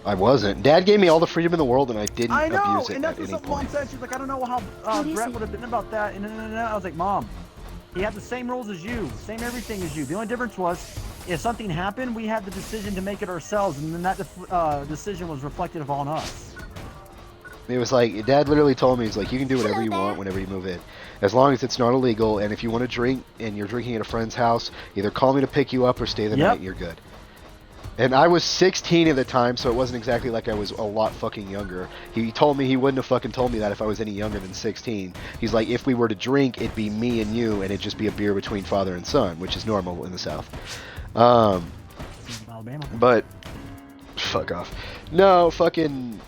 I wasn't. Dad gave me all the freedom in the world, and I didn't I know, abuse it and at that's what any some mom point. said. She's like, I don't know how Brett would have been about that. And I was like, Mom, he had the same rules as you, same everything as you. The only difference was, if something happened, we had the decision to make it ourselves, and then that decision was reflective on us. It was like, Dad literally told me, he's like, you can do whatever Hello you there. want whenever you move in. As long as it's not illegal, and if you want to drink and you're drinking at a friend's house, either call me to pick you up or stay the night and you're good. And I was 16 at the time, so it wasn't exactly like I was a lot fucking younger. He told me he wouldn't have fucking told me that if I was any younger than 16. He's like, if we were to drink, it'd be me and you, and it'd just be a beer between father and son, which is normal in the South. Alabama. But, fuck off. No, fucking...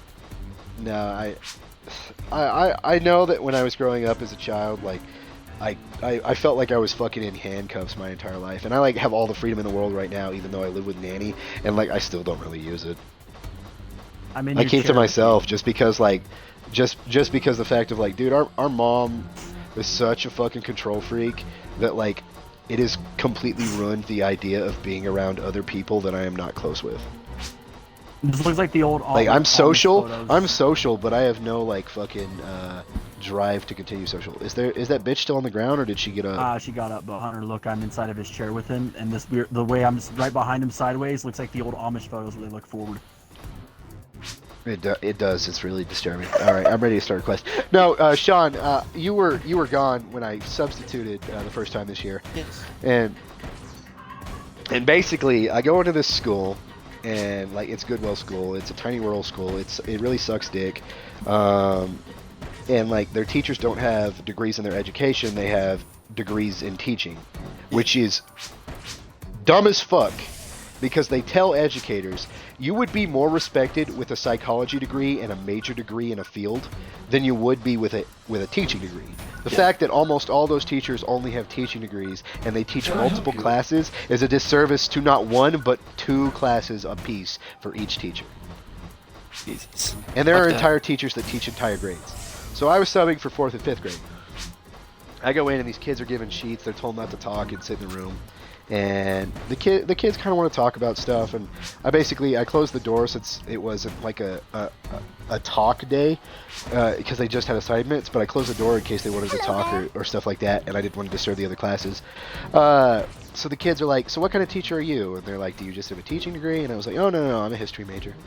No, I know that when I was growing up as a child, like, I felt like I was fucking in handcuffs my entire life, and I like have all the freedom in the world right now, even though I live with Nanny, and like I still don't really use it. I keep to myself just because like, just because the fact of like, dude, our mom is such a fucking control freak that like, it has completely ruined the idea of being around other people that I am not close with. This looks like the old. Like I'm social, photos. but I have no like fucking drive to continue social. Is that bitch still on the ground, or did she get up? She got up, but Hunter, look, I'm inside of his chair with him, and the way I'm right behind him sideways looks like the old Amish photos where they look forward. It does. It's really disturbing. All right, I'm ready to start a quest. No, Sean, you were gone when I substituted the first time this year. Yes. And basically, I go into this school, and like it's Goodwill school. It's a tiny rural school. It really sucks dick. And like their teachers don't have degrees in their education. They have degrees in teaching, which is dumb as fuck. Because they tell educators, you would be more respected with a psychology degree and a major degree in a field than you would be with a teaching degree. The fact that almost all those teachers only have teaching degrees and they teach multiple classes is a disservice to not one but two classes apiece for each teacher. Jesus. And there are entire teachers that teach entire grades. So I was subbing for 4th and 5th grade. I go in and these kids are given sheets. They're told not to talk and sit in the room. And the kids kind of want to talk about stuff, and I closed the door since it wasn't like a talk day because they just had assignments, but I closed the door in case they wanted to talk or stuff like that, and I didn't want to disturb the other classes. So the kids are like, so what kind of teacher are you? And they're like, do you just have a teaching degree? And I was like, oh no, I'm a history major. And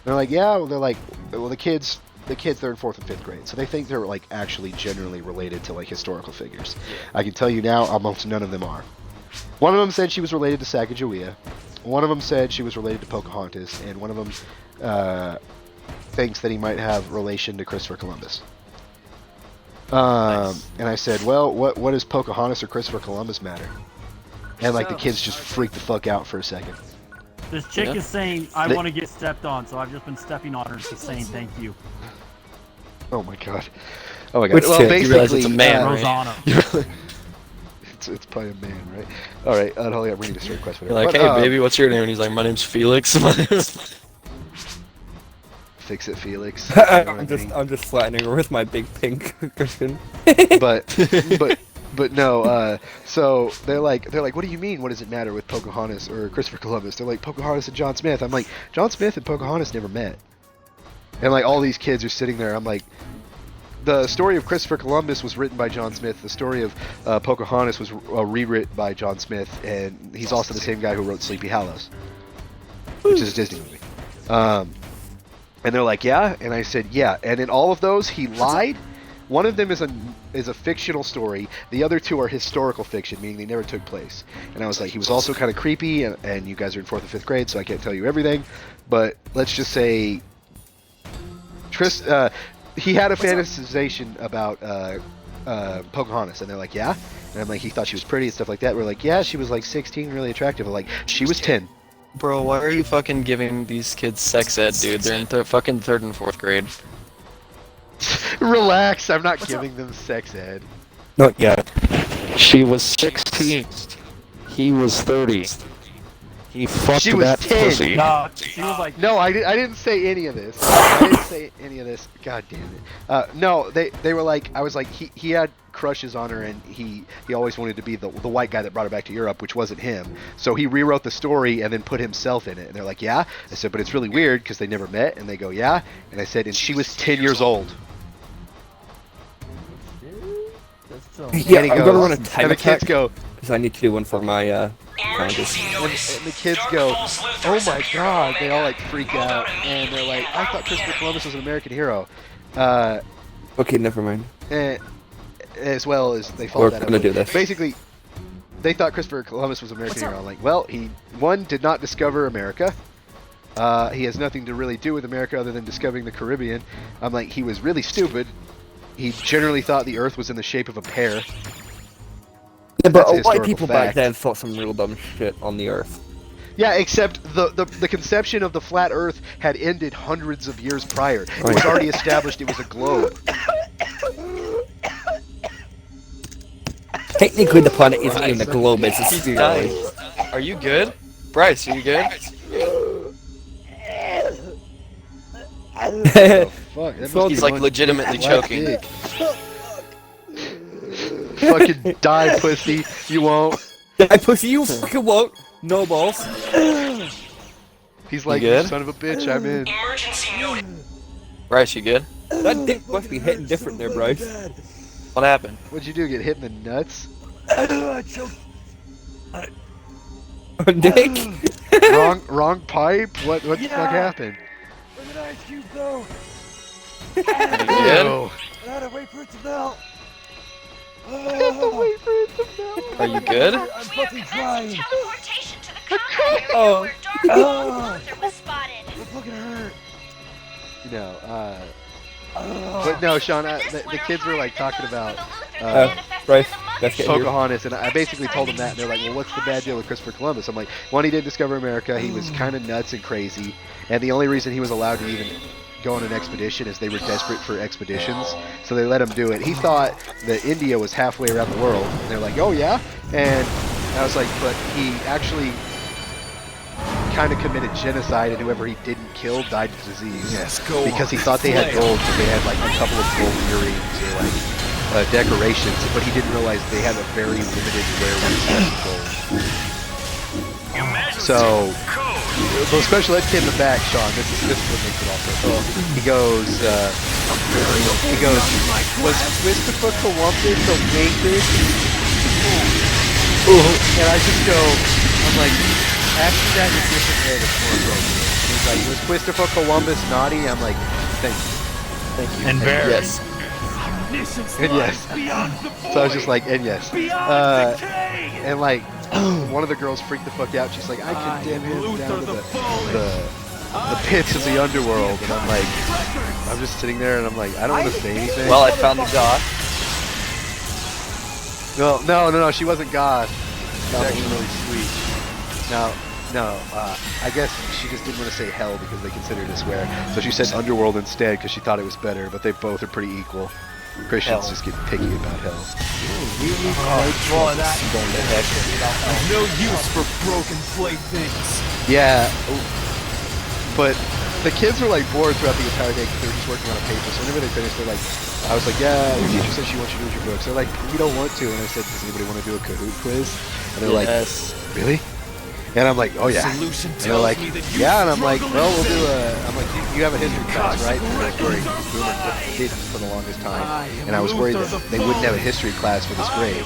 they're like, yeah. Well, they're like, well, the kids they're in 4th and 5th grade, so they think they're like actually generally related to like historical figures. I can tell you now, almost none of them are. One of them said she was related to Sacagawea. One of them said she was related to Pocahontas, and one of them thinks that he might have relation to Christopher Columbus. Nice. And I said, well, what does Pocahontas or Christopher Columbus matter? And like the kids just freaked the fuck out for a second. This chick is saying, I want to get stepped on, so I've just been stepping on her, just saying thank you. Oh my god. Oh my god. Which well, chick? basically, You realize it's a man, right? Rosanna. It's probably a man, right? All right. Hold on, we need to start a quest. You're like, hey, baby, what's your name? And he's like, my name's Felix. My name's... Fix it, Felix. I'm just flattening her with my big pink cushion. But no. So they're like, what do you mean? What does it matter with Pocahontas or Christopher Columbus? They're like, Pocahontas and John Smith. I'm like, John Smith and Pocahontas never met. And like all these kids are sitting there. I'm like, the story of Christopher Columbus was written by John Smith. The story of Pocahontas was rewritten by John Smith, and he's also the same guy who wrote Sleepy Hollow, which is a Disney movie. And they're like, yeah, and I said, yeah. And in all of those, he lied. One of them is a fictional story. The other two are historical fiction, meaning they never took place. And I was like, he was also kind of creepy, and you guys are in 4th and 5th grade, so I can't tell you everything. But let's just say, he had a fantasization about Pocahontas, and they're like, yeah? And I'm like, he thought she was pretty and stuff like that. We're like, yeah, she was like 16, really attractive. I'm like, she was 10. Bro, why are you fucking giving these kids sex ed, dude? They're in fucking 3rd and 4th grade. Relax, I'm not giving them sex ed. Not yet. She was 16. He was 30. He fucked She was that 10. pussy. No, she was like, No, I didn't say any of this. I didn't say any of this. God damn it. No, they were like, I was like, he had crushes on her, and he always wanted to be the white guy that brought her back to Europe, which wasn't him. So he rewrote the story and then put himself in it. And they're like, yeah. I said, but it's really weird because they never met. And they go, yeah. And I said, and she was 10 years old. That's so. Yeah, And he I'm goes- gonna run a time and the attack kids go, because I need to do one for my founders. and the kids go, oh my god. They all like freak out. And they're like, I thought Christopher Columbus was an American hero. Okay, never mind. And as well as they We're followed that up gonna with- do this. Basically, they thought Christopher Columbus was an American hero. I'm like, well, he did not discover America. He has nothing to really do with America other than discovering the Caribbean. I'm like, he was really stupid. He generally thought the Earth was in the shape of a pear. Yeah, That's but a white historical people fact. back then thought some real dumb shit on the Earth. Yeah, except the conception of the flat Earth had ended hundreds of years prior. It was Right. already established it was a globe. Technically, the planet isn't even a globe; it's a He's sphere. dying. Are you good? Bryce, are you good? Fuck, that So must He's be like one legitimately black choking. dick. Fucking die, pussy. You won't. I pussy, you fucking won't. No balls. He's like, You you good? son of a bitch, I'm in. Bryce, you good? That dick must be hitting different there, Bryce. What happened? What'd you do, get hit in the nuts? Dick? wrong pipe? What the fuck happened? Are you good? Ew. Are you good? I'm fucking trying. Teleportation to the continent Oh. where Darth Vader was spotted. You know, but no, Sean, the kids were like talking about Bryce, let's get you. Pocahontas, and I basically told them that, and they're like, well, what's the bad deal with Christopher Columbus? I'm like, one, he didn't discover America, he was kind of nuts and crazy, and the only reason he was allowed to even go on an expedition is they were desperate for expeditions, so they let him do it. He thought that India was halfway around the world, and they're like, oh yeah? And I was like, but he actually kind of committed genocide, and whoever he didn't kill died of disease. Because he thought they had gold, because they had like a couple of gold earrings or like decorations, but he didn't realize they had a very limited rare resource of gold. So, the special ed kid in the back, Sean, this is what makes it all so cool. He goes, was Christopher Columbus a racist? And I just go, I'm like, after that in a different way that's more appropriate. And he's like, was Christopher Columbus naughty? I'm like, thank you. Thank you. And very. Yes. And yes. So I was just like, and yes. And like, one of the girls freaked the fuck out. She's like, I condemn him down to the pits of the underworld. And I'm like, I'm just sitting there and I'm like, I don't want to say anything. Well, I found the dot. No, she wasn't God. She's actually really sweet. No, I guess she just didn't want to say hell because they considered it a swear. So she said underworld instead because she thought it was better, but they both are pretty equal. Christians Hell. just get picky about hell. No use for broken playthings. Yeah, but the kids were like bored throughout the entire day because they were just working on a paper. So whenever they finished, they're like, I was like, yeah, your teacher said she wants you to do your books. They're like, we don't want to. And I said, does anybody want to do a Kahoot quiz? And they're Yes. like, really? And I'm like, oh yeah. Solution And they're like, tells me that you yeah. And I'm like, struggle well, we'll in do I'm like, you have a history class, right? And they're like, worried. Boomer didn't for the longest time. And I was worried that they wouldn't have a history class for this grade.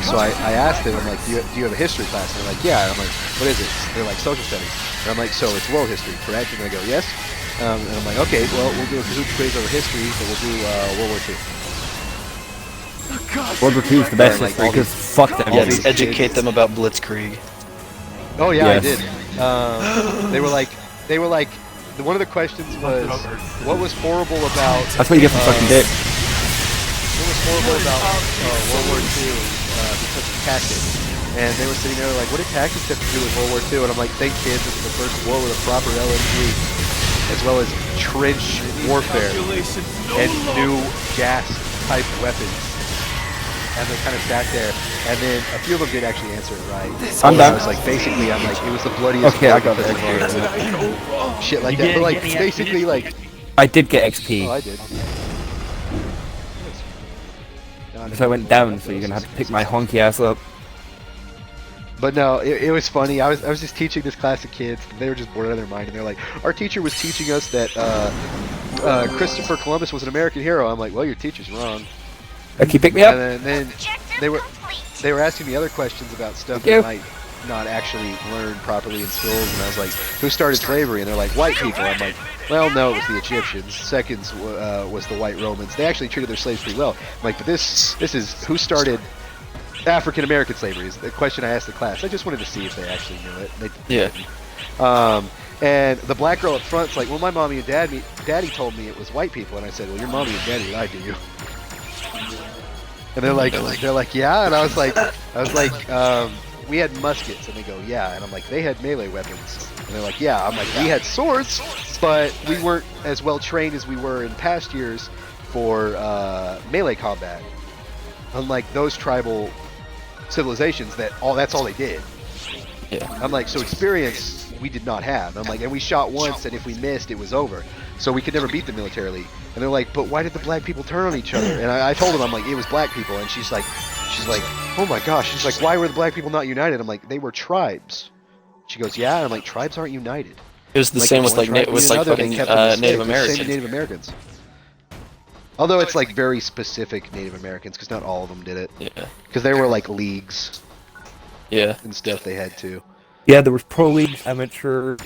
So I asked them, I'm like, do you have a history class? And they're like, yeah. And I'm like, what is it? They're like, social studies. And I'm like, so it's world history, correct? And they go, yes. And I'm like, okay, well, we'll do a Kahoot quiz over history, but we'll do World War II. World War II is the best Like, history all because fuck them. all Yes, these educate kids- them about Blitzkrieg. Oh yeah, I Yes. did. They were like, one of the questions was, what was horrible about? That's what you get for sucking dick. What was horrible about World War II because of tactics? And they were sitting there like, what did tactics have to do with World War II? And I'm like, thank kids, this is the first war with a proper LMG, as well as trench warfare and new gas type weapons. And they kind of sat there, and then a few of them did actually answer it right. I'm I done. was like, basically, I'm like, it was the bloodiest Okay, I war got because it. of shit like You that. But didn't like, get any basically, like, expedition? I did get oh, XP. I did. So I went down, so you're gonna have to pick my honky ass up. But no, it was funny. I was just teaching this class of kids. And they were just bored out of their mind, and they're like, "Our teacher was teaching us that Christopher Columbus was an American hero." I'm like, "Well, your teacher's wrong." Can you pick me up? And then Objective they were complete. they were asking me other questions about stuff Thank you. that I might not actually learn properly in schools, and I was like, "Who started slavery?" And they're like, "White people." I'm like, "Well, no, it was the Egyptians. Seconds was the white Romans. They actually treated their slaves pretty well." I'm like, "But this is who started African American slavery?" Is the question I asked the class. I just wanted to see if they actually knew it. They Yeah. didn't. And the black girl up front's like, "Well, my mommy and daddy told me it was white people." And I said, "Well, your mommy and daddy lied to you." And they're like, "Yeah," and I was like, "We had muskets," and they go, "Yeah," and I'm like, "They had melee weapons," and they're like, "Yeah," I'm like, "We had swords, but we weren't as well trained as we were in past years for melee combat, unlike those tribal civilizations that's all they did." Yeah. I'm like, "So experience we did not have." I'm like, "And we shot once, and if we missed, it was over, so we could never beat them militarily." And they're like, "But why did the black people turn on each other?" And I told them, I'm like, "It was black people," and she's like, "Oh my gosh," she's like, "Why were the black people not united?" I'm like, "They were tribes." She goes, "Yeah," and I'm like, "Tribes aren't united." It was the same with one like tribe with beat like another, fucking they kept them Native safe. Same with Americans. Native Americans. Although it's like very specific Native Americans, because not all of them did it, Yeah. because they were like leagues Yeah. and stuff they had to. Yeah, there was pro league, amateur,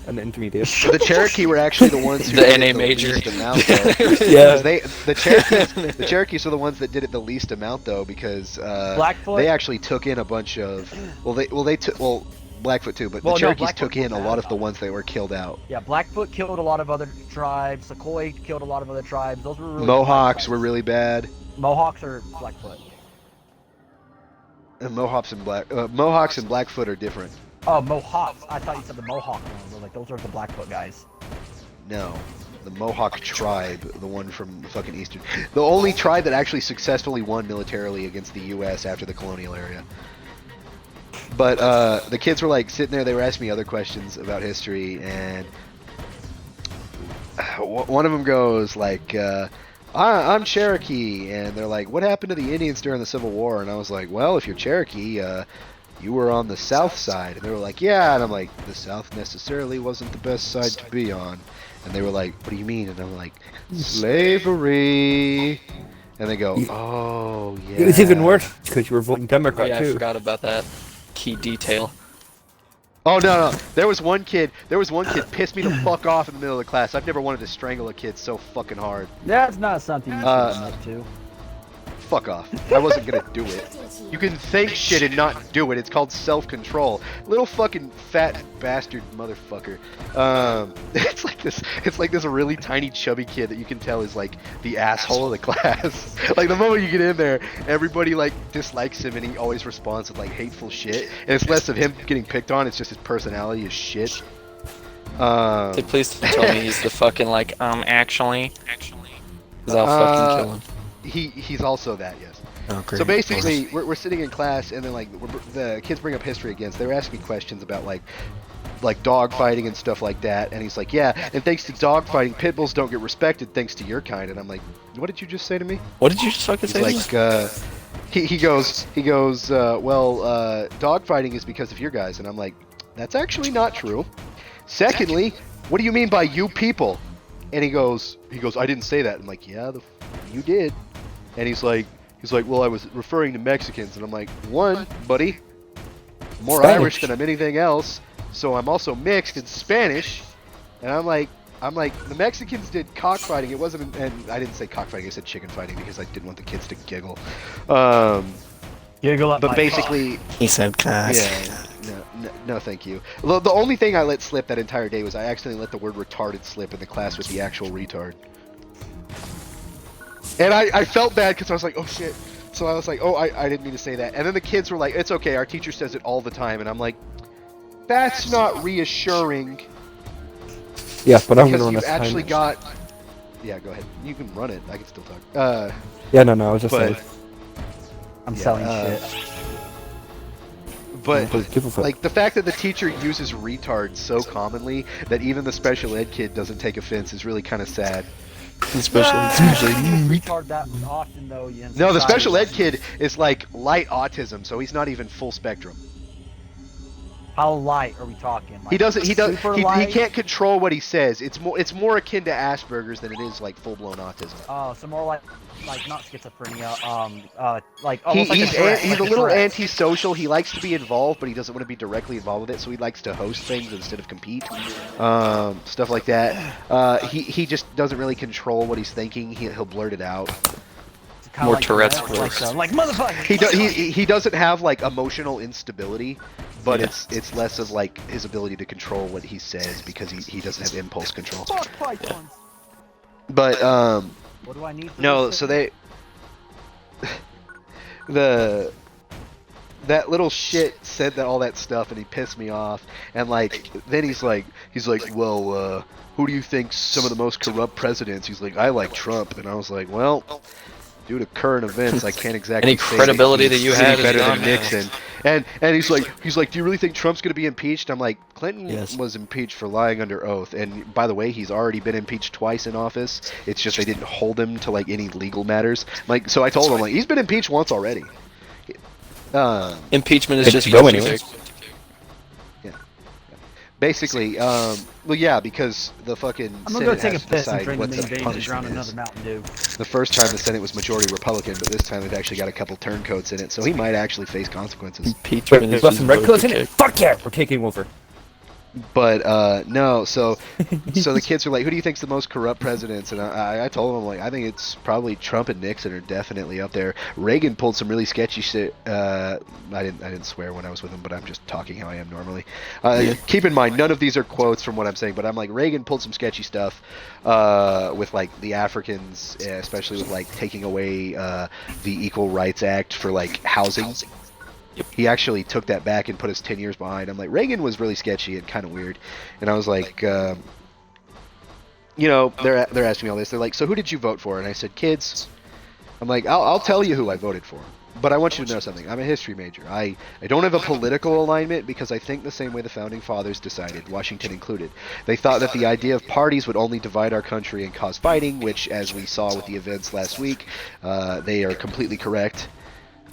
and intermediate. The Cherokee were actually the ones who The did NA it the major. least amount, though. Yeah. The Cherokees are the ones that did it the least amount, though, because Blackfoot? they actually took in a bunch of Blackfoot too, but Well, the no, Cherokees Blackfoot took in a was lot bad. of the ones that were killed out. Yeah, Blackfoot killed a lot of other tribes. Sequoia killed a lot of other tribes. Those were really Mohawks bad were tribes. really bad. Mohawks are Blackfoot. And Mohawks and Blackfoot are different. Oh, Mohawks. I thought you said the Mohawk ones. I was like, those are the Blackfoot guys. No, the Mohawk tribe, the one from the fucking eastern, the only tribe that actually successfully won militarily against the U.S. after the colonial area. But the kids were like sitting there. They were asking me other questions about history, and one of them goes like, "I'm Cherokee," and they're like, "What happened to the Indians during the Civil War?" And I was like, "Well, if you're Cherokee, you were on the south side." And they were like, "Yeah," and I'm like, "The south necessarily wasn't the best side to be on." And they were like, "What do you mean?" And I'm like, "Slavery." And they go, "Oh yeah." It was even worse because you were voting Democrat Yeah, I too. forgot about that key detail. Oh no! There was one kid pissed me the fuck off in the middle of the class. I've never wanted to strangle a kid so fucking hard. That's not something you should admit to. Fuck off. I wasn't gonna do it. You can think shit and not do it. It's called self-control. Little fucking fat bastard motherfucker. It's like this really tiny chubby kid that you can tell is like the asshole of the class. Like the moment you get in there, everybody like dislikes him and he always responds with like hateful shit. And it's less of him getting picked on, it's just his personality is shit. Say, please tell me he's the fucking like actually. Cause I'll fucking kill him. He's also that, yes. Oh, great. So basically, we're sitting in class, and then like the kids bring up history again. So they were asking me questions about like dog fighting and stuff like that. And he's like, "Yeah, and thanks to dog fighting, pit bulls don't get respected thanks to your kind." And I'm like, "What did you just say to me?" What did you just fucking say? He's like, he goes, "Well, dog fighting is because of your guys." And I'm like, "That's actually not true. Secondly, what do you mean by you people?" And he goes, "I didn't say that." I'm like, "Yeah, you did." And he's like, "Well, I was referring to Mexicans." And I'm like, "One, buddy, I'm more Spanish. Irish than I'm anything else, so I'm also mixed in Spanish." And I'm like, the Mexicans did cockfighting. It wasn't, and I didn't say cockfighting. I said chicken fighting because I didn't want the kids to giggle. Giggle at But my basically, He said cock. yeah, no, thank you. The only thing I let slip that entire day was I accidentally let the word retarded slip in the class with the actual retard. And I felt bad because I was like, oh shit. So I was like, oh, I didn't mean to say that. And then the kids were like, it's okay, our teacher says it all the time. And I'm like, that's not reassuring. Yeah, but I'm Because gonna run you've a actually time. got... Yeah, go ahead. You can run it. I can still talk. Yeah, no, I was just but... saying. I'm Yeah, selling shit. But Give a fuck. like the fact that the teacher uses retard so commonly that even the special ed kid doesn't take offense is really kind of sad. Especially. retard that often though. In No, the society. special ed kid is like light autism, so he's not even full spectrum. How light are we talking? Like, He doesn't. super He light? can't control what he says. It's more akin to Asperger's than it is like full blown autism. Oh, so more like not schizophrenia. Like He, almost like he's Tourette, he's like a little Tourette. antisocial. He likes to be involved, but he doesn't want to be directly involved with it. So he likes to host things instead of compete, stuff like that. He just doesn't really control what he's thinking. He'll blurt it out. It's kinda More like Tourette's Tourette, horse. like motherfucker. He doesn't have like emotional instability, but it's less of like his ability to control what he says because he doesn't have impulse control. Fuck pythons. But What do I need? For no, this? so they that little shit said that all that stuff and he pissed me off, and like then he's like well who do you think's some of the most corrupt presidents? He's like, I like Trump, and I was like, well, due to current events I can't exactly Any say credibility he's that you any had is better gone than now. Nixon. And he's like, do you really think Trump's gonna be impeached? I'm like, Clinton was impeached for lying under oath, and by the way, he's already been impeached twice in office. It's just they didn't hold him to like any legal matters. Like, so I told him like he's been impeached once already. Impeachment is It just should go what you anyways. think. Basically, well, yeah, because the fucking I'm gonna go Senate take a has to piss and decide drain what the the main veins and punishment drown is. another Mountain Dew. The first time the Senate was majority Republican, but this time they've actually got a couple turncoats in it, so he might actually face consequences. Impeachment Wait, is there's less just than red vote clothes to in it? kick. Fuck yeah! We're taking over. But no, so the kids are like, who do you think's the most corrupt presidents? And I told them like, I think it's probably Trump and Nixon are definitely up there. Reagan pulled some really sketchy shit. I didn't swear when I was with him, but I'm just talking how I am normally. Keep in mind, none of these are quotes from what I'm saying, but I'm like, Reagan pulled some sketchy stuff with like the Africans, especially with like taking away the Equal Rights Act for like housing. He actually took that back and put us 10 years behind. I'm like, Reagan was really sketchy and kind of weird. And I was like, you know, they're asking me all this. They're like, so who did you vote for? And I said, kids. I'm like, I'll tell you who I voted for. But I want you to know something. I'm a history major. I don't have a political alignment because I think the same way the Founding Fathers decided, Washington included. They thought that the idea of parties would only divide our country and cause fighting, which, as we saw with the events last week, they are completely correct.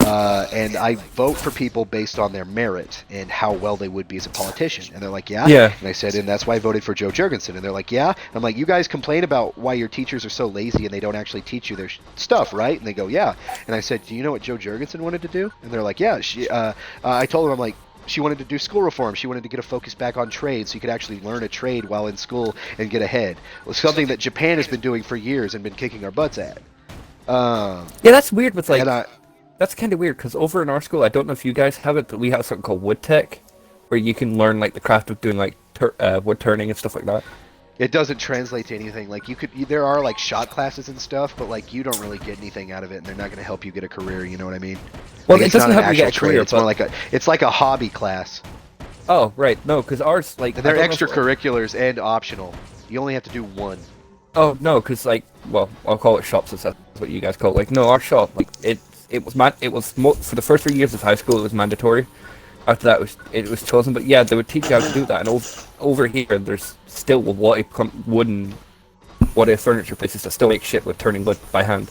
And I vote for people based on their merit and how well they would be as a politician. And they're like, yeah? Yeah. And I said, and that's why I voted for Joe Jurgensen. And they're like, yeah? And I'm like, you guys complain about why your teachers are so lazy and they don't actually teach you their stuff, right? And they go, yeah. And I said, do you know what Joe Jurgensen wanted to do? And they're like, yeah. I told them, I'm like, she wanted to do school reform. She wanted to get a focus back on trade so you could actually learn a trade while in school and get ahead. It was something that Japan has been doing for years and been kicking our butts at. Yeah, that's weird with like... And That's kind of weird, because over in our school, I don't know if you guys have it, but we have something called wood tech, where you can learn like the craft of doing like wood turning and stuff like that. it doesn't translate to anything. Like there are like shop classes and stuff, but like you don't really get anything out of it, and they're not going to help you get a career. You know what I mean? Well, Like, it it's doesn't not an help you get a actual career, trade. It's more but- like a hobby class. Oh, right, no, because ours, like... They're I don't know if- extracurriculars and optional. You only have to do one. Oh, no, because, like, well, I'll call it shops, if that's what you guys call it. Like, no, our shop, like, for the first 3 years of high school, it was mandatory. After that, it was chosen. But yeah, they would teach you how to do that. And over here, there's still wooden furniture places that still make shit with turning wood by hand.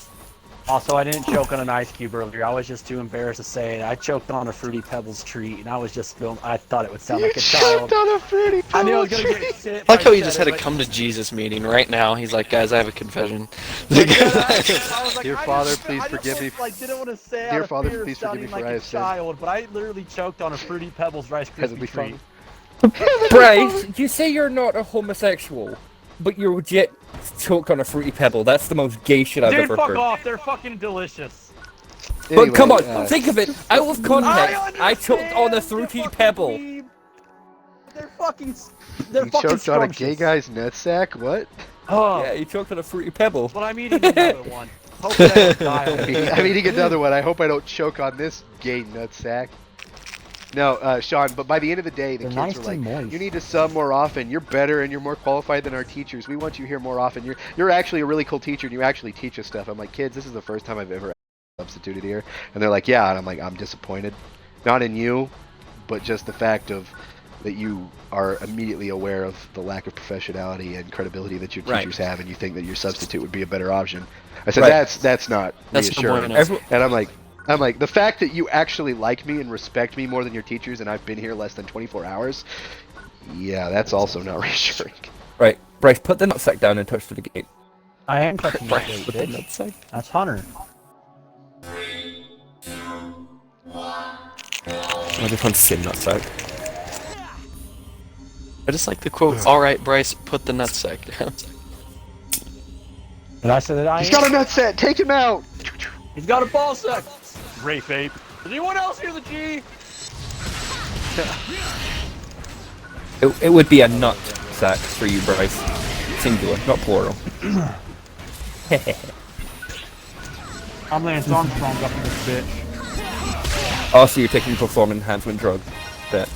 Also, I didn't choke on an ice cube earlier. I was just too embarrassed to say it. I choked on a Fruity Pebbles treat, and I was just I thought it would sound like a child. on a Fruity Pebbles I knew I was gonna get shit. if I like how he said just it, had a but- come to Jesus meeting right now. He's like, guys, I have a confession. I was like, Dear I Father, just- please I just forgive me. Like, didn't want to say Dear out of Father, fear of please forgive me sounding for like I a have sinned. child, but I literally choked on a Fruity Pebbles Rice Heavenly Krispie Father. treat. Bryce, you say you're not a homosexual, but you're legit choked on a Fruity Pebble. That's the most gay shit I've Dude, ever fuck heard. off. They're fucking delicious. But come on, Anyway, think of it. Out of context, I choked on a understand, Fruity you fucking Pebble. weeb. They're fucking you choked on a scrumptious. gay guy's nutsack? What? Oh, Yeah, you choked on a Fruity Pebble. but I'm eating another one. Hopefully I don't die. I'm eating another one. I hope I don't choke on this gay nutsack. No, Sean, but by the end of the day, the They're kids nice were and like, moist. you need to sub more often. You're better and you're more qualified than our teachers. We want you here more often. You're actually a really cool teacher and you actually teach us stuff. I'm like, kids, this is the first time I've ever substituted here. And they're like, yeah. And I'm like, I'm disappointed. Not in you, but just the fact of that you are immediately aware of the lack of professionality and credibility that your teachers have, and you think that your substitute would be a better option. I said that's not That's reassuring. no bueno. And I'm like, the fact that you actually like me and respect me more than your teachers, and I've been here less than 24 hours, yeah, that's also not reassuring. Right, Bryce, put the nutsack down and touch to the gate. I am touching that gate, Put the bitch. nutsack. That's Hunter. I just want to say nutsack. I just like the quote, alright, Bryce, put the nutsack down. And I said that I He's got a nut set. Take him out. He's got a ball sack. Rafe ape. Does anyone else hear the G? It would be a nut sack for you, Bryce. Singular, not plural. I'm Lance Armstrong up in this bitch. Also, you're taking performance enhancement drug. That.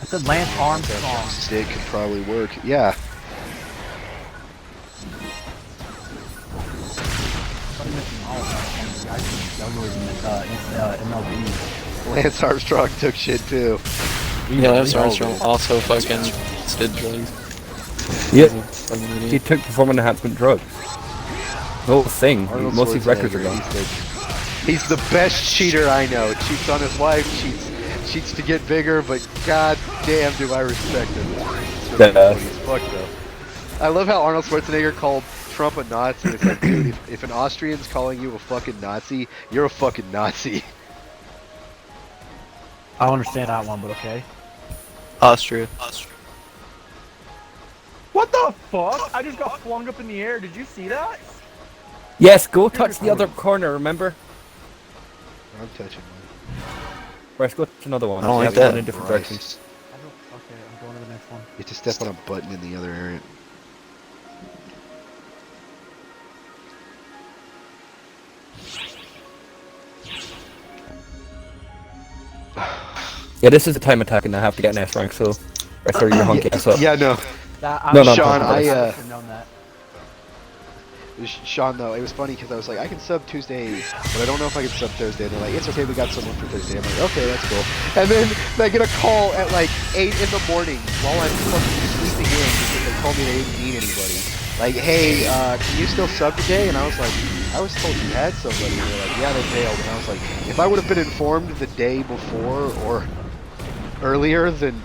I said Lance Armstrong. Stick could probably work. Yeah. MLB. Lance Armstrong took shit too. Yeah, Lance Armstrong also fucking did drugs. Yep. Fucking He idiot. took performance enhancement drugs. The whole thing. Arnold Most of his records are Schwarzenegger, gone. He's the best cheater I know. Cheats on his wife, cheats to get bigger, but god damn do I respect him. It's really Yeah. funny as fuck though. I love how Arnold Schwarzenegger called Trump a Nazi. It's like, dude, if an Austrian's calling you a fucking Nazi, you're a fucking Nazi. I don't understand that one, but okay. Austria. What the fuck? I just got flung up in the air. Did you see that? Yes, go touch the other corner, remember? I'm touching one. Bryce, go touch another one. I don't You like have to that. go in different Christ. directions. Okay, I'm going to the next one. You have to step on a button in the other area. Yeah, this is a time attack and I have to get an S rank, so Bryce, hurry your honky ass up. Yeah, no. No, Sean, no, I should have known that. Sean, though, it was funny because I was like, I can sub Tuesday, but I don't know if I can sub Thursday. And they're like, it's okay, we got someone for Thursday. I'm like, okay, that's cool. And then I get a call at like 8 in the morning while I'm fucking sleeping in because they told me they didn't need anybody. Like, hey, can you still sub today? And I was like, I was told you had somebody. And they're like, yeah, they bailed. And I was like, if I would have been informed the day before or earlier, then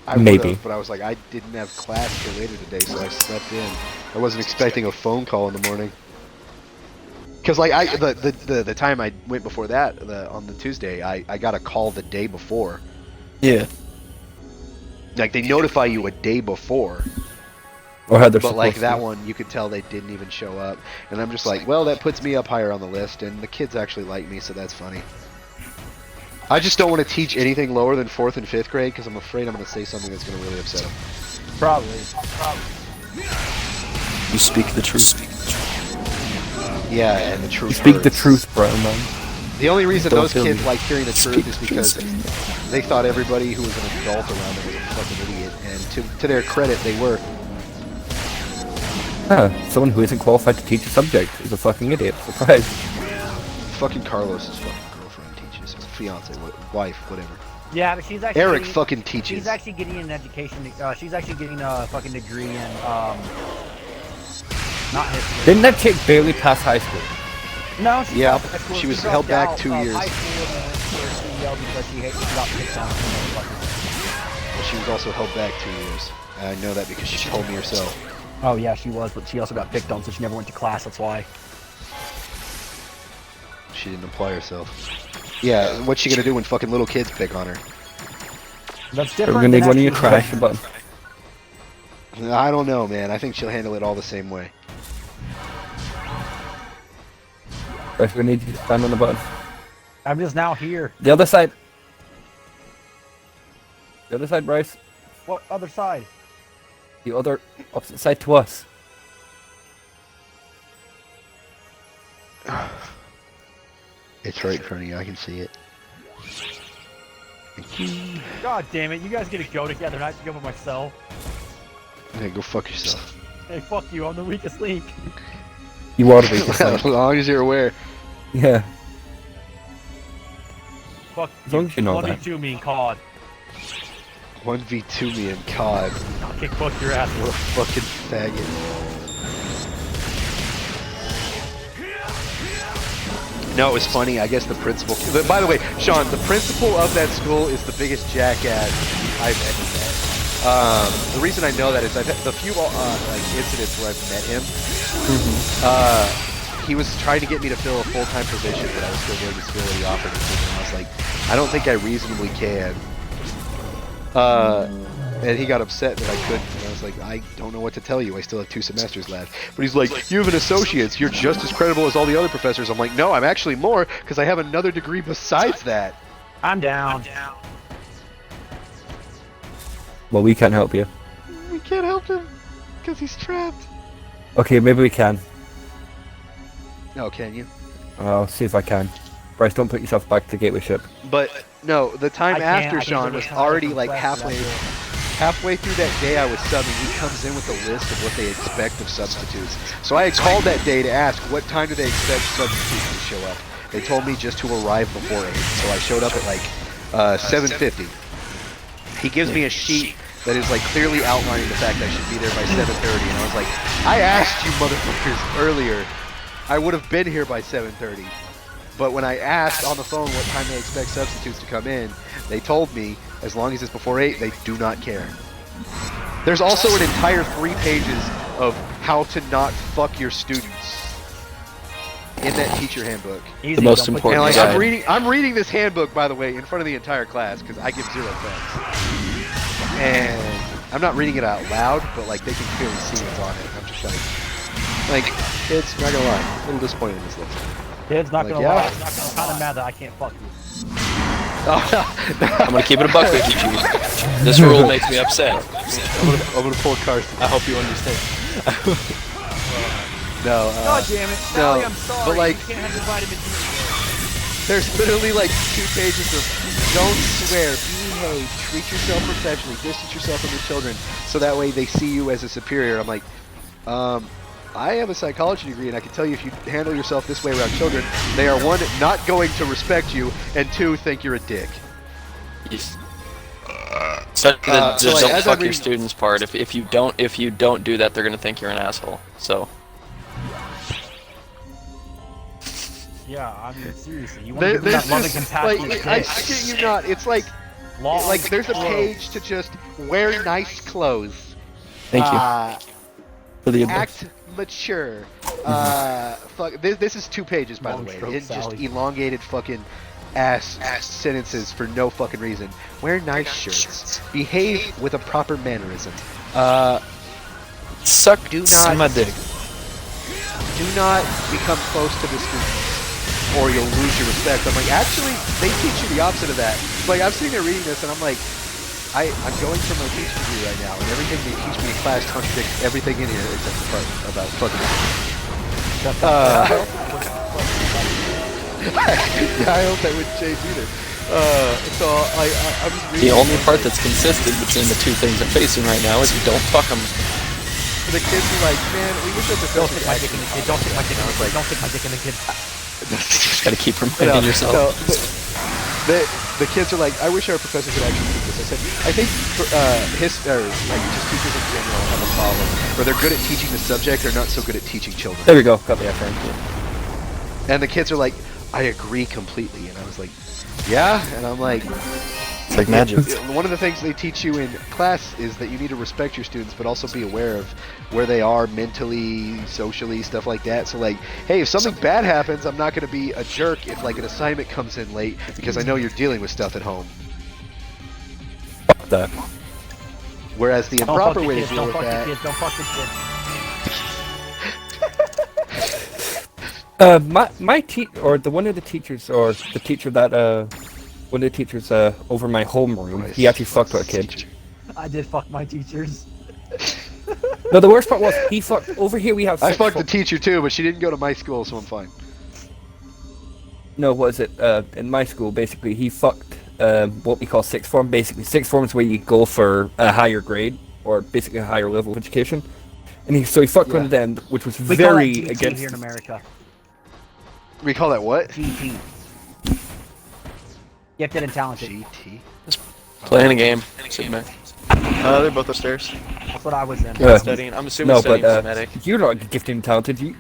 I Maybe. would've, but I was like, I didn't have class till later today, so I slept in. I wasn't expecting a phone call in the morning. Cause like the time I went before that, on the Tuesday, I got a call the day before. Yeah. Like they notify you a day before, Or how they're but like supposed that to. one, you could tell they didn't even show up. And I'm just like, well, that puts me up higher on the list, and the kids actually like me, so that's funny. I just don't want to teach anything lower than 4th and 5th grade because I'm afraid I'm going to say something that's going to really upset them. Probably. You speak the truth. Yeah, and the truth. You speak the hurts. truth, bro, man. The only reason Don't those feel kids me. like hearing the truth Speak is the because truth. they thought everybody who was an adult around them was a fucking idiot, and to their credit, they were. Someone who isn't qualified to teach a subject is a fucking idiot. Surprise. Fucking Carlos's fucking girlfriend teaches, his fiance, wife, whatever. Yeah, but she's actually. Eric fucking teaches. She's actually getting an education. She's actually getting a fucking degree in not history. Didn't that chick barely pass high school? No, she Yeah, dropped high school. she was dropped held back out 2 of years. High school and went to CEL because she got picked on. But she was also held back 2 years. I know that because she told me herself. Oh yeah, she was, but she also got picked on, so she never went to class. That's why. She didn't apply herself. Yeah, what's she gonna do when fucking little kids pick on her? That's We're different. gonna need than one of you actually- crash the button. I don't know, man. I think she'll handle it all the same way. Bryce, we need you to stand on the button. I'm just now here. The other side. The other side, Bryce. What other side? The other opposite side to us. It's right in front of you. I can see it. God damn it! You guys get to go together, and I have to go by myself. Hey, go fuck yourself. Hey, fuck you! I'm the weakest link. You are the weakest As link. long as you're aware. Yeah. Fuck As long as you know that. 22 mean COD. 1v2 me in COD. I'll kick both your ass. What a fucking faggot. No, it was funny. I guess the principal. By the way, Sean, the principal of that school is the biggest jackass I've ever met. The reason I know that is I've had the few like incidents where I've met him. He was trying to get me to fill a full-time position, but I was still going to school and he offered it to me. And I was like, I don't think I reasonably can. And he got upset that I couldn't, and I was like, I don't know what to tell you, I still have 2 semesters left. But he's like, you have an associate's, you're just as credible as all the other professors. I'm like, no, I'm actually more, because I have another degree besides that. I'm down. Well, we can't help you. We can't help him, because he's trapped. Okay, maybe we can. No, can you? I'll see if I can. Bryce, don't put yourself back to the gateway ship. But, no, the time after Sean was already like halfway through that day I was subbing, he comes in with a list of what they expect of substitutes. So I had called that day to ask, what time do they expect substitutes to show up? They told me just to arrive before 8, so I showed up at like 7:50. He gives me a sheet that is like clearly outlining the fact I should be there by 7:30, and I was like, I asked you motherfuckers earlier, I would have been here by 7:30. But when I asked on the phone what time they expect substitutes to come in, they told me, as long as it's before 8, they do not care. There's also an entire 3 pages of how to not fuck your students in that teacher handbook. The most important And like, guide. I'm reading this handbook, by the way, in front of the entire class, because I give 0 fucks. And I'm not reading it out loud, but like they can clearly see what's on it. I'm just like, kids, not gonna lie, a little disappointed in this list. Kid's not Like, gonna yeah. lie. I'm kind of mad that I can't fuck you. I'm gonna keep it a buck with you, Cheese. This rule makes me upset. I'm gonna pull Carson. I hope you understand. No, God damn it. no, Sally, I'm sorry. but like, You can't have your vitamin D. there's literally like 2 pages of don't swear, behave, treat yourself professionally, distance yourself from your children, so that way they see you as a superior. I'm like, I have a psychology degree, and I can tell you if you handle yourself this way around children, they are 1, not going to respect you, and 2, think you're a dick. Yes. So the so like, don't as fuck I'm your reading- students part. If you don't do that, they're gonna think you're an asshole. So Yeah, I mean, seriously. You want There, to give them there's that loving, just, compassionate I kiss. kid you not, it's like there's a Long page to just wear nice clothes. thank you for the advice. Act mature. Fuck. This is 2 pages, by Long the way. stroke, It's just Sally. elongated fucking ass sentences for no fucking reason. Wear nice shirts. Behave with a proper mannerism. Suck Do not- my dick. Do not become close to the students, or you'll lose your respect. I'm like, actually, they teach you the opposite of that. Like, I'm sitting there reading this, and I'm like, I'm going for my teaching degree right now, and everything they teach me in class contradicts everything in here except the part about fucking. Yeah, I hope that wouldn't change either. So I'm just reading. The only part that's consistent between the 2 things I'm facing right now is don't fuck them. The kids are like, man, we wish our Don't professor stick my dick in the kid. Don't stick my dick in the kid. Don't stick my dick in the kid. Just gotta keep reminding yourself. The kids are like, I wish our professor could actually teach this. I said, I think like just teachers in general have a problem where they're good at teaching the subject, they're not so good at teaching children. There we go. Got the F rank. And the kids are like, I agree completely. And I was like, yeah. And I'm like, It's like magic. one of the things they teach you in class is that you need to respect your students, but also be aware of where they are mentally, socially, stuff like that. So like, hey, if something bad happens, I'm not going to be a jerk if like an assignment comes in late because I know you're dealing with stuff at home. Fuck that. Whereas the Don't fuck improper the way to kids. deal Don't with fuck the that, kids. Don't fuck the kids. My or the one of the teachers, or the teacher that one of the teachers over my homeroom, he actually fucked with a kid. I did fuck my teachers. No, the worst part was he fucked. Over here we have. I 6 fucked the form- teacher too, but she didn't go to my school, so I'm fine. No, what is it? In my school, basically, he fucked what we call 6th form. Basically, 6th form is where you go for a higher grade, or basically a higher level of education. And he fucked one of them, which was We call that very GT against. here in America. We call that what? GT. Gifted and talented. GT. Playing a game. Sitting back. They're both upstairs. That's what I was in. Studying. I'm assuming No, studying but cosmetic. you're not gifted and talented. You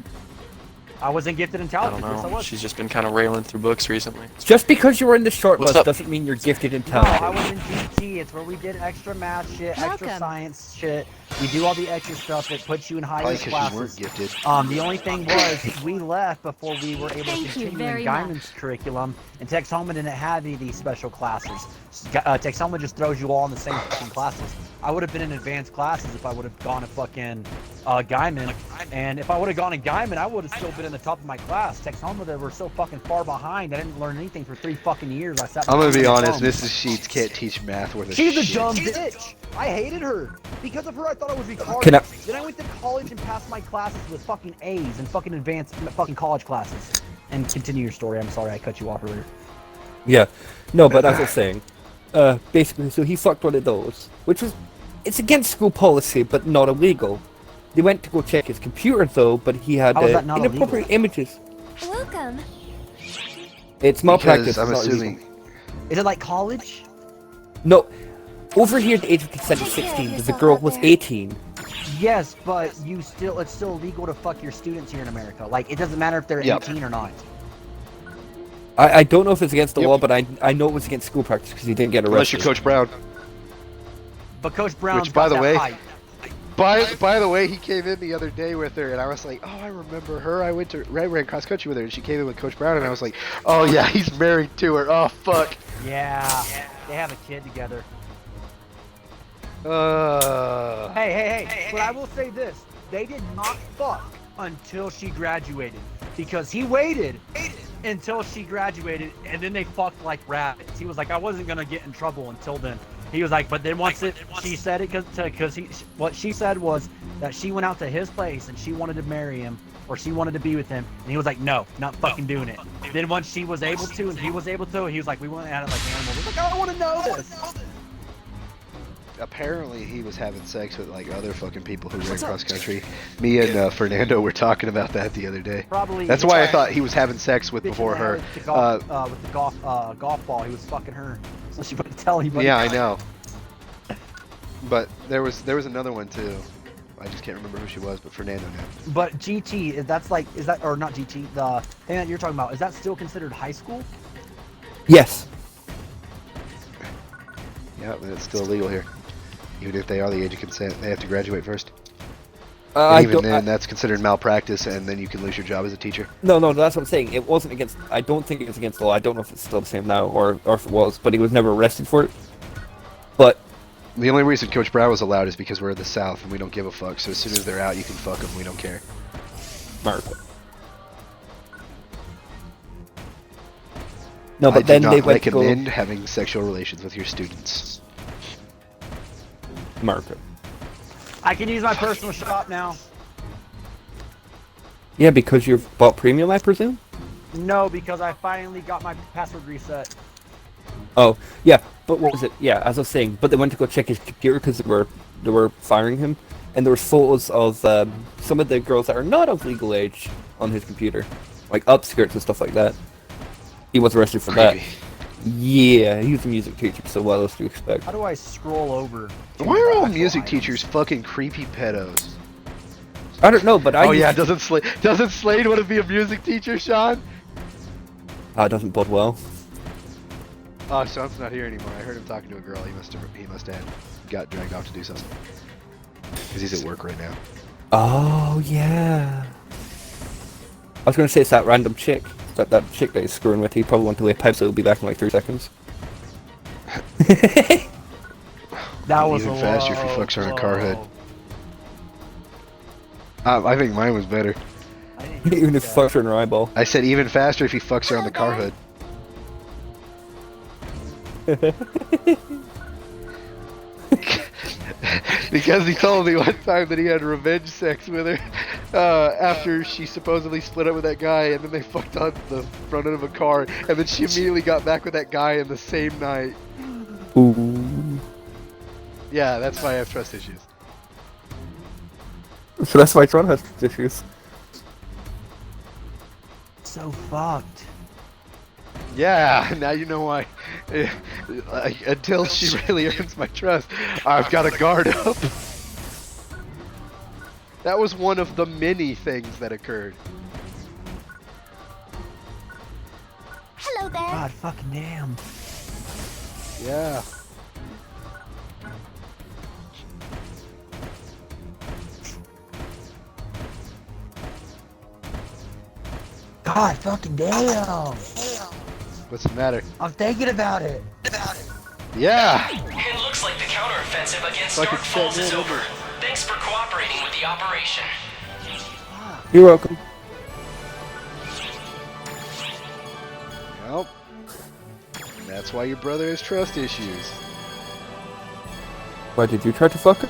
I wasn't gifted and I talented. don't Yes, I know. was. She's just been kind of railing through books recently. just because you were in the short What's bus up? doesn't mean you're gifted and No, I talented. was in GT. It's where we did extra math shit, extra Welcome. science shit. We do all the extra stuff that puts you in higher Probably because you weren't classes. gifted. The only thing was we left before we were able Thank to you continue very in Guyman's curriculum, and Texoma didn't have any of these special classes. Texoma just throws you all in the same fucking classes. I would have been in advanced classes if I would have gone to fucking Guyman, and if I would have gone to Guyman, I would have still been in the top of my class. Texoma, they were so fucking far behind. I didn't learn anything for 3 fucking years. I sat. I'm gonna be behind the honest, phone. Mrs. Sheets can't teach math worth a She's a shit. dumb bitch. I hated her. Because of her, I thought I was retarded. Can I- Then I went to college and passed my classes with fucking A's and fucking advanced fucking college classes. And continue your story. I'm sorry I cut you off earlier. Yeah, no, but as I was saying, basically, so he fucked one of those, which was, it's against school policy, but not illegal. They went to go check his computer though, but he had How is that not inappropriate images. Welcome. It's malpractice. Because I'm it's not assuming. illegal. Is it like college? No, over here the age of consent is Take care of 16, but the yourself girl out was there. 18. Yes, but it's still illegal to fuck your students here in America. Like, it doesn't matter if they're Yep. 18 or not. I don't know if it's against the Yep. law, but I know it was against school practice because he didn't get Unless arrested. you're Coach Brown. But Coach Brown, Which, by the way, height. By the way, he came in the other day with her, and I was like, oh, I remember her. I ran cross country with her, and she came in with Coach Brown, and I was like, oh yeah, he's married to her. Oh fuck. Yeah, they have a kid together. Uh. Hey, but I will say this. They did not fuck until she graduated. Because he waited until she graduated, and then they fucked like rabbits. He was like, I wasn't going to get in trouble until then. He was like, but then she said it because what she said was that she went out to his place and she wanted to marry him, or she wanted to be with him, and he was like, no, not fucking doing it. Then once she was able to and he was able to, he was like, we went at it like animals. He was like, I want to know this. Apparently, he was having sex with like other fucking people who ran cross country. Me and Fernando were talking about that the other day. Probably. That's why I thought he was having sex with before her. With the golf ball, he was fucking her, so she wouldn't tell anybody. Yeah, I know. But there was another one too. I just can't remember who she was, but Fernando knew. But GT, is that or not GT? The thing that you're talking about, is that still considered high school? Yes. Yeah, but it's still illegal here. Even if they are the age of consent, they have to graduate first. I Even don't. then, that's considered malpractice, and then you can lose your job as a teacher. No, that's what I'm saying. It wasn't against. I don't think it was against the law. I don't know if it's still the same now or if it was, but he was never arrested for it. But The only reason Coach Brown was allowed is because we're in the South and we don't give a fuck. So as soon as they're out, you can fuck them. We don't care. America. No, I but do then not they went to go. recommend having sexual relations with your students. America. I can use my personal shop now. Yeah, because you've bought premium, I presume. No, because I finally got my password reset. Oh, yeah, but what was it? Yeah, as I was saying, but they went to go check his computer because they were firing him, and there was photos of some of the girls that are not of legal age on his computer, like upskirts and stuff like that. He was arrested for that. Creepy. Yeah, he was a music teacher, so what else do you expect? How do I scroll over? to Why are all actual music items? teachers fucking creepy pedos? I don't know, but I Oh used yeah, to- doesn't Slade want to be a music teacher, Sean? it doesn't bode well. Oh, Sean's not here anymore. I heard him talking to a girl. He must have got dragged off to do something. Because he's at work right now. Oh yeah. I was gonna say it's that random chick, that chick that he's screwing with. He probably went to lay pipes, so he'll be back in like 3 seconds. That was Even a faster if he low fucks her on a car hood. blow. I think mine was better. I didn't hear Even if that. fucks her in her eyeball. I said even faster if he fucks her on the car hood. Because he told me one time that he had revenge sex with her after she supposedly split up with that guy, and then they fucked on the front end of a car, and then she immediately got back with that guy in the same night. Ooh. Yeah, that's why I have trust issues. So that's why Tron has issues. So fucked. Yeah, now you know why. Like, until she really earns my trust, I've got to guard up. That was one of the many things that occurred. Hello there. God fucking damn. Yeah. God fucking damn. What's the matter? I'm thinking about it. Yeah. It looks like the counteroffensive against Like Dark it's Falls is setting in. over. Thanks for cooperating with the operation. You're welcome. Well, that's why your brother has trust issues. Why did you try to fuck her?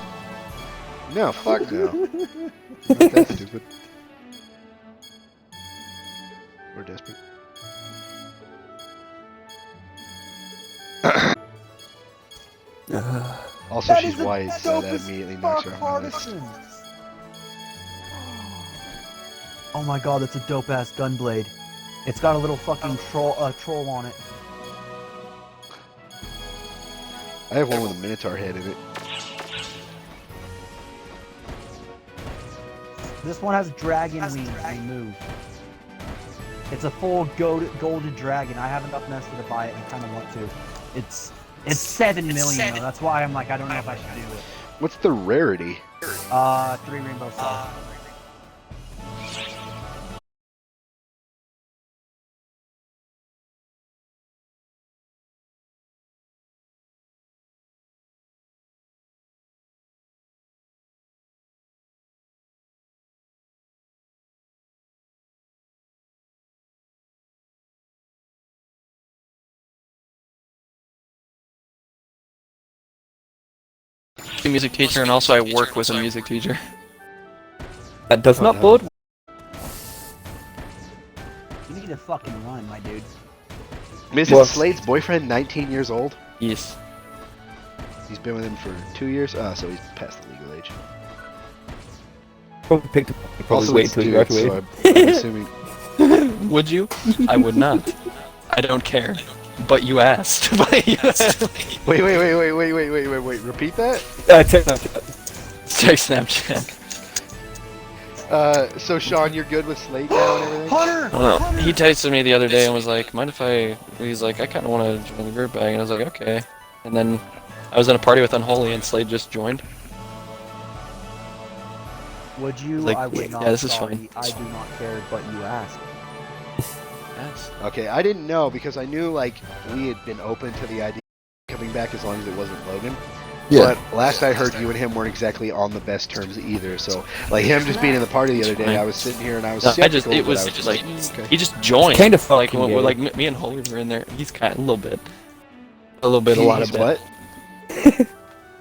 No, fuck no. Not that stupid. We're desperate. Also, That she's is the white, so that dopest immediately knocks her fuck off my list. Partisans. Oh my god, that's a dope ass gunblade. It's got a little fucking troll on it. I have one with a Minotaur head in it. This one has dragon wings removed. It's a full golden dragon. I have enough nested to buy it and kind of want to. It's 7 million though. That's why I'm like, I don't know if I should do it. What's the rarity? 3 rainbow stars. A music teacher, and also I work with a music teacher. That does not no. bode. You need to fucking run, my dude. Isn't Well- Slade's boyfriend 19 years old? Yes. He's been with him for 2 years? So he's past the legal age. Probably picked up. Probably Also, wait it's until you dude, graduate. so I'm assuming. Would you? I would not. I don't care. But you asked. But you asked. Wait. Repeat that? Check that. Check Snapchat. So Sean, you're good with Slade now and everything? Hunter! I don't know. He texted me the other day and was like, mind if I... He's like, I kind of want to join the group bag. And I was like, okay. And then I was in a party with Unholy and Slade just joined. Would you? Like, I would not. yeah, this is sorry. fine. I do not care, but you asked. Yes. Okay, I didn't know because I knew like we had been open to the idea of coming back as long as it wasn't Logan. Yeah. But last I heard, you and him weren't exactly on the best terms either. So like him just being in the party the other day, I was sitting here and I was No, skeptical. it but was I was just like, okay. he just joined. Kind of like, fucking when, gay. like me and Holy were in there. He's kind of a little bit. A lot of He's bit. what?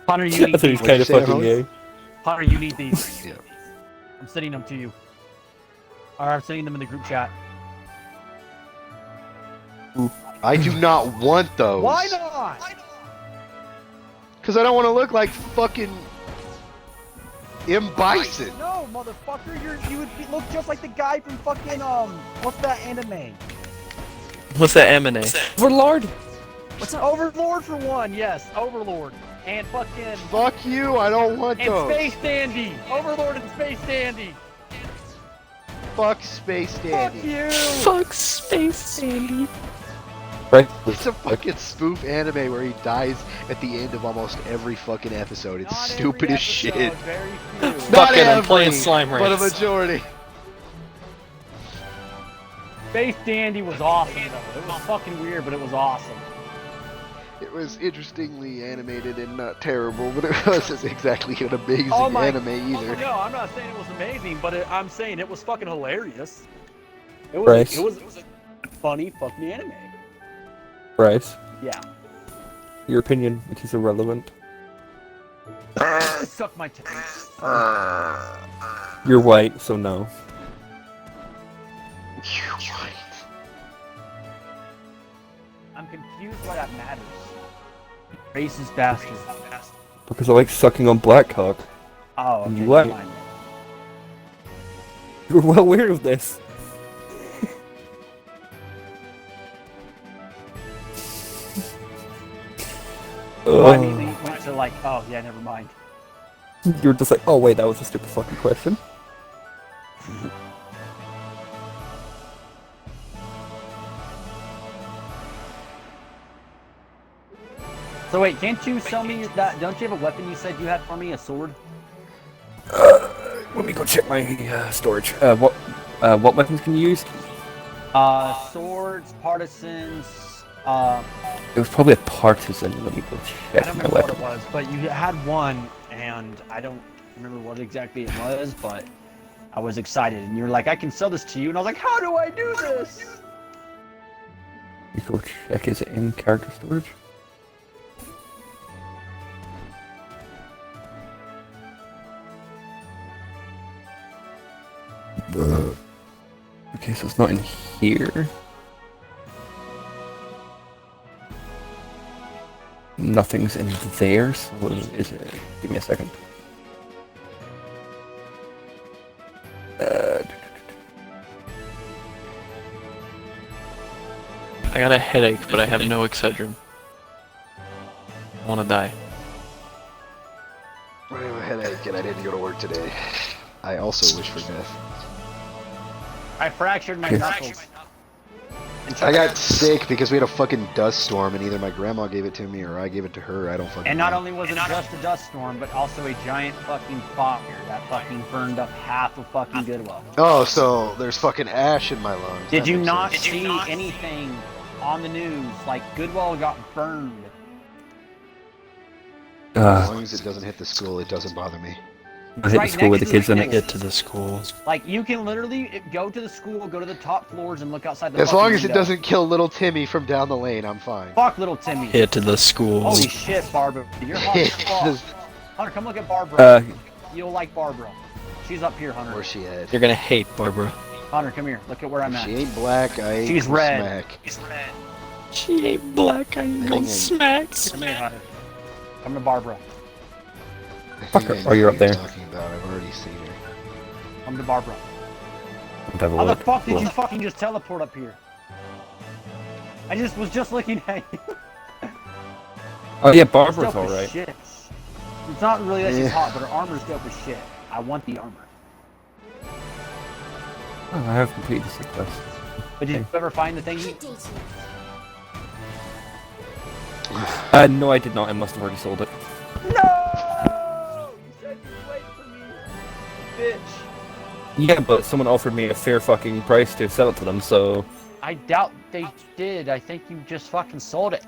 Hunter, you I need thought he was these. kind of say, fucking Holly? gay. Hunter, you need these. Yeah. I'm sending them to you. Alright, I'm sending them in the group chat. I do not want those. Why not? Because I don't want to look like fucking M. Bison. No, motherfucker, you would look just like the guy from fucking what's that anime? What's that M&A? Overlord. What's that? Overlord for one, yes, Overlord, and fucking Fuck you, I don't want and those. Space Dandy, Overlord and Space Dandy. Fuck Space Fuck Dandy. you. Fuck Space Sandy. Right. It's a fucking spoof anime where he dies at the end of almost every fucking episode. It's Not stupid every as shit. episode, Very few. Not Fucking, I'm every, playing slime but a race. majority. Space Dandy was awesome though. It was fucking weird, but it was awesome. It was interestingly animated and not terrible, but it wasn't exactly an amazing Oh my- anime either. No, I'm not saying it was amazing, but I'm saying it was fucking hilarious. It was, Right. it was a funny fucking anime. Right. Yeah. Your opinion, which is irrelevant. Suck my tail. You're white, so no. I'm confused why that matters. Racist bastard. Because I like sucking on black cock. Oh, okay. You what? fine. You're well aware of this. So I immediately went to like, oh yeah, never mind. You're just like, oh wait, that was a stupid fucking question. So wait, can't you sell me that? Don't you have a weapon you said you had for me? A sword? Let me go check my storage. What weapons can you use? Swords, partisans. It was probably a partisan. Let me go I check don't my remember what weapon. it was, but you had one, and I don't remember what exactly it was, but I was excited, and you were like, I can sell this to you, and I was like, how do I do this? Let me go check. Is it in character storage? Okay, so it's not in here. Nothing's in there, so what is it? Give me a second. I got a headache, but I have no Excedrin. I wanna die. I have a headache and I didn't go to work today. I also wish for death. I fractured my knuckles. I got sick because we had a fucking dust storm and either my grandma gave it to me or I gave it to her. I don't fucking And not know. only was it just a dust storm, but also a giant fucking fire that fucking burned up half of fucking Goodwill. Oh, so there's fucking ash in my lungs. Did That you makes not sense. see anything on the news? Like, Goodwill got burned. As long as it doesn't hit the school, it doesn't bother me. I hit the Right school with the next to kids the in it. Get to the school. Like, you can literally go to the school, go to the top floors, and look outside the As fucking long as it window. doesn't kill little Timmy from down the lane, I'm fine. Fuck little Timmy. Get to the school. Holy shit, Barbara. You're hot as fuck. Yes. Hunter, come look at Barbara. Uh, You'll like Barbara. She's up here, Hunter. Where's she at? You're gonna hate Barbara. Hunter, come here. Look at where I'm at. She ain't black, I ain't She's gonna red. smack. She ain't black, I ain't gonna smack. Come here, Hunter. Come to Barbara. I think Fuck her. I know Oh, you're who up there. Talking about. I've already seen her. Come to Barbara. let's have a How the look. fuck did you fucking just teleport up here? I was just looking at you. Oh yeah, It's Barbara's dope as alright. shit. It's not really that she's Yeah. hot, but her armor's dope as shit. I want the armor. Oh, I have completed the quest. But did you ever find the thing? No, I did not. I must have already sold it. No! You said you'd wait for me, bitch. Yeah, but someone offered me a fair fucking price to sell it to them, so... I doubt they did. I think you just fucking sold it.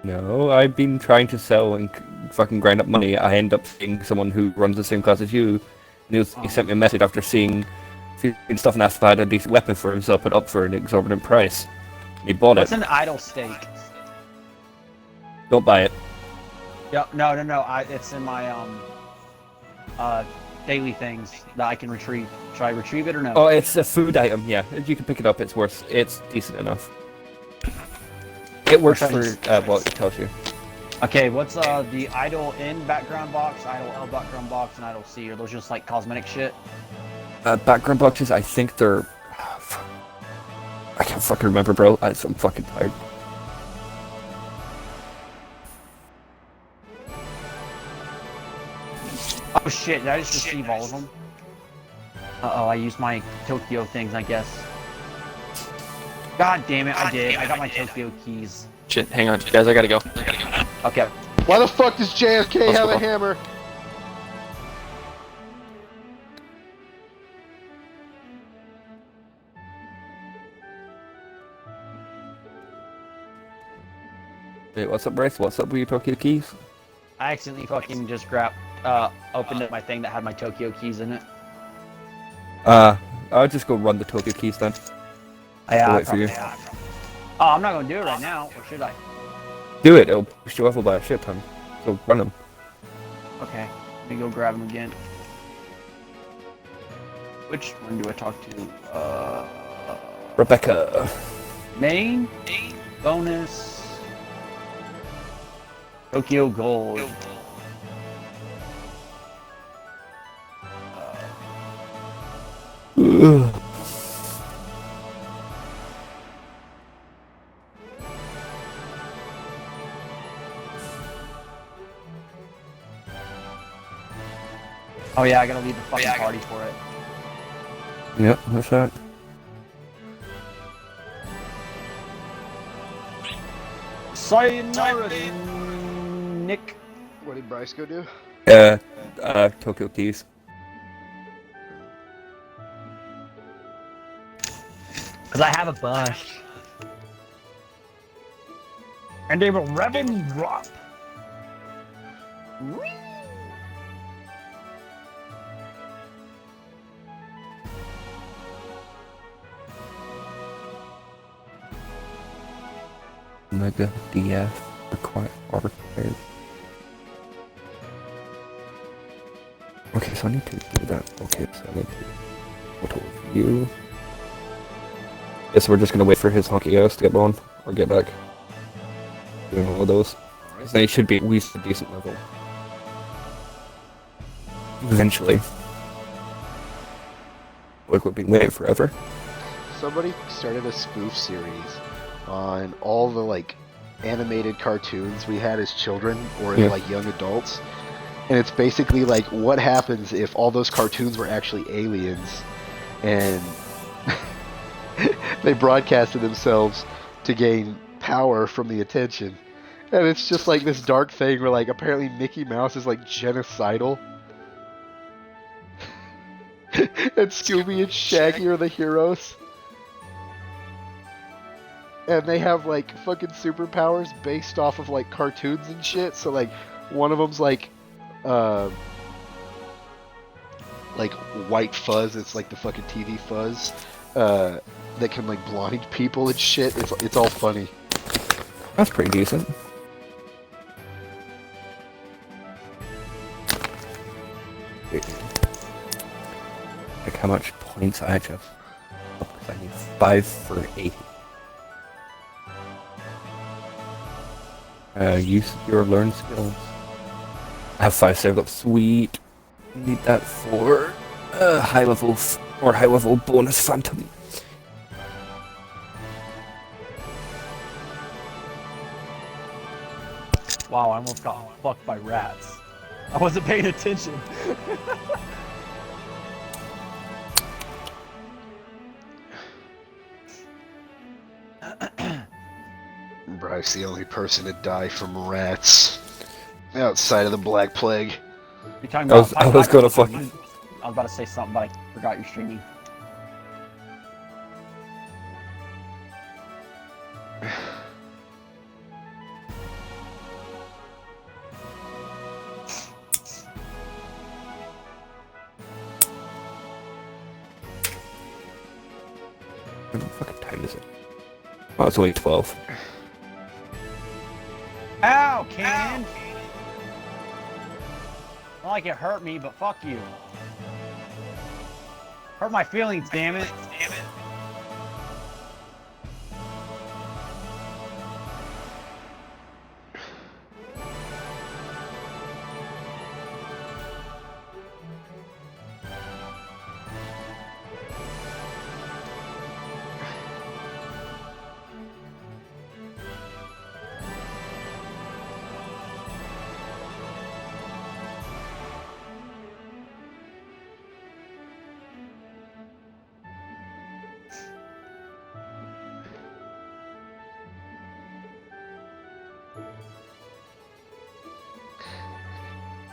No, I've been trying to sell and fucking grind up money. I end up seeing someone who runs the same class as you, and he sent me a message after seeing stuff and asked if I had a decent weapon for him, so I put it up for an exorbitant price. And he bought What's it. an idle stake? Don't buy it. Yeah, no. It's in my daily things that I can retrieve. Should I retrieve it or no? Oh, it's a food item, yeah. If you can pick it up, it's decent enough. It works for what it tells you. Okay, what's the idle in background box, idle L background box, and idle C? Are those just like cosmetic shit? Background boxes, I think they're... I can't fucking remember, bro. I'm fucking tired. Oh shit, did I just receive all of them? Uh-oh, I used my Tokyo things, I guess. God damn it, I did. I got my Tokyo keys. Shit, hang on, guys, I gotta go. Okay. Why the fuck does JFK Let's have go. a hammer? Wait, what's up, Bryce? What's up with your Tokyo keys? I accidentally fucking just opened up my thing that had my Tokyo keys in it. I'll just go run the Tokyo keys then. Yeah, wait for you. Oh, I'm not gonna do it right now, or should I? Do it, it'll push your level by a shit ton. So run them. Okay, let me go grab them again. Which one do I talk to? Rebecca. Main? Bonus? Tokyo Gold. Oh yeah, I gotta leave the fucking party for it. Yep, that's that. Sayonara, Nick. What did Bryce go do? Tokyo Keys. Cause I have a bunch. And they will rebel me drop. Mega DF required. Okay, so I need to do that. Okay, so I need to photo view. Yes, we're just gonna wait for his honky ass to get on or get back. Doing all of those. So he should be at least a decent level. Eventually. Like we've been waiting forever. Somebody started a spoof series on all the like animated cartoons we had as children or as like young adults, and it's basically like what happens if all those cartoons were actually aliens and they broadcasted themselves to gain power from the attention. And it's just like this dark thing where like apparently Mickey Mouse is like genocidal and Scooby and Shaggy are the heroes. And they have like fucking superpowers based off of like cartoons and shit. So like one of them's like white fuzz. It's like the fucking TV fuzz that can like blind people and shit. It's all funny. That's pretty decent. Like how much points I have? I need 5 for 80. Use your learn skills. I have 5 saved up. Sweet. Need that for high level high level bonus phantom. Wow, I almost got fucked by rats. I wasn't paying attention. Bryce, the only person to die from rats outside of the Black Plague. You're talking about, I was gonna fucking. I was about to say something, but I forgot you're streaming. What fucking time is it? Oh, it's only 12. Ow, Ken! Not like it hurt me, but fuck you. Hurt my feelings, damn it.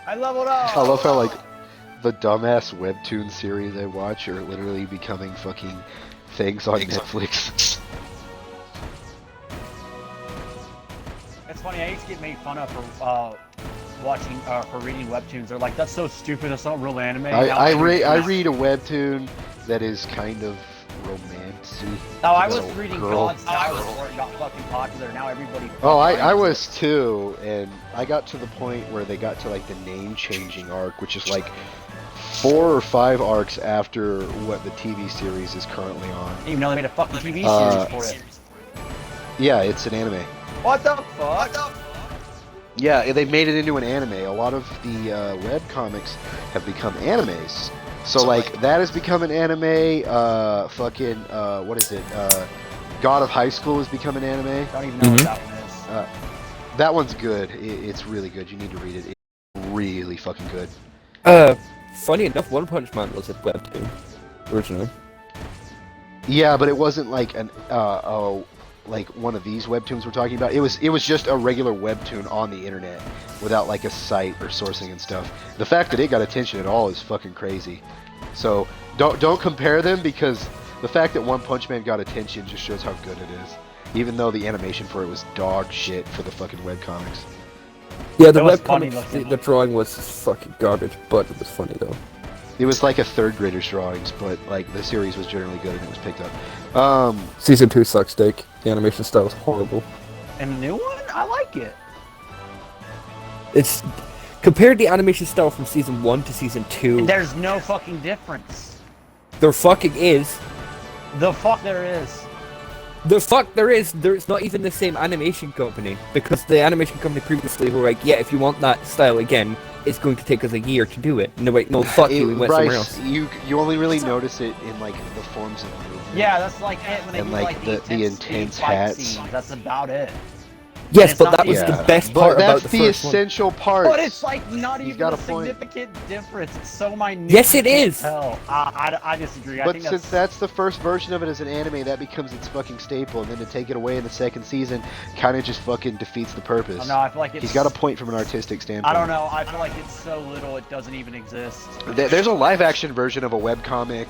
I leveled up! I love how like the dumbass webtoon series I watch are literally becoming fucking things on Netflix. It's funny, I used to get made fun of for watching, for reading webtoons. They're like, that's so stupid, that's not real anime. I read a webtoon that is kind of romantic. No, I was reading God's Tower before it got fucking popular. Now everybody. Oh, I was too, and I got to the point where they got to like the name changing arc, which is like 4 or 5 arcs after what the TV series is currently on. Even though they made a fucking TV series for it. Yeah, it's an anime. What the fuck? Yeah, they made it into an anime. A lot of the web comics have become animes. So like that has become an anime. What is it? God of High School has become an anime. I don't even know what that one is. That one's good. It's really good. You need to read it. It's really fucking good. funny enough, One Punch Man was a webtoon originally. Yeah, but it wasn't like an like one of these webtoons we're talking about. It was just a regular webtoon on the internet without like a site or sourcing and stuff. The fact that it got attention at all is fucking crazy. So don't compare them, because the fact that One Punch Man got attention just shows how good it is. Even though the animation for it was dog shit for the fucking webcomics. Yeah, the It was funny webcomic, looking. the drawing was fucking garbage, but it was funny though. It was like a third grader's drawings, but like the series was generally good and it was picked up. Season 2 sucks dick. The animation style is horrible. And the new one, I like it. It's compared the animation style from season 1 to season 2. There's no fucking difference. There fucking is. The fuck there is. The fuck there is. There's not even the same animation company, because the animation company previously were like, yeah, if you want that style again, it's going to take us a year to do it. And they're like, no, fuck you, we went somewhere Bryce, else. you only really notice it in like the forms of movement. Yeah, that's like it when they And, do like, like the intense fight hats. scenes. That's about it. Yes, it's but not that was the- the best But part about that's the the first one. essential part. But it's like not He's even got a a point. significant difference. It's so minute. Yes, it you can't is. tell. I disagree. I But think since that's the first version of it as an anime, that becomes its fucking staple, and then to take it away in the second season kind of just fucking defeats the purpose. no, I feel like it's. He's got a point from an artistic standpoint. I don't know. I feel like it's so little it doesn't even exist. There's a live-action version of a webcomic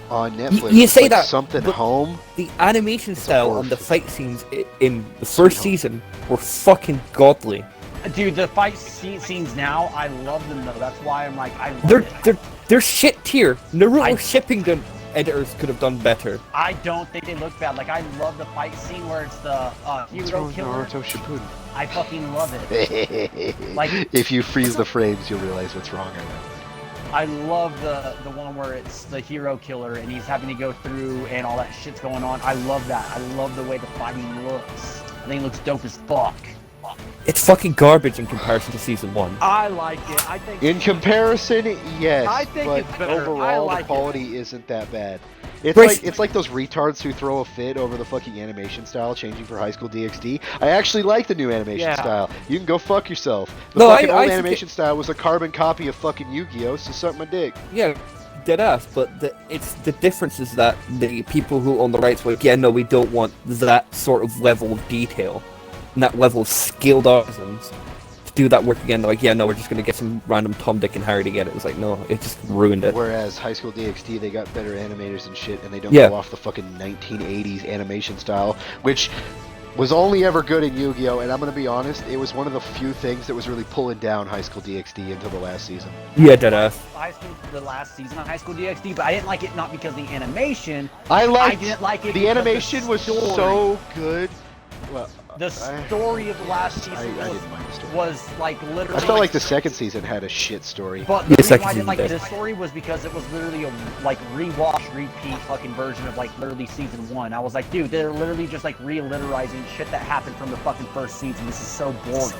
on Netflix. you It's say like that, something but- home. The animation style horror on the film. fight scenes in the first season were fucking godly. Dude, the fight scenes now, I love them though. That's why I'm like, I love it. They're shit tier. Naruto I- shipping editors could have done better. I don't think they look bad. Like I love the fight scene where it's the hero killer. Naruto Shippuden. I fucking love it. Like- if you freeze the frames, you'll realize what's wrong. I know. I love the one where it's the hero killer and he's having to go through and all that shit's going on. I love that. I love the way the fighting looks. I think it looks dope as fuck. It's fucking garbage in comparison to season 1. I like it. I think In comparison, yes, I think but it's better. I overall like the it. quality isn't that bad. It's Bryce- like those retards who throw a fit over the fucking animation style changing for High School DxD. I actually like the new animation Yeah. style. You can go fuck yourself. The No, fucking I old think animation style was a carbon copy of fucking Yu-Gi-Oh, so suck my dick. Yeah, dead ass, but it's the difference is that the people who own the rights were like, yeah, no, we don't want that sort of level of detail and that level of skilled artisans to do that work again. They're like, yeah, no, we're just gonna get some random Tom, Dick, and Harry to get it. It was like, no, it just ruined it. Whereas High School DxD, they got better animators and shit, and they don't Yeah. go off the fucking 1980s animation style, which was only ever good in Yu-Gi-Oh! And I'm gonna be honest, it was one of the few things that was really pulling down High School DxD until the last season. Yeah, dead ass. the last season of High School DxD, but I didn't like it not because of the animation. I liked didn't like it the because animation the was story. so good. Well, The story of the last season I was, didn't mind the story. was like literally. I felt like the second season had a shit story. But The the reason second why I didn't season like did. this story was because it was literally a like rewash, repeat fucking version of like literally season 1. I was like, dude, they're literally just like re-literizing shit that happened from the fucking first season. This is so boring.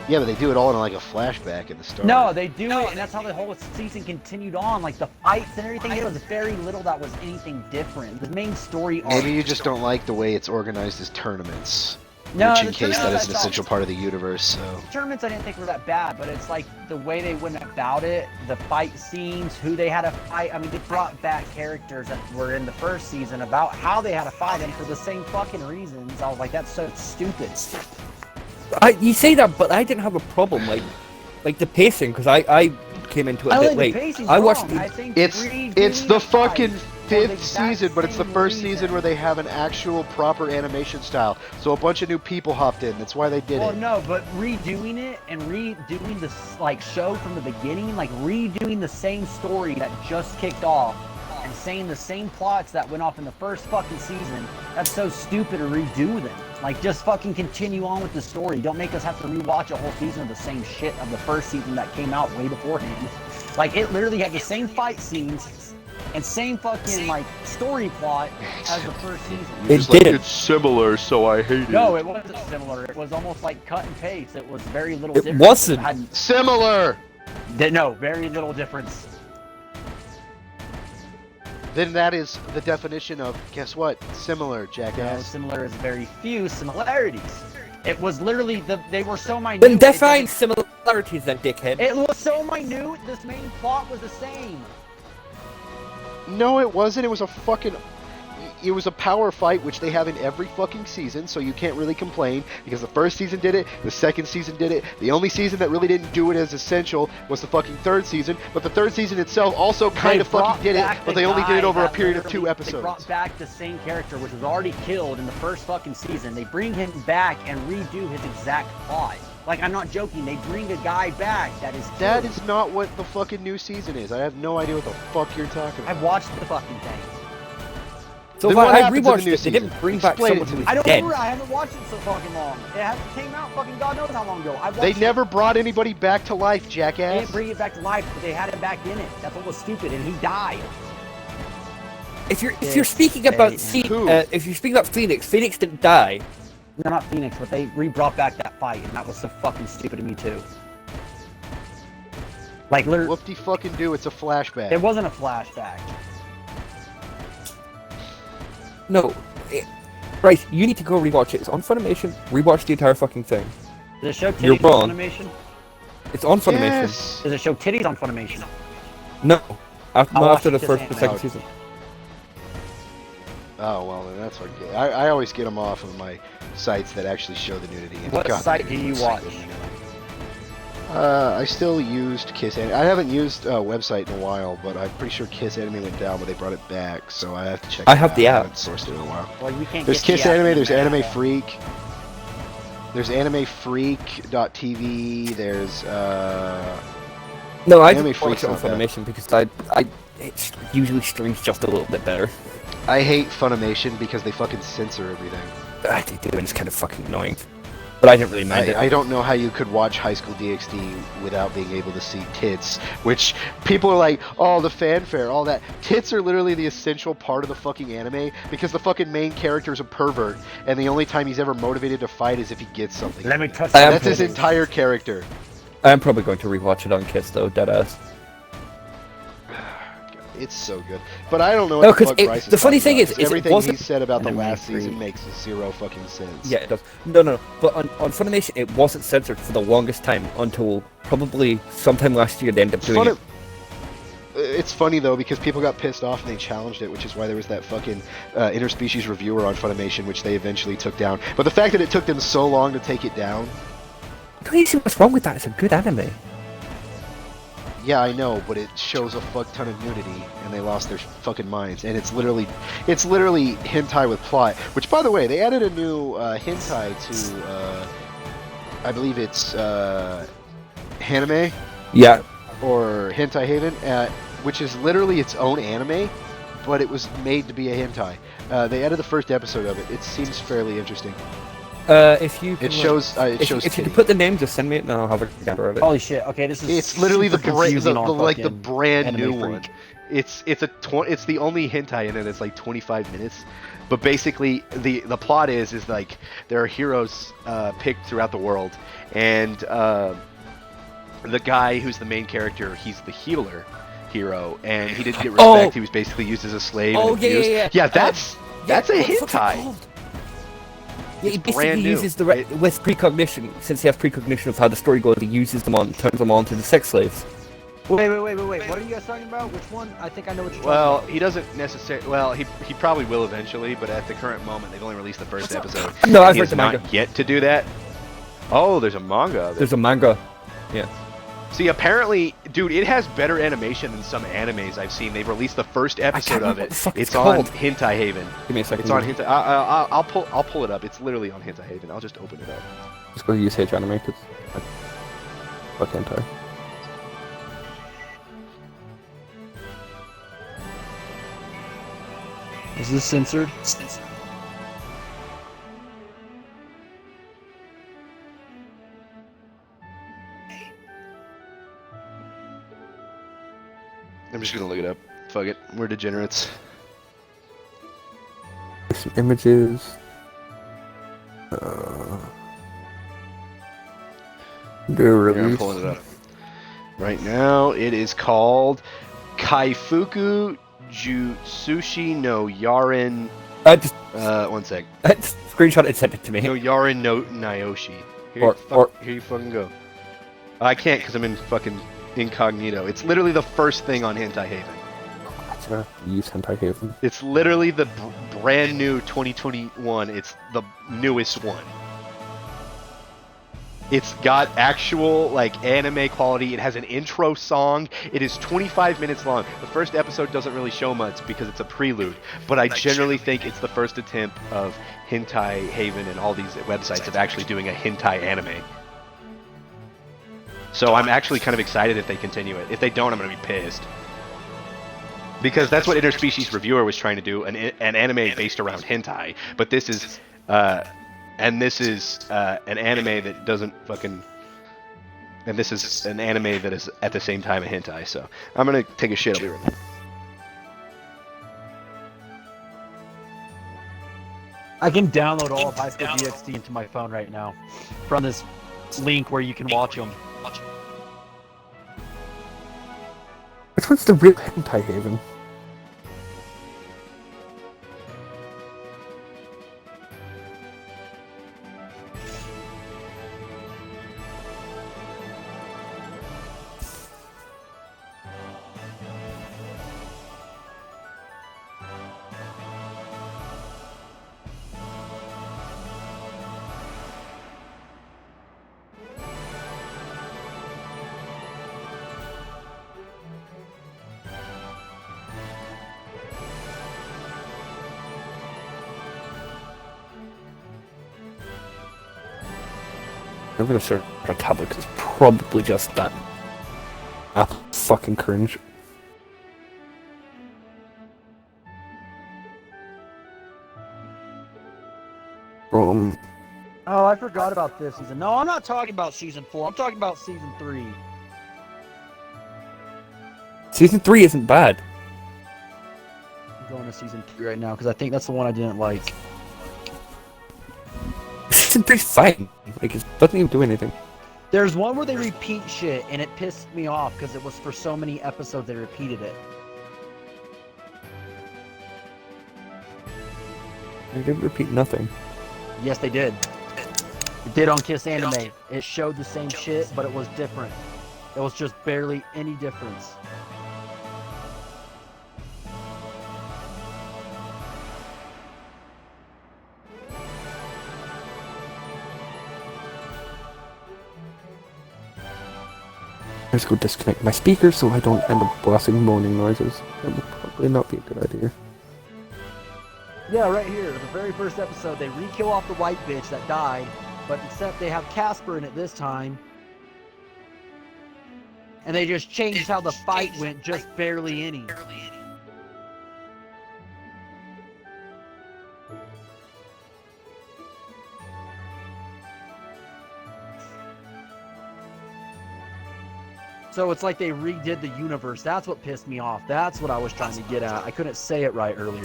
Yeah, but they do it all in like a flashback in the story. No, they do it, and that's how the whole season continued on. Like the fights and everything, there was very little that was anything different. The main story arc. Maybe you just don't like the way it's organized as tournaments. No, which in the case that tournaments is an I thought- essential part of the universe, so. Tournaments I didn't think were that bad, but it's like the way they went about it, the fight scenes, who they had to fight. I mean, they brought back characters that were in the first season about how they had to fight them for the same fucking reasons. I was like, that's so stupid. You say that, but I didn't have a problem like the pacing because I came into it a I bit think the late. pacing's I watched wrong. the- I think It's redoing the fight fucking for the 5th exact season, but it's the same first reason. season where they have an actual proper animation style. So a bunch of new people hopped in. That's why they did Well, it. no, but redoing it and redoing this like show from the beginning, like redoing the same story that just kicked off and saying the same plots that went off in the first fucking season, that's so stupid to redo them. Like, just fucking continue on with the story. Don't make us have to rewatch a whole season of the same shit of the first season that came out way beforehand. Like, it literally had the same fight scenes and same fucking, like, story plot as the first season. It didn't. It's similar, so I hate No, it wasn't similar. It was almost like cut and paste. It was very little It difference. wasn't. Similar! No, very little difference. Then that is the definition of, guess what? Similar, No, jackass. similar is very few similarities. It was literally they were so minute. Then it define doesn't- similarities then, dickhead. It was so minute. This main plot was the same. No, it wasn't. It was a fucking... It was a power fight, which they have in every fucking season, so you can't really complain, because the first season did it, the second season did it, the only season that really didn't do it as essential was the fucking third season, but the third season itself also kind of fucking did it, but they only did it over a period of 2 episodes. They brought back the same character, which was already killed in the first fucking season. They bring him back and redo his exact plot. Like, I'm not joking, they bring a guy back that is killed. That is not what the fucking new season is. I have no idea what the fuck you're talking about. I've watched the fucking thing. So Then if what I happens in the rewatched new it, they didn't season? bring back Explain it someone to who me. was I don't dead. remember, I haven't watched it so fucking long. Came out fucking God knows how long ago. I watched They it. never brought anybody back to life, They jackass. didn't bring it back to life, but they had him back in it. That's what was stupid, and he died. If you're speaking about Who? if you're speaking about Phoenix, Phoenix didn't die. No, not Phoenix, but they brought back that fight, and that was so fucking stupid to me too. Like, literally, Whoop-de fucking do, it's a flashback. it wasn't a flashback. No, Bryce, you need to go rewatch it. It's on Funimation. Rewatch the entire fucking thing. Does it show You're titties on wrong. Funimation? It's on Funimation. Yes. Does it show titties on Funimation? No, after, I'll not watch after the it first, just the second out. season. Oh, well, then that's okay. I always get them off of my sites that actually show the nudity. And What God, site the do you nudity watch? was so good. I still used Kiss Anime. I haven't used a website in a while, but I'm pretty sure Kiss Anime went down, but they brought it back, so I have to check I it have out. the I app. haven't sourced it in a while. Well, you can't There's get Kiss the app Anime, in there's Anime America. Freak. There's AnimeFreak.tv, there's, No, I Anime just watch Freak's it on not bad. Funimation because it usually streams just a little bit better. I hate Funimation because they fucking censor everything. They do, and it's kind of fucking annoying. But I didn't really mind it. I don't know how you could watch High School DxD without being able to see tits, which people are like, oh, the fanfare, all that. Tits are literally the essential part of the fucking anime because the fucking main character is a pervert, and the only time he's ever motivated to fight is if he gets something. Let me touch I am That's his titties. entire character. I'm probably going to rewatch it on Kiss though, deadass. It's so good. But I don't know No, what the 'cause fuck it- Bryce the is funny talking thing about, is 'cause it everything wasn't- he said about the Anime last season Freak. makes zero fucking sense. Yeah, it does. No. But on Funimation, it wasn't censored for the longest time until probably sometime last year they ended up doing it. It's funny though because people got pissed off and they challenged it, which is why there was that fucking interspecies reviewer on Funimation, which they eventually took down. But the fact that it took them so long to take it down, Don't you see what's wrong with that? It's a good anime. yeah, I know, but it shows a fuck ton of nudity, and they lost their fucking minds. And it's literally hentai with plot. Which, by the way, they added a new hentai to, I believe it's Haname Yeah. or Hentai Haven, which is literally its own anime, but it was made to be a hentai. They added the first episode of it. It seems fairly interesting. If you can, It shows. if you can put the name, just send me it, and I'll have a gander of it. Holy shit! Okay, this is. It's literally the super brand, confusing on like the fucking brand Anime new Freak. one. It's the only hentai in it. It's like 25 minutes, but basically the plot is like there are heroes picked throughout the world, and the guy who's the main character, he's the healer hero, and he didn't get respect. Oh. He was basically used as a slave. Oh, and yeah, abused. yeah. Yeah, that's a what the fuck's it hentai. called? Yeah, he It's basically brand new. uses the It- with precognition. Since he has precognition of how the story goes, he uses them on, turns them on to the sex slaves. Wait! What are you guys talking about? Which one? I think I know what you're Well, talking he doesn't necessarily. Well, he probably will eventually, but at the current moment, they've only released the first episode. No, I've He read has the not manga. yet to do that. Oh, there's a manga. Of it. There's a manga. Yeah. See, apparently, dude, it has better animation than some animes I've seen. They've released the first episode remember of what it. the fuck it's It's on called. Hentai Haven. Give me a second. It's on Hentai. I'll pull it up. It's literally on Hentai Haven. I'll just open it up. Let's go to USH Animated. Fuck hentai. about. Is this censored? I'm just gonna look it up. Fuck it. We're degenerates. Some images. Do Here, I'm release. pulling it up. Right now, it is called Kaifuku Jutsushi no Yaren. Just 1 sec. screenshot it, send it to me. No Yaren no Naoshi. Here, Or- here you fucking go. I can't because I'm in fucking incognito. It's literally the first thing on Hentai Haven. That's gonna use Hentai Haven. It's literally the brand new 2021. It's the newest one. It's got actual like anime quality. It has an intro song. It is 25 minutes long. The first episode doesn't really show much because it's a prelude, but I generally think it's the first attempt of Hentai Haven and all these websites of actually doing a hentai anime. So I'm actually kind of excited if they continue it. If they don't, I'm going to be pissed. Because that's what Interspecies Reviewer was trying to do, an anime based around hentai. But this is, an anime that doesn't fucking... And this is an anime that is at the same time a hentai, so... I'm going to take a shit. I'll be right back. I can download all of High School DxD into my phone right now from this link where you can watch them. Which one's the real Hentai Haven? I'm gonna search on tablet because it's probably just that. Ah, fucking cringe. Oh, I forgot about this season. No, I'm not talking about season 4. I'm talking about season 3. Season 3 isn't bad. I'm going to season 3 right now because I think that's the one I didn't like. Season 3's fine. Like, it doesn't even do anything. There's one where they repeat shit, and it pissed me off because it was for so many episodes they repeated it. They didn't repeat nothing. Yes, they did. It did on Kiss Anime. It showed the same shit, but it was different. It was just barely any difference. Let's go disconnect my speakers so I don't end up blasting moaning noises. That would probably not be a good idea. Yeah, right here. The very first episode, they re-kill off the white bitch that died, but except they have Casper in it this time. And they just changed how the fight went just barely any. So it's like they redid the universe. That's what pissed me off. That's what I was trying to get at. I couldn't say it right earlier.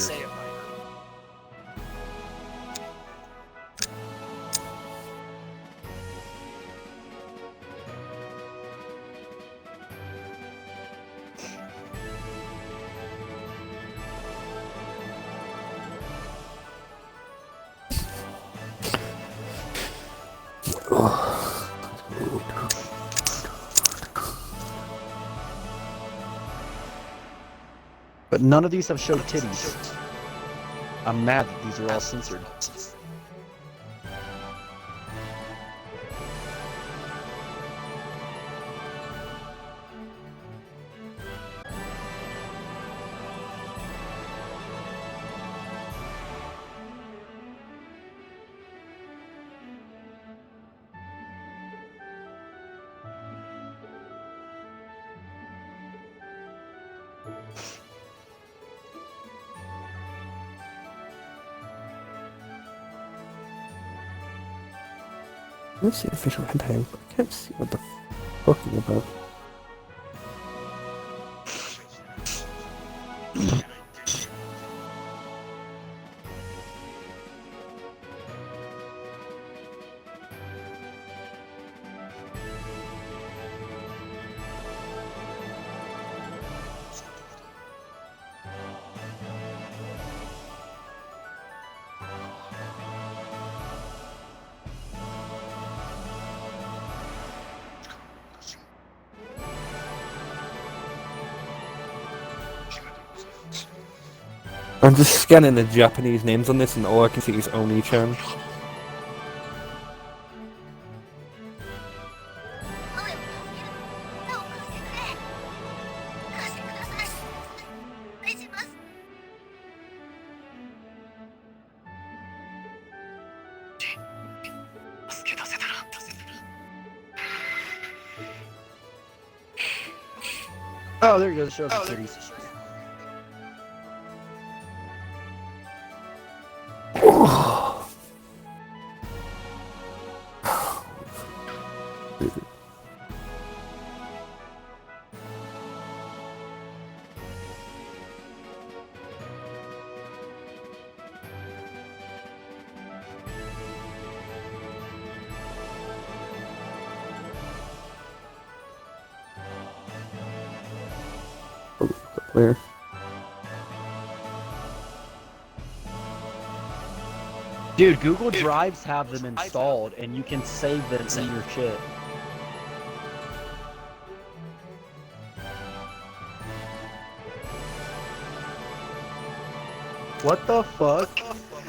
But none of these have showed titties. I'm mad that these are all censored. Let's see official hentai. I can't see what the fuck you're about. I'm just scanning the Japanese names on this, and all I can see is Oni-chan. Oh, there you go. The show's in cities. Where? Dude, Google Drives have them installed, and you can save them in your shit. What the fuck?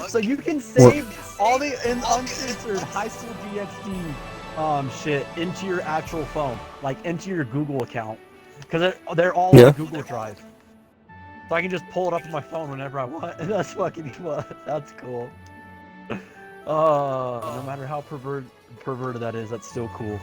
So you can save all the uncensored high school DxD shit into your actual phone, like into your Google account, because they're all on Google Drive. So I can just pull it up on my phone whenever I want. That's fucking that's cool. No matter how perverted that is, that's still cool.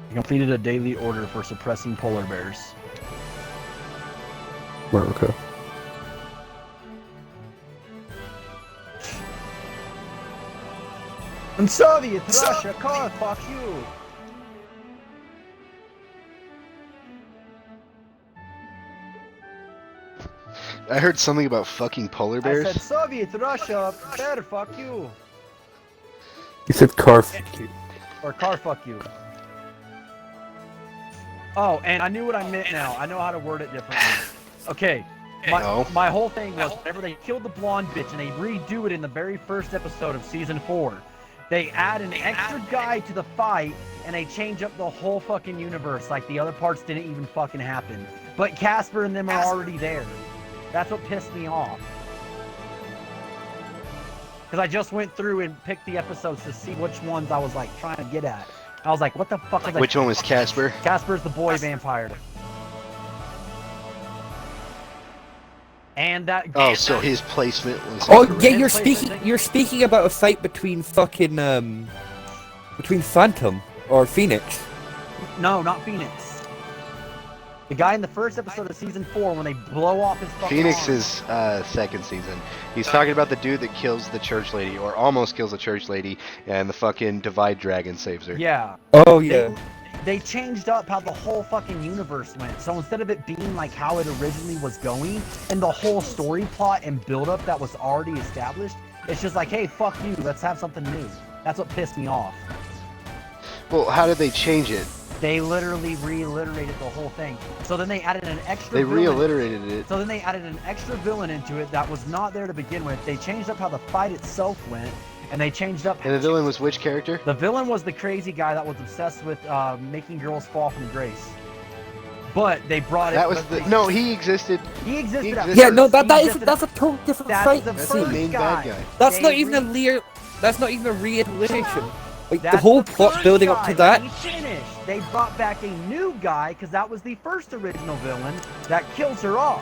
I completed a daily order for suppressing polar bears. Well, okay. And Soviet Russia, car, fuck you! I heard something about fucking polar bears. I said Soviet Russia, better fuck you! You said car fuck you. Or car fuck you. Oh, and I knew what I meant now. I know how to word it differently. Okay, my whole thing was whenever they killed the blonde bitch and they redo it in the very first episode of season 4, they add an extra guy to the fight and they change up the whole fucking universe like the other parts didn't even fucking happen. But Casper and them are already there. That's what pissed me off. Because I just went through and picked the episodes to see which ones I was like trying to get at. I was like, what the fuck? Which one was Casper? Casper's the boy vampire. And that. Oh, so his placement was. Oh incorrect. yeah, you're speaking about a fight between fucking between Phantom or Phoenix. No, not Phoenix. The guy in the first episode of season 4 when they blow off his fucking Phoenix arm. is second season. He's talking about the dude that kills the church lady, or almost kills the church lady, and the fucking Divide Dragon saves her. Yeah. Oh yeah. They changed up how the whole fucking universe went. So instead of it being like how it originally was going, and the whole story plot and build-up that was already established, it's just like, hey, fuck you, let's have something new. That's what pissed me off. Well, how did they change it? They literally re-alliterated the whole thing. So then they added an extra They villain. re-alliterated it. So then they added an extra villain into it that was not there to begin with. They changed up how the fight itself went, and they changed up... And the villain was which character? The villain was the crazy guy that was obsessed with making girls fall from grace. But they brought it... That was the... No, he existed. He existed. He at existed. Yeah, no, first. that's a total different fight. The That's the first main guy. bad guy. That's They not even that's not even a reiteration. Like the whole plot first building up guy. to that. He finished. They brought back a new guy because that was the first original villain that kills her off.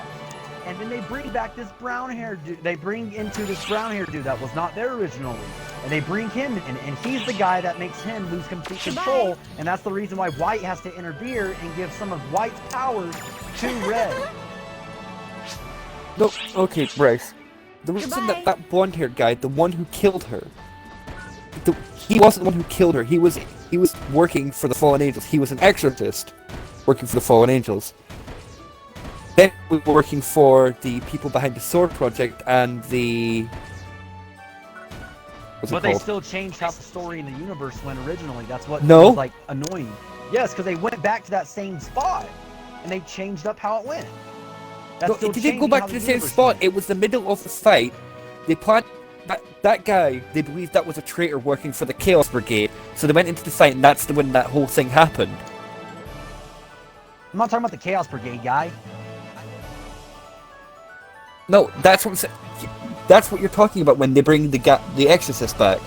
And then they bring back this brown-haired dude. They bring into this brown-haired dude that was not there originally. And they bring him in, and he's the guy that makes him lose complete control. And that's the reason why White has to interfere and give some of White's powers to Red. No, okay, Bryce. The reason Goodbye. that blonde-haired guy, the one who killed her, he wasn't the one who killed her. He was working for the Fallen Angels. He was an exorcist working for the Fallen Angels. Then we were working for the people behind the Sword Project and the... What's But it they called? still changed how the story in the universe went originally. That's what No. was like annoying. Yes, because they went back to that same spot and they changed up how it went. That's No, still it didn't go changing back how to the same universe spot. went. It was the middle of the fight. They planned that guy. They believed that was a traitor working for the Chaos Brigade. So they went into the fight, and that's when that whole thing happened. I'm not talking about the Chaos Brigade guy. No, that's what I'm saying. That's what you're talking about when they bring the Exorcist back.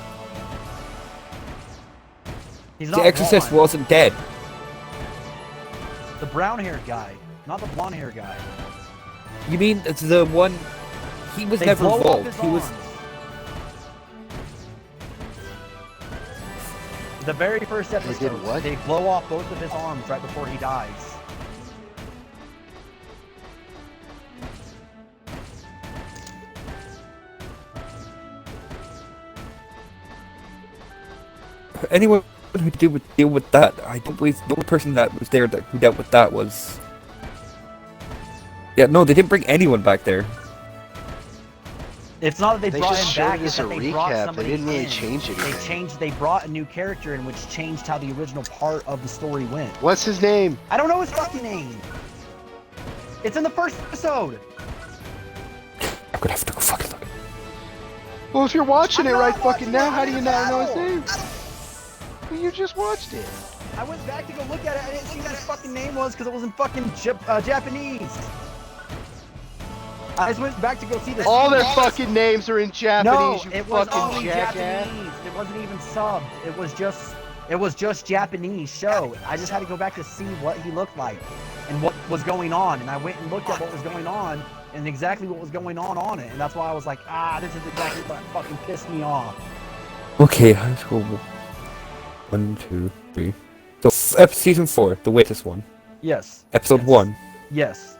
He's The not Exorcist blonde. wasn't dead. The brown-haired guy, not the blonde-haired guy. You mean it's the one? He was They never blow up involved. his He was. arms. The very first episode, did what? they blow off both of his arms right before he dies. Anyone who deal with that, I don't believe the only person that was there who dealt with that was. Yeah, no, they didn't bring anyone back there. It's not that they They brought just him showed back, it it's as that a they brought recap. They somebody didn't really in. change anything. They brought a new character in, which changed how the original part of the story went. What's his name? I don't know his fucking name. It's in the first episode. I'm gonna have to go fucking look. Well, if you're watching I'm it not right fucking watching it, now, I'm how do you in not know his battle. name? Well, you just watched it. I went back to go look at it. I didn't see what his fucking name was because it was in fucking Japanese. I just went back to go see the. All their scene. fucking names are in No, Japanese, you it was fucking only jackass. Japanese. It wasn't even subbed. It was just Japanese show. I just had to go back to see what he looked like and what was going on, and I went and looked at what was going on and exactly what was going on it, and that's why I was like, this is exactly what fucking pissed me off. Okay, let's go. 1, 2, 3. So, season 4, the latest one. Yes. Episode Yes. 1. Yes.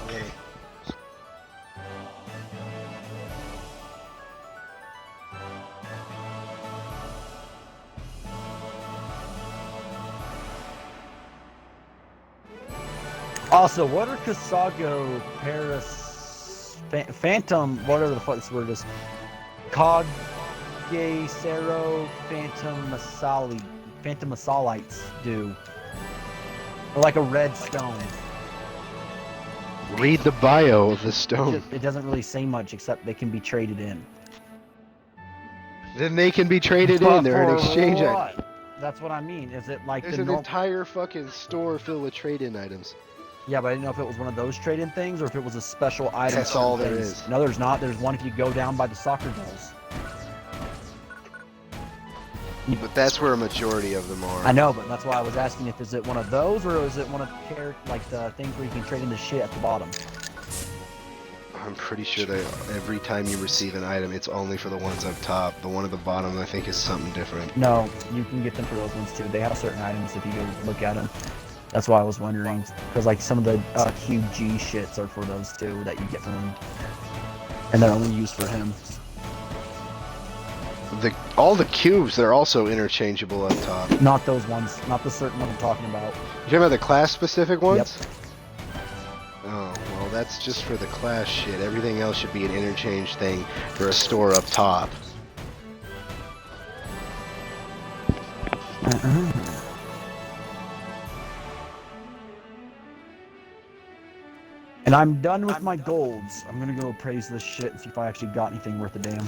Okay. Also, what are Kasago, Phantom, whatever the fuck this word is, Kage, Sero, Phantom Masalites do? Or like a red stone. Read the bio of the stone. It doesn't really say much except they can be traded in. Then they can be traded But in. They're an for exchange item. what? That's what I mean. Is it like There's the an normal? entire fucking store filled with trade-in items. Yeah, but I didn't know if it was one of those trade-in things or if it was a special item. That's for all there things. is. No, there's not. There's one if you go down by the soccer goals. But that's where a majority of them are. I know, but that's why I was asking if is it one of those or is it one of like the things where you can trade in the shit at the bottom. I'm pretty sure that every time you receive an item, it's only for the ones up top. The one at the bottom, I think, is something different. No, you can get them for those ones too. They have certain items if you go look at them. That's why I was wondering, because like some of the QG shits are for those too that you get from him, and they're only used for him. All the cubes, they're also interchangeable up top. Not those ones, not the certain one I'm talking about. You talking about the class-specific ones? Yep. Oh, well, that's just for the class shit. Everything else should be an interchange thing for a store up top. And I'm done with my golds. I'm gonna go appraise this shit and see if I actually got anything worth a damn.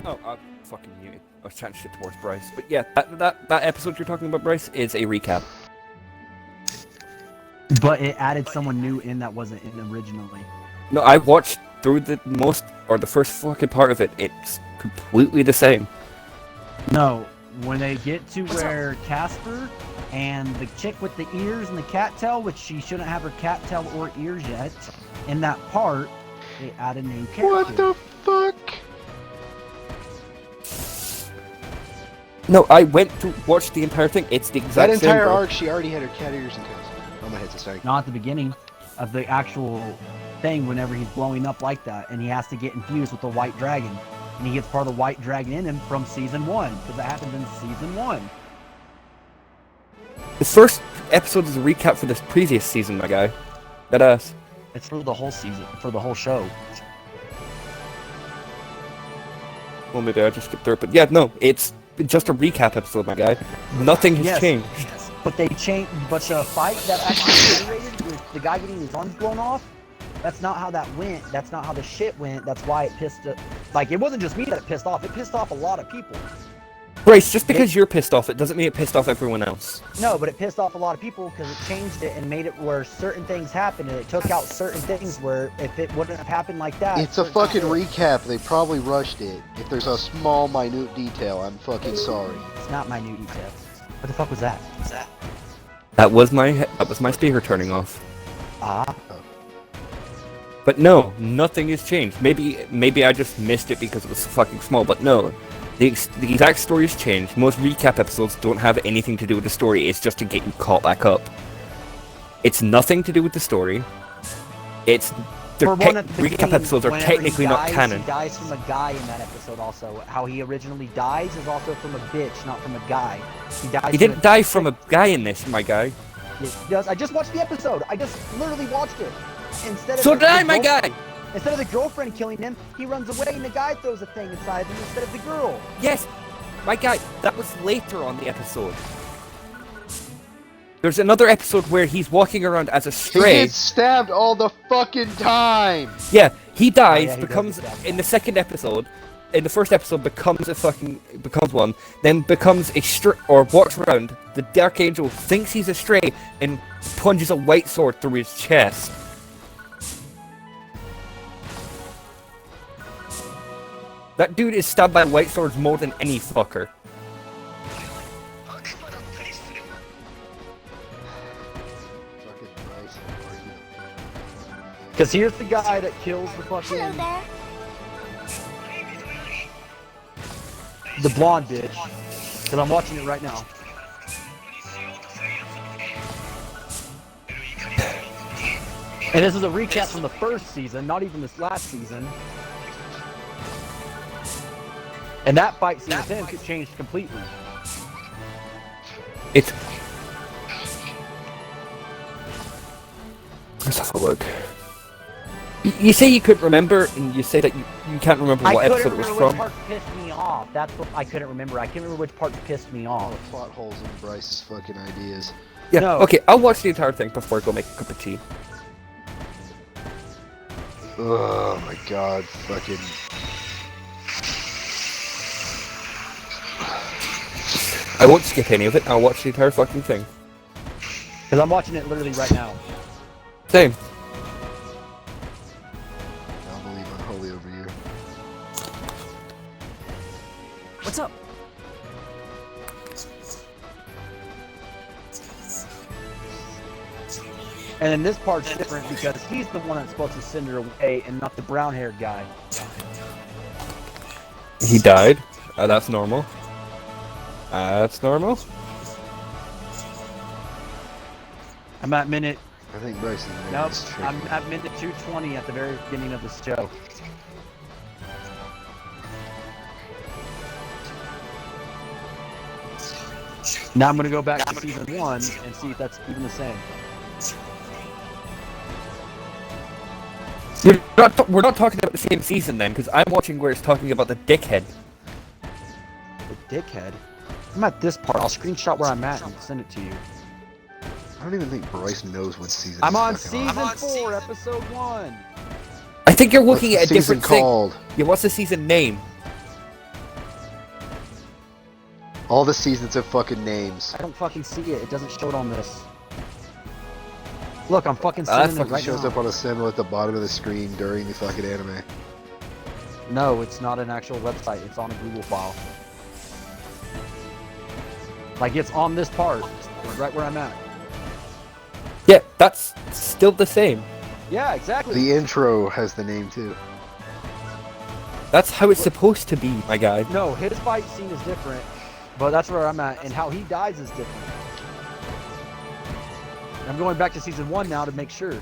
Oh, I fucking knew it. I was chatting shit towards Bryce. But yeah, that episode you're talking about, Bryce, is a recap. But it added someone new in that wasn't in originally. No, I watched through the first fucking part of it. It's completely the same. No, when they get to where Casper and the chick with the ears and the cattail, which she shouldn't have her cattail or ears yet, in that part, they add a new character. What the fuck? No, I went to watch the entire thing. It's the exact That same. entire bro. arc, she already had her cat ears and toes. Oh, my head's a sorry. Not at the beginning of the actual thing, whenever he's blowing up like that, and he has to get infused with the white dragon. And he gets part of the white dragon in him from season 1, because that happened in season 1. The first episode is a recap for this previous season, my guy. That ass. It's for the whole season, for the whole show. Well, maybe I just skipped through it, but yeah, no, it's just a recap episode, my guy. Nothing has Yes. changed. But they changed. But the fight that actually generated with the guy getting his arms blown off, that's not how that went. That's not how the shit went. That's why it pissed it. Like, it wasn't just me that it pissed off. It pissed off a lot of people. Bryce, just because you're pissed off, it doesn't mean it pissed off everyone else. No, but it pissed off a lot of people because it changed it and made it where certain things happened, and it took out certain things where if it wouldn't have happened like that. It's a fucking recap. They probably rushed it. If there's a small, minute detail, I'm fucking sorry. It's not minute detail. What the fuck was that? That was my speaker turning off. Ah. But no, nothing has changed. Maybe I just missed it because it was fucking small, but no. The exact story has changed. Most recap episodes don't have anything to do with the story, it's just to get you caught back up. It's nothing to do with the story. Recap episodes are technically not canon. He dies from a guy in that episode also. How he originally dies is also from a bitch, not from a guy. He didn't die from a guy in this, my guy. He does. I just watched the episode. I just literally watched it. So did I, my guy! Instead of the girlfriend killing him, he runs away and the guy throws a thing inside him instead of the girl. Yes, my guy, that was later on the episode. There's another episode where he's walking around as a He stray. gets stabbed all the fucking time! Yeah, he dies, yeah, he becomes, does get stabbed. in the second episode, in the first episode becomes one, then becomes or walks around, the Dark Angel thinks he's a stray, and plunges a white sword through his chest. That dude is stabbed by white swords more than any fucker. Fucking Bryce, Because here's the guy that kills the fucking... Hello there. The blonde bitch. Because I'm watching it right now. And this is a recap from the first season, not even this last season. And that fight scene with him changed completely. Let's have a look. You say you couldn't remember, and you say that you can't remember what episode it was which from. part pissed me off. That's what I couldn't remember. I can't remember which part pissed me all off. the plot holes in Bryce's fucking ideas. Yeah, No. okay, I'll watch the entire thing before I go make a cup of tea. Oh my god, fucking... I won't skip any of it, I'll watch the entire fucking thing. Because I'm watching it literally right now. Same. I'll believe unholy over you. What's up? And then this part's different because he's the one that's supposed to send her away and not the brown-haired guy. He died. That's normal. That's normal. I'm at minute... I think Bryce is Nope, is tricky. I'm at minute 220 at the very beginning of the show. Now I'm gonna go back to season 1 and see if that's even the same. We're not talking about the same season then, because I'm watching where it's talking about the dickhead. The dickhead? I'm at this part. I'll screenshot where I'm at and send it to you. I don't even think Bryce knows what season I'm he's on fucking season 4, episode 1. I think you're What's looking the at a season different thing. called? Yeah, what's the season name? All the seasons have fucking names. I don't fucking see it. It doesn't show it on this. Look, I'm fucking That's sending it It right shows now. up on a symbol at the bottom of the screen during the fucking anime. No, it's not an actual website. It's on a Google file. Like, it's on this part, right where I'm at. Yeah, that's still the same. Yeah, exactly. The intro has the name too. That's how it's supposed to be, my guy. No, his fight scene is different, but that's where I'm at, and how he dies is different. I'm going back to season 1 now to make sure.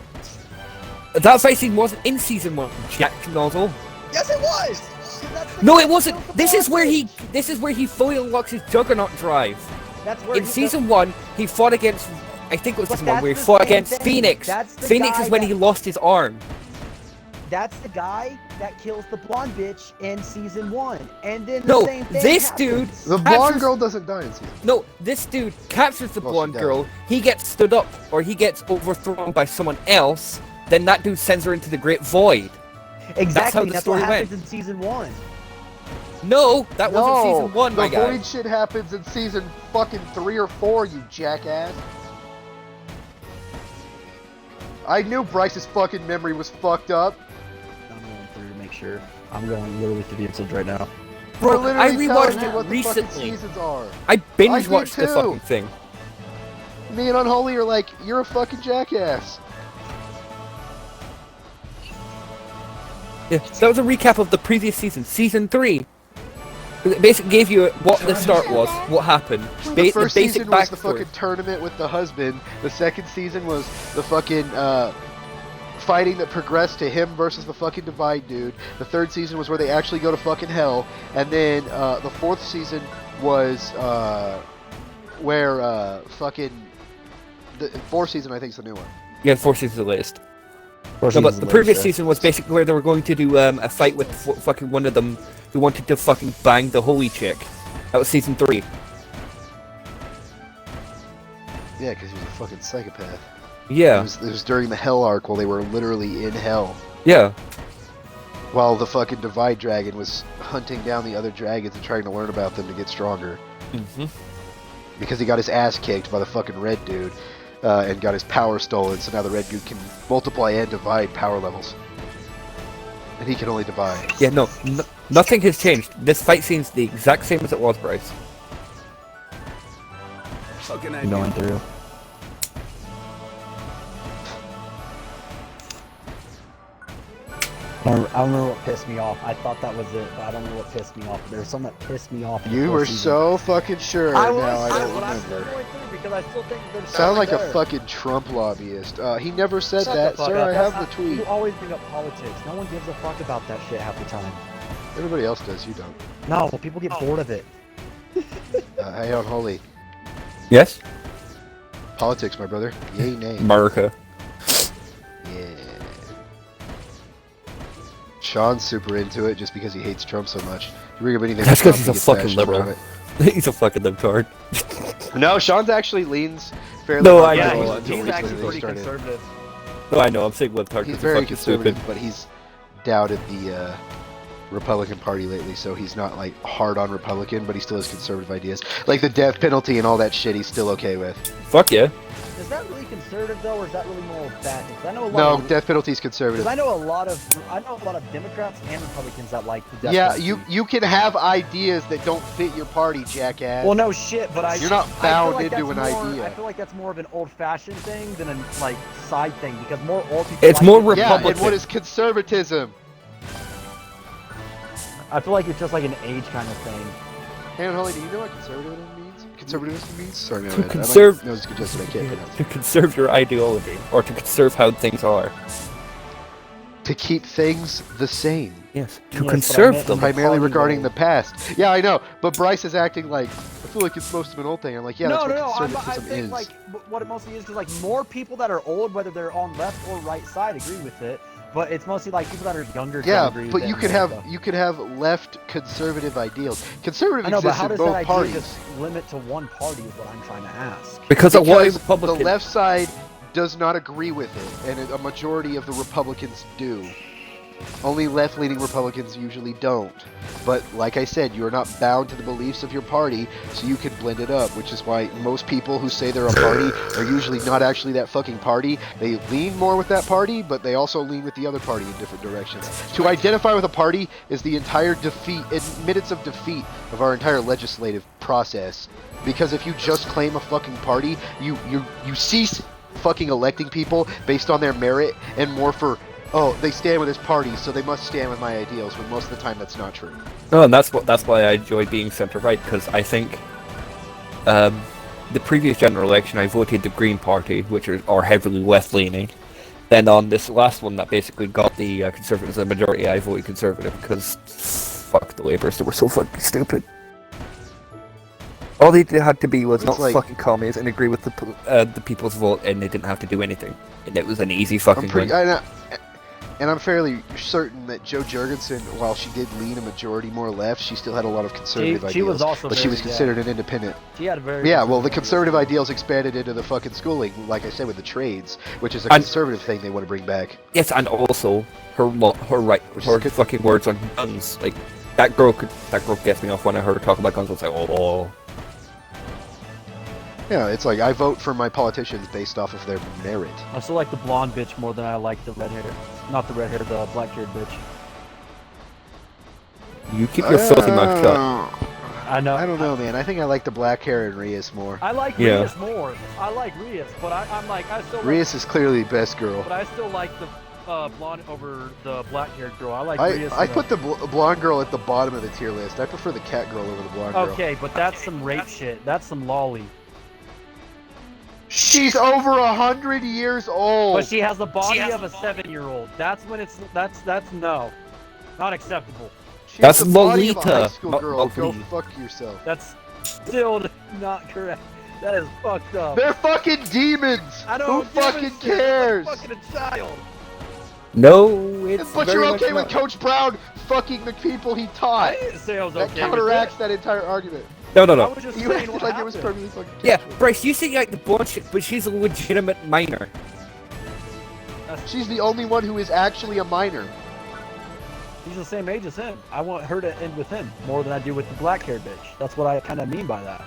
That fight scene wasn't in season 1, Jack Nozzle. Yes, it was. No, it wasn't. This is where he fully unlocks his Juggernaut drive. That's where In season 1, he fought against. I think it was But season 1 where he that's fought the same against thing. Phoenix. That's the Phoenix guy is when that- he lost his arm. That's the guy that kills the blonde bitch in season 1, and then the No, same thing this dude. happens. The blonde captures- girl doesn't die in season. No, this dude captures the Well, she blonde does. girl. He gets stood up, or he gets overthrown by someone else. Then that dude sends her into the Great Void. Exactly. the That's story what happens went. in season 1. No, that wasn't season 1, my the guy. void shit happens in season fucking 3 or 4, you jackass. I knew Bryce's fucking memory was fucked up. I'm going through to make sure. I'm going literally through the episodes right now. Bro, We're I literally telling rewatched you it what the fucking recently. seasons are. I binge I did watched the too. fucking thing. Me and Unholy are like, you're a fucking jackass. Yeah, that was a recap of the previous season, season 3. It basically gave you what the start was, what happened, The first basic season was the backstory. fucking tournament with the husband. The second season was the fucking fighting that progressed to him versus the fucking Divide dude. The third season was where they actually go to fucking hell. And then the fourth season was where fucking... The fourth season, I think, is the new one. Yeah, 4 seasons the latest. No, but the previous season was basically where they were going to do a fight with fucking one of them who wanted to fucking bang the holy chick. That was season 3. Yeah, because he was a fucking psychopath. Yeah, It was during the hell arc while they were literally in hell. yeah. While the fucking Divide Dragon was hunting down the other dragons and trying to learn about them to get stronger. Mm-hmm. Because he got his ass kicked by the fucking red dude. And got his power stolen, so now the red dude can multiply and divide power levels. And he can only divide. Yeah, no, nothing has changed. This fight scene's the exact same as it was, Bryce. I'm going through. I don't remember what pissed me off. I thought that was it, but I don't know what pissed me off. There was something that pissed me off. in the You first were season. so fucking sure. I was, now I don't but I'm still remember. going through because I still think there's Sound like something a there. fucking Trump lobbyist. He never said Shut that, the fuck sir. up. I That's have the not- You tweet. always bring up politics. No one gives a fuck about that shit half the time. Everybody else does. You don't. No, people get bored of it. Hey, Unholy. Yes? Politics, my brother. Yay, nay. America. Yeah. Sean's super into it just because he hates Trump so much. You bring up anything That's Trump, because he's he a gets fucking passionate liberal. about it. He's a fucking libtard. No, Sean's actually leans fairly. No, hard I right know. until he's recently actually they pretty started. conservative. No, I know, I'm saying libtard He's because very fucking conservative, stupid. but he's doubted the Republican Party lately, so he's not like hard on Republican, but he still has conservative ideas, like the death penalty and all that shit. He's still okay with. Fuck yeah. Is that really conservative though, or is that really more bad? Because I know a lot. No, of, death penalty is conservative. Because I know a lot of Democrats and Republicans that like the death Yeah, penalty. you can have ideas that don't fit your party, jackass. Well, no shit, but You're not I feel bound like into that's an more, idea. I feel like that's more of an old-fashioned thing than a like side thing because more old people. It's like more it. yeah, Republican. and what is conservatism? I feel like it's just like an age kind of thing. Hey, Holly, do you know what conservatism means? Conservatism means? Sorry, no, To I conserve- like nose congested. I can't pronounce. To conserve your ideology, or to conserve how things are. To keep things the same. Yes, Yes, to but I conserve meant them. in the Primarily party regarding way. the past. Yeah, I know, but Bryce is acting like, I feel like it's most of an old thing. I'm like, yeah, that's no. what I conservatism think is. like what it mostly is like more people that are old, whether they're on left or right side, agree with it. But it's mostly like people that are younger. Yeah, agree but with you it could and have stuff. left conservative ideals. Conservative I know, but exists how in does both that idea parties. just limit to one party? Is what I'm trying to ask. Because of what Because Republican. the left side does not agree with it, and a majority of the Republicans do. Only left-leaning Republicans usually don't. But like I said, you're not bound to the beliefs of your party, so you can blend it up, which is why most people who say they're a party are usually not actually that fucking party. They lean more with that party, but they also lean with the other party in different directions. To identify with a party is the entire admittance of defeat of our entire legislative process. Because if you just claim a fucking party, you cease fucking electing people based on their merit and more for, oh, they stand with this party, so they must stand with my ideals, when most of the time that's not true. No, and that's why I enjoy being centre-right, because I think the previous general election I voted the Green Party, which are heavily left-leaning. Then on this last one that basically got the Conservatives a majority, I voted Conservative, because fuck the Labourers, they were so fucking stupid. All they had to be was not fucking commies and agree with the people's vote, and they didn't have to do anything. And it was an easy fucking win. And I'm fairly certain that Jo Jorgensen, while she did lean a majority more left, she still had a lot of conservative ideals. She was also but she was considered an independent. She had a very well, the conservative ideals expanded into the fucking schooling, like I said, with the trades, which is a conservative thing they want to bring back. Yes, and also her fucking words on guns. Like that girl gets me off when I heard her talk about guns. I was like, oh. Yeah, it's like I vote for my politicians based off of their merit. I still like the blonde bitch more than I like the red hair. Not the red hair, the black haired bitch. You keep your filthy mouth shut. I know. I don't know, man. I think I like the black hair in Rias more. I like Rias more. I like Rias, but I'm like, I still like... Rias is clearly the best girl. But I still like the blonde over the black-haired girl. I like Rias. I put the blonde girl at the bottom of the tier list. I prefer the cat girl over the blonde girl. Okay, but that's some rape shit. That's some lolly. She's over 100 years old. But she has the body of a 7-year-old. That's when it's that's no, not acceptable. That's Lolita. Girl. Go fuck yourself. That's still not correct. That is fucked up. They're fucking demons. I don't. Who fucking cares? Like fucking a child. No, it's. But you're okay with Coach Brown fucking the people he taught. I didn't say I was that okay counteracts with that entire argument. No. I was just You saying acted what like it was happened. perfectly fucking Yeah, casual. Bryce, you say you like the bullshit, but she's a legitimate minor. She's the only one who is actually a minor. He's the same age as him. I want her to end with him more than I do with the black-haired bitch. That's what I kind of mean by that.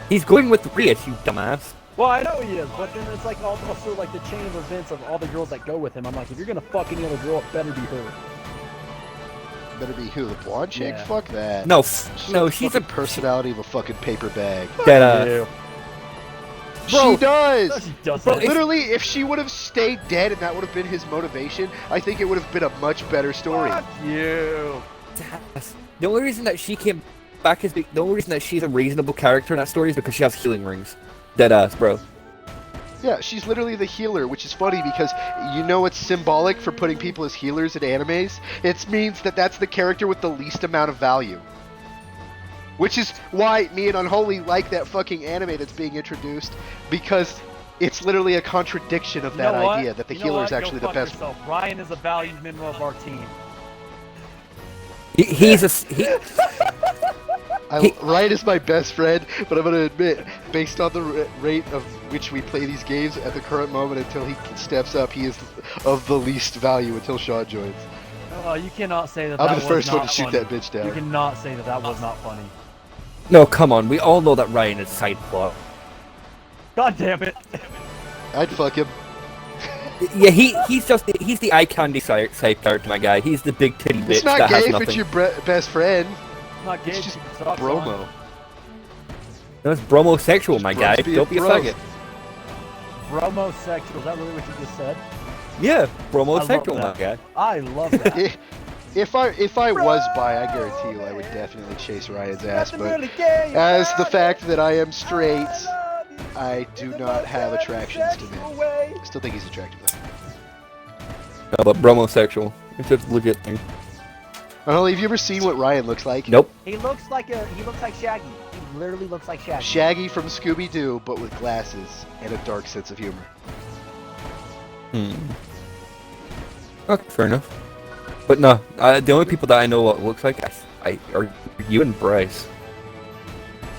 He's going with Rias, you dumbass. Well, I know he is, but then it's like also like the chain of events of all the girls that go with him. I'm like, if you're gonna fuck any other girl, it better be her. Better be who? The blonde chick? Yeah. Fuck that. No, She's she's a the personality of a fucking paper bag. That She does! No, she doesn't. Bro, Literally, if she would have stayed dead and that would have been his motivation, I think it would have been a much better story. Fuck you. The only reason that she came back is the only reason that she's a reasonable character in that story is because she has healing rings. Deadass, bro. Yeah, she's literally the healer, which is funny because you know what's symbolic for putting people as healers in animes? It means that that's the character with the least amount of value. Which is why me and Unholy like that fucking anime that's being introduced, because it's literally a contradiction of that idea that the healer is actually the best one. Ryan is a valued member of our team. Ryan is my best friend, but I'm going to admit, based on the rate of which we play these games at the current moment until he steps up, he is of the least value until Sean joins. You cannot say that. I'll that be the was first one not to shoot funny. that bitch down. You cannot say that that was not funny. No, come on. We all know that Ryan is side plot. God damn it. I'd fuck him. Yeah, he's the eye candy side character, my guy. He's the big titty bitch It's not that gay has if nothing. it's your best friend. It's not gay. It's just sucks, bromo. son. No, it's bromosexual, my guy. bros being Don't be a bros. faggot. Bromosexual. Is that really what you just said? Yeah, bromosexual, I my love guy. I love that. If I was bi, I guarantee you I would definitely chase Ryan's ass, Nothing but really gay as the about fact that I am straight, love you. I do In the not most have attractions to sexual men. way. I still think he's attractive though. No, but bromosexual. It's a legit thing. Unholy, have you ever seen what Ryan looks like? Nope. He looks like Shaggy. He literally looks like Shaggy. Shaggy from Scooby-Doo, but with glasses and a dark sense of humor. Okay, fair enough. But no, the only people that I know what it looks like are you and Bryce.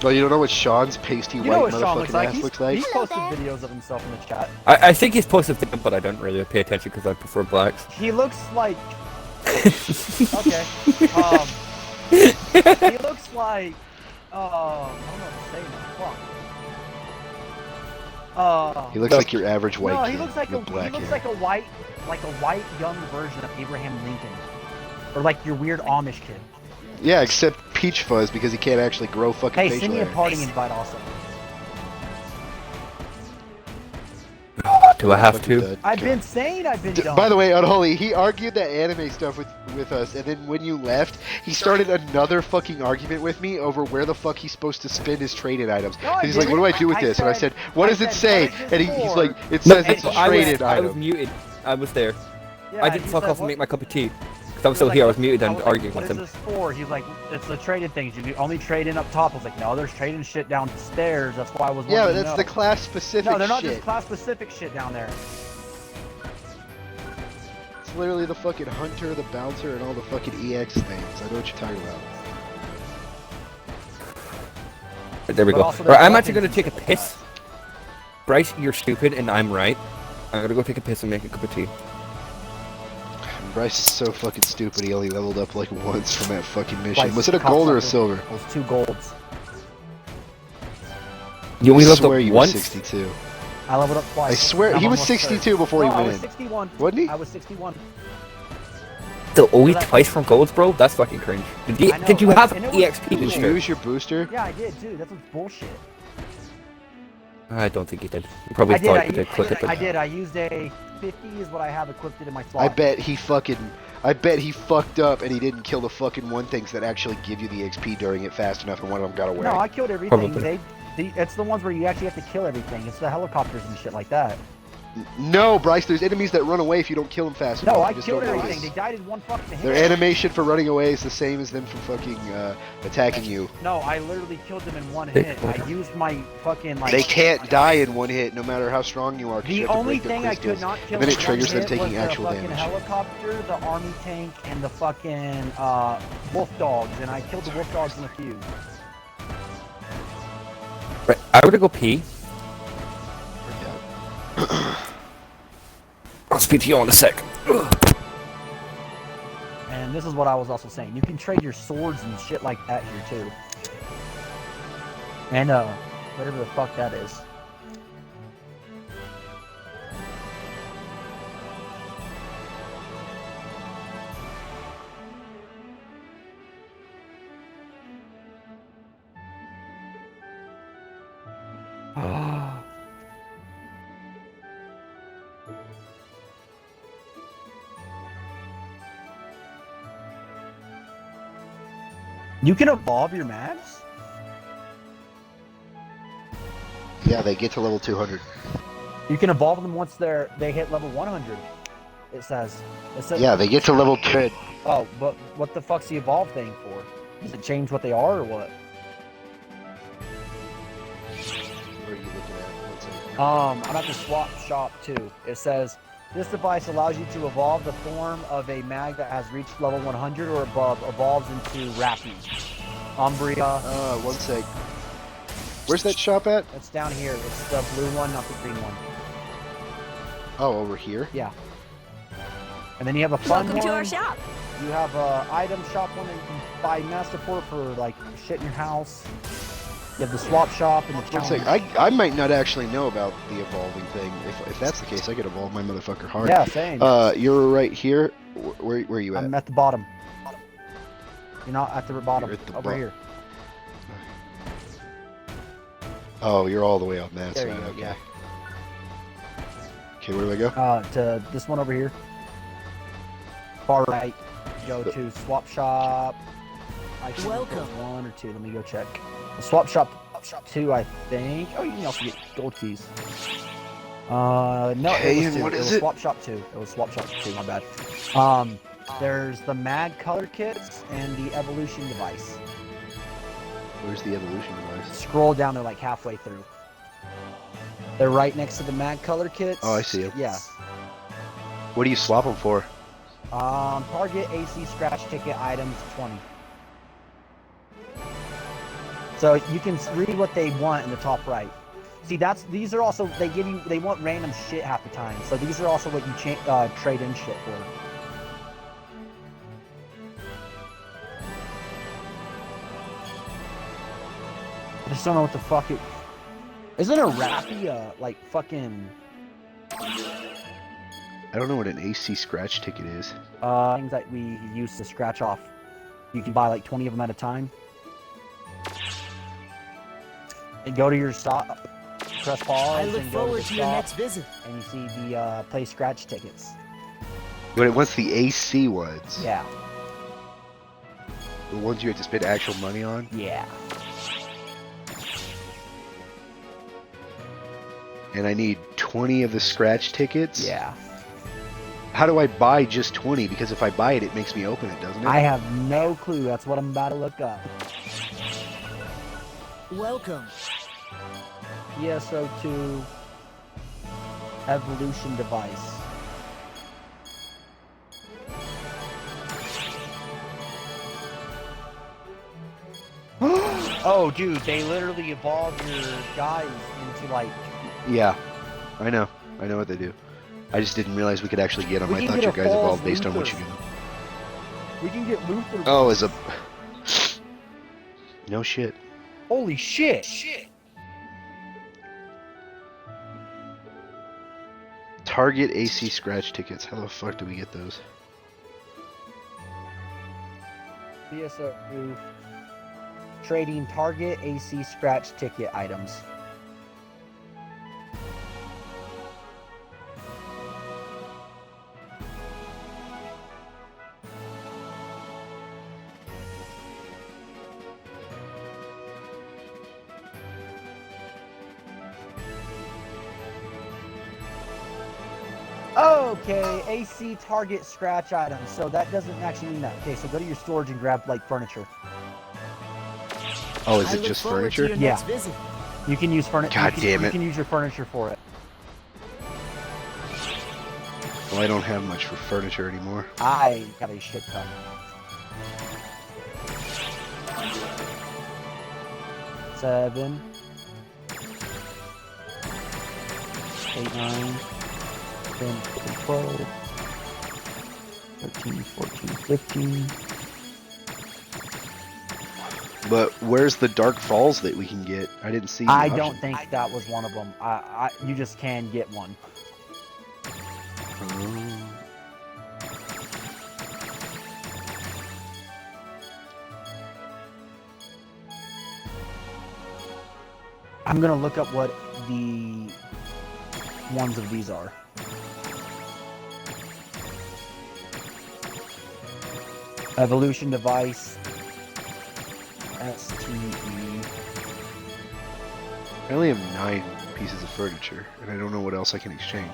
Oh, you don't know what Sean's pasty You know white what Sean looks motherfucking like? ass looks like? He's posted videos of himself in the chat. I think he's posted them, but I don't really pay attention because I prefer blacks. He looks like Okay. He looks like. I don't know what to say now. Fuck. He looks like your average white no, kid he looks like with black hair. like a white young version of Abraham Lincoln, or like your weird Amish kid. Yeah, except peach fuzz because he can't actually grow fucking Hey, facial send me a hair. party invite also. Do I have to? Fucking I've dud. been saying I've been dumb. By the way, Unholy, he argued that anime stuff with us, and then when you left, he started another fucking argument with me over where the fuck he's supposed to spend his traded items. No, I And he's like, "What do I do with didn't. this?" And I said, "What does it say?" "What is And this he's for?" like, "It No, says it's a I traded was item." muted. I was there. Yeah, I didn't he fuck said, off and "What-" make my cup of tea. Because I was He still here. I was "What-" muted and was like, arguing "What with is him. this for?" He's like, "It's the traded things. You only trade in up top." I was like, "No, there's trading shit downstairs. That's why I was." Yeah, wanting to that's know." the class specific No, they're not shit. just class specific shit down there. It's literally the fucking hunter, the bouncer, and all the fucking EX things. I know what you're talking about. There we But go. also Alright, there's I'm actually weapons gonna take a and shit piss. Bryce, you're stupid and I'm right. I'm gonna go take a piss and make a cup of tea. Bryce is so fucking stupid. He only leveled up like once from that fucking mission. Bryce Was it a is gold or a cocksucker. silver? It was 2 golds. You only I leveled swear up you once? were 62. I leveled up twice. I swear I'm he was almost third. 62 before No, he I went was in. 61. Wasn't he? I was 61. The only That- twice from golds, bro? That's fucking cringe. I know, Did you like, have and it was EXP Did you booster? use your booster? Yeah, I did too. That's what's bullshit. I don't think you did. You probably I did. thought you did. Click it, I but did. I used a 50 is what I have equipped it in my slot. I bet he fucked up and he didn't kill the fucking one things that actually give you the XP during it fast enough, and one of them got away. No, I killed everything. Probably. It's the ones where you actually have to kill everything. It's the helicopters and shit like that. No, Bryce, there's enemies that run away if you don't kill them fast No, enough. I You just killed don't everything. notice. They died in one fucking hit. Their animation for running away is the same as them from fucking attacking you. No, I literally killed them in one Hey, hit. hold I on. used my fucking like. They can't die in one hit, no matter how strong you are. 'cause you The have to only break their thing I could crystals, not kill and then in it triggers one them hit was taking the actual fucking damage. helicopter, the army tank, and the fucking wolf dogs, and I killed the wolf dogs in a few. Right, I would go pee. I'll speak to you in a sec. And this is what I was also saying. You can trade your swords and shit like that here too. And whatever the fuck that is. You can evolve your mags? Yeah, they get to level 200. You can evolve them once they hit level 100. It says. Yeah, they get to level 10. Oh, but what the fuck's the evolve thing for? Does it change what they are or what? Where are you looking at? One second. I'm at the swap shop too. It says this device allows you to evolve the form of a mag that has reached level 100 or above, evolves into Rappy, Umbria. One sec. Where's that shop at? It's down here. It's the blue one, not the green one. Oh, over here? Yeah. And then you have a fun Welcome one. to our shop. You have a item shop one that you can buy master support for like shit in your house. You have the swap shop and the One challenge. sec. I might not actually know about the evolving thing. If that's the case, I could evolve my motherfucker hard. Yeah, same. You're right here. Where are you at? I'm at the bottom. You're not at the bottom. You're at the Over bo- here. Oh, you're all the way on that There side. you go, Okay. yeah. Okay, where do I go? To this one over here. Far right. Go to swap shop. I think Welcome. it goes 1 or 2. Let me go check. The swap shop 2, I think. Oh, you can also get gold keys. No, Okay, it was and 2. what It is was it? swap shop 2. It was swap shop 2. My bad. There's the mag color kits and the evolution device. Where's the evolution device? Scroll down to like halfway through. They're right next to the mag color kits. Oh, I see 'em. Yeah. What do you swap them for? Target AC scratch ticket items 20. So you can read what they want in the top right. See, these are also they want random shit half the time. So these are also what you trade in shit for. I just don't know what the fuck it... Isn't a Rappy, like, fucking... I don't know what an AC scratch ticket is. Things that we use to scratch off. You can buy like 20 of them at a time. And go to your stop, press pause, I look and go forward to to the your stop, next visit. and you see the play scratch tickets. But it wants the AC ones. Yeah, The ones you have to spend actual money on. yeah. And I need 20 of the scratch tickets. Yeah. How do I buy just 20? Because if I buy it, it makes me open it, doesn't it? I have no clue. That's what I'm about to look up. Welcome. PSO2 evolution device. Oh, dude, they literally evolve your guys into like. Yeah, I know. I know what they do. I just didn't realize we could actually get them. We I can thought get your a guys false evolved based on what you Luther. do. We can get Luther. Oh, as a... No shit. Holy shit! Target AC scratch tickets. How the fuck do we get those? PSO2 trading target AC scratch ticket items. Okay, AC target scratch items. So that doesn't actually mean that. Okay, so go to your storage and grab like furniture. Oh, is I it look just forward to furniture? your Yeah. next visit. You can use furniture. God damn You it. can use your furniture for it. Well, I don't have much for furniture anymore. I got a shit ton. Seven. 8, 9. 10, 12. 13, 14, 15. But where's the Dark Falls that we can get? I didn't see. I the don't option. think that was one of them. You just can get one. Oh. I'm gonna look up what the ones of these are. Evolution device. STE. I only have 9 pieces of furniture, and I don't know what else I can exchange.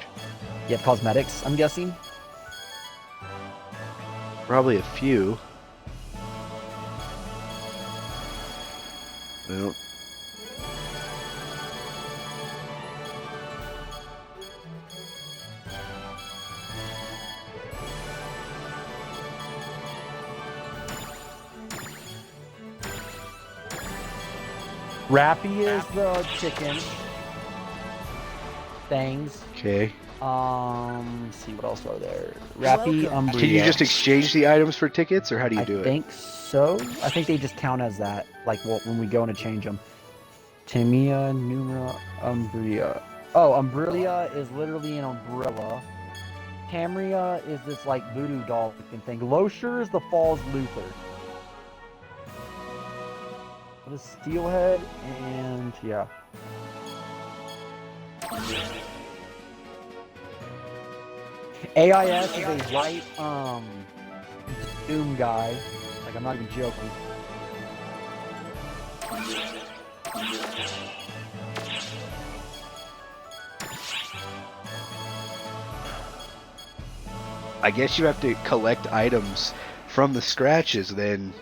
You have cosmetics, I'm guessing. Probably a few. I don't. Rappy is the chicken. Things. Okay. Let's see what else are there. Rappy, Welcome. Umbria. Can you just exchange the items for tickets, or how do you do I it? think so. I think they just count as that, like when we go in to change them. Timia, Numera, Umbria. Oh, Umbria is literally an umbrella. Tamria is this like voodoo doll looking thing. Losher is the Falls Luther. The Steelhead and yeah. AIS is a white Doom guy. Like I'm not even joking. I guess you have to collect items from the scratches then.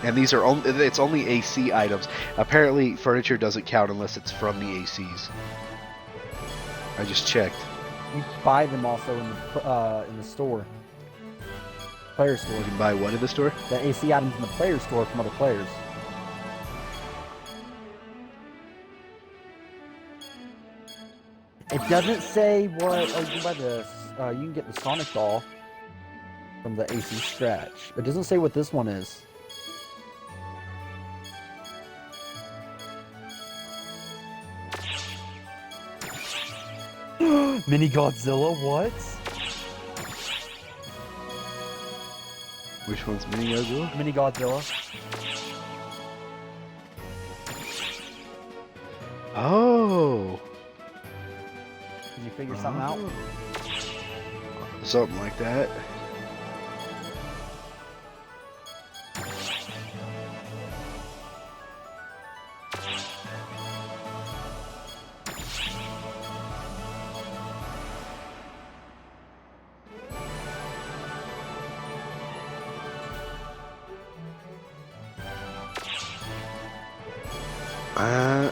And these are only, it's only AC items. Apparently furniture doesn't count unless it's from the ACs. I just checked. You buy them also in the store. Player store. You can buy what in the store? The AC items in the player store from other players. It doesn't say what. Oh, you can buy the. You can get the Sonic doll from the AC scratch. It doesn't say what this one is. Mini Godzilla, what? Which one's Mini Godzilla? Mini Godzilla. Oh. Did you figure something out? Something like that.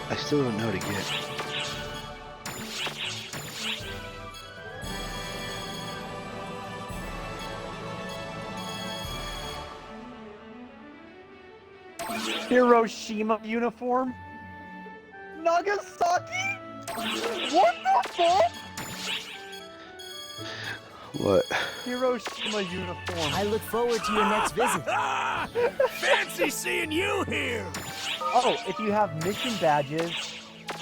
I still don't know how to get. Hiroshima uniform? Nagasaki? What the fuck? What? Hiroshima uniform. I look forward to your next visit. Fancy seeing you here! Oh, if you have mission badges,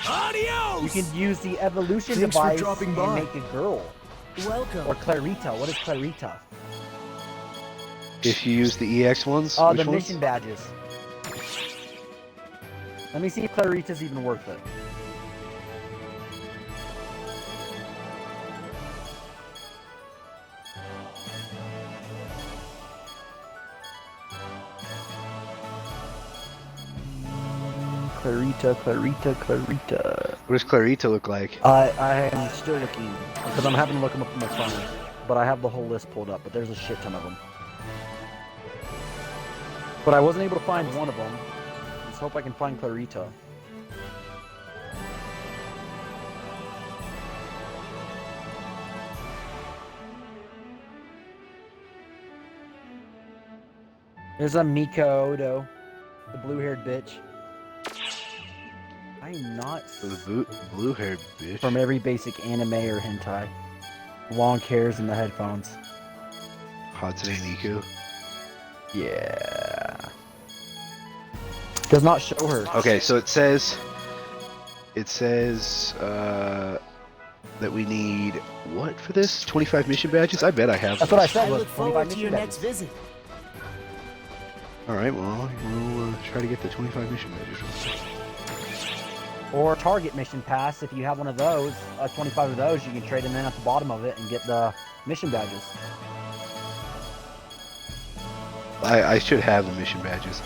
Adios! you can use the evolution Thanks for device dropping and by. make a girl. Welcome. Or Clarita. What is Clarita? If you use the EX ones? Oh, Which the ones? mission badges. Let me see if Clarita's even worth it. Clarita. What does Clarita look like? I am still looking, because I'm having to look them up on my phone. But I have the whole list pulled up, but there's a shit ton of them. But I wasn't able to find one of them. Let's hope I can find Clarita. There's a Miko Odo, the blue-haired bitch. I am not The blue-haired bitch. from every basic anime or hentai. Long hairs and the headphones. Hatsune Miku. Yeah. Does not show her. Okay, so it says that we need what for this? 25 mission badges? I bet I have. That's what I I said. look Was 25 forward to mission your badges. next visit. All right, well, we'll try to get the 25 mission badges. Or Target Mission Pass. If you have one of those, 25 of those, you can trade them in at the bottom of it and get the mission badges. I should have the mission badges.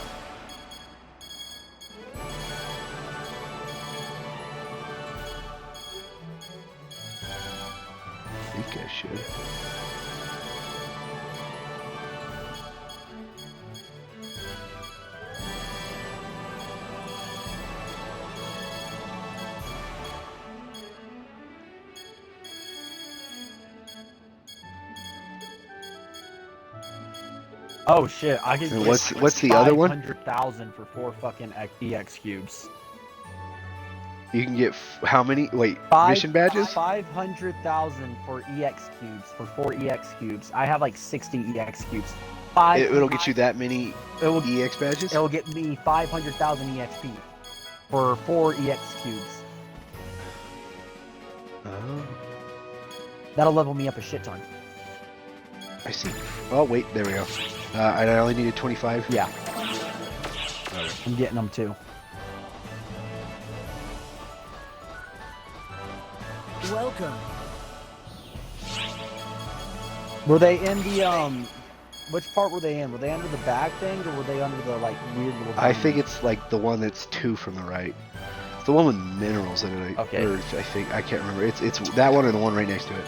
I think I should. Oh shit! I can. And get what's the other one? 500,000 for 4 fucking EX cubes. You can get how many? Wait, Five- mission badges? 500,000 for EX cubes for 4 EX cubes. I have like 60 EX cubes. It'll get you that many It will. EX badges? It'll get me 500,000 EXP for 4 EX cubes. Oh, That'll level me up a shit ton. I see. Oh wait, there we go. And I only needed 25. Yeah, Okay. I'm getting them too. Welcome. Were they in the Which part were they in? Were they under the bag thing, or were they under the like weird little? I think diamond? it's like the one that's 2 from the right. It's the one with minerals in it. Okay. Or I think I can't remember. It's that one or the one right next to it.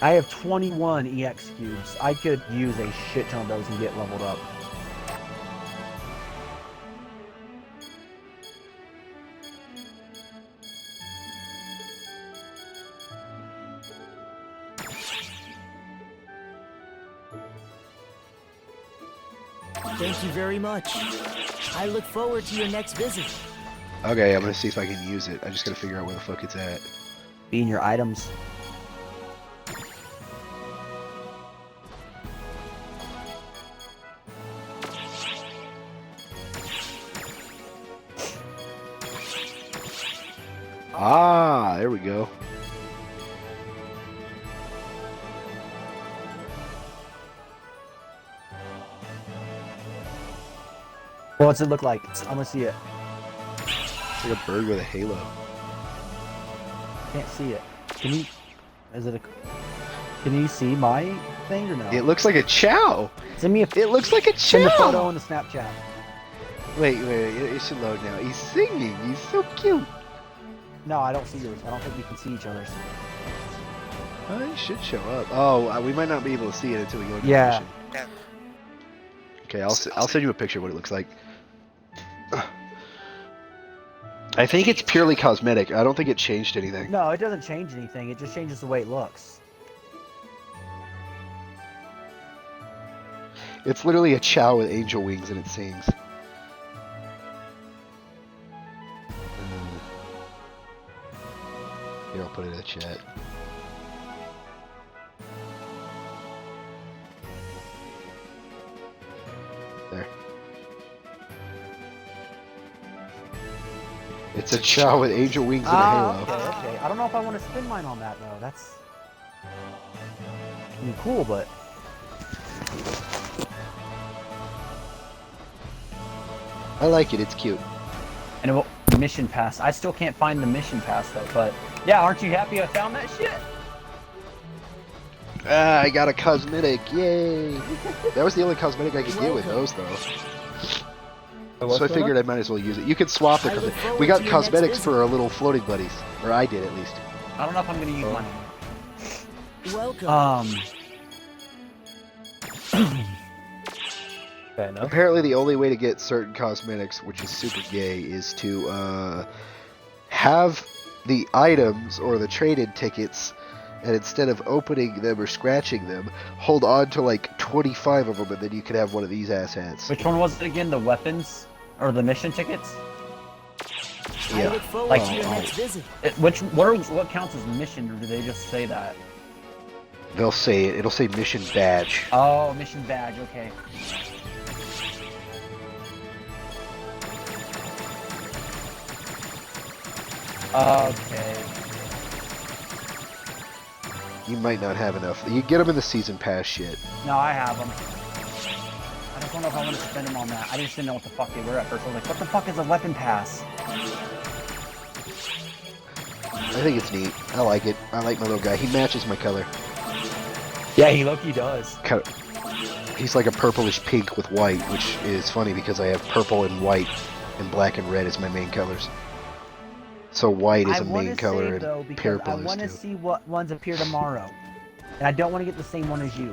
I have 21 EX cubes. I could use a shit ton of those and get leveled up. Thank you very much. I look forward to your next visit. Okay, I'm gonna see if I can use it. I just gotta figure out where the fuck it's at. Be in your items. Ah, there we go. What's it look like? I'm gonna see it. It's like a bird with a halo. Can't see it. Can you? Is it a? Can you see my thing or no? It looks like a chow. Send me a. It looks like a Send the photo chow. in the Snapchat. Wait, it should load now. He's singing. He's so cute. No, I don't see yours. I don't think we can see each other's. It should show up. Oh, we might not be able to see it until we go into Yeah. the mission. Okay, I'll send you a picture of what it looks like. I think it's purely cosmetic. I don't think it changed anything. No, it doesn't change anything. It just changes the way it looks. It's literally a chow with angel wings and it sings. Here, I'll put it in the chat. There. It's a chow with angel wings and a halo. Okay. I don't know if I want to spin mine on that though. That's cool, but I like it. It's cute. and it will mission pass. I still can't find the mission pass though. But yeah, aren't you happy I found that shit? Ah, I got a cosmetic. Yay! That was the only cosmetic I could get with those though. So I figured I might as well use it. You can swap the cosmetics. We got cosmetics for our little floating buddies. Or I did, at least. I don't know if I'm gonna use mine. Welcome. Fair enough. Apparently the only way to get certain cosmetics, which is super gay, is to have the items or the trade-in tickets, and instead of opening them or scratching them, hold on to like 25 of them, and then you can have one of these asshats. Which one was it again? The weapons or the mission tickets? I look forward Like- to your next visit. What counts as mission, or do they just say that? They'll say it. It'll say mission badge. Oh, mission badge. Okay. Okay. You might not have enough. You get them in the season pass shit. No, I have them. I just don't know if I want to spend them on that. I just didn't know what the fuck they were at first. I was like, what the fuck is a weapon pass? I think it's neat. I like it. I like my little guy. He matches my color. Yeah, he low-key does. He's like a purplish pink with white, which is funny because I have purple and white and black and red as my main colors. So white is a main color and purple I is want to too. see what ones appear tomorrow. And I don't want to get the same one as you.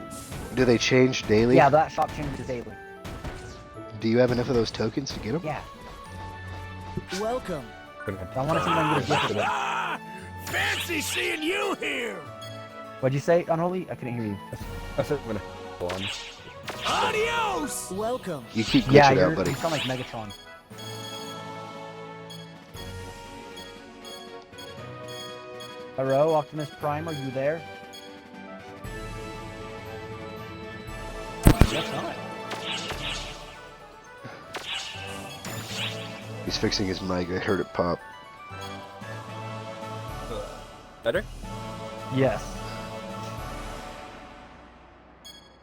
Do they change daily? Yeah, that shop changes daily. Do you have enough of those tokens to get them? Yeah. Welcome. I want to see if I can get a gift one. Ah, fancy seeing you here. What'd you say, Unholy? I couldn't hear you. I said I'm gonna go on. Adios. Welcome. You keep glitching Yeah, out, buddy. you sound like Megatron. Hello, Optimus Prime, are you there? Guess not. He's fixing his mic. I heard it pop. Better? Yes.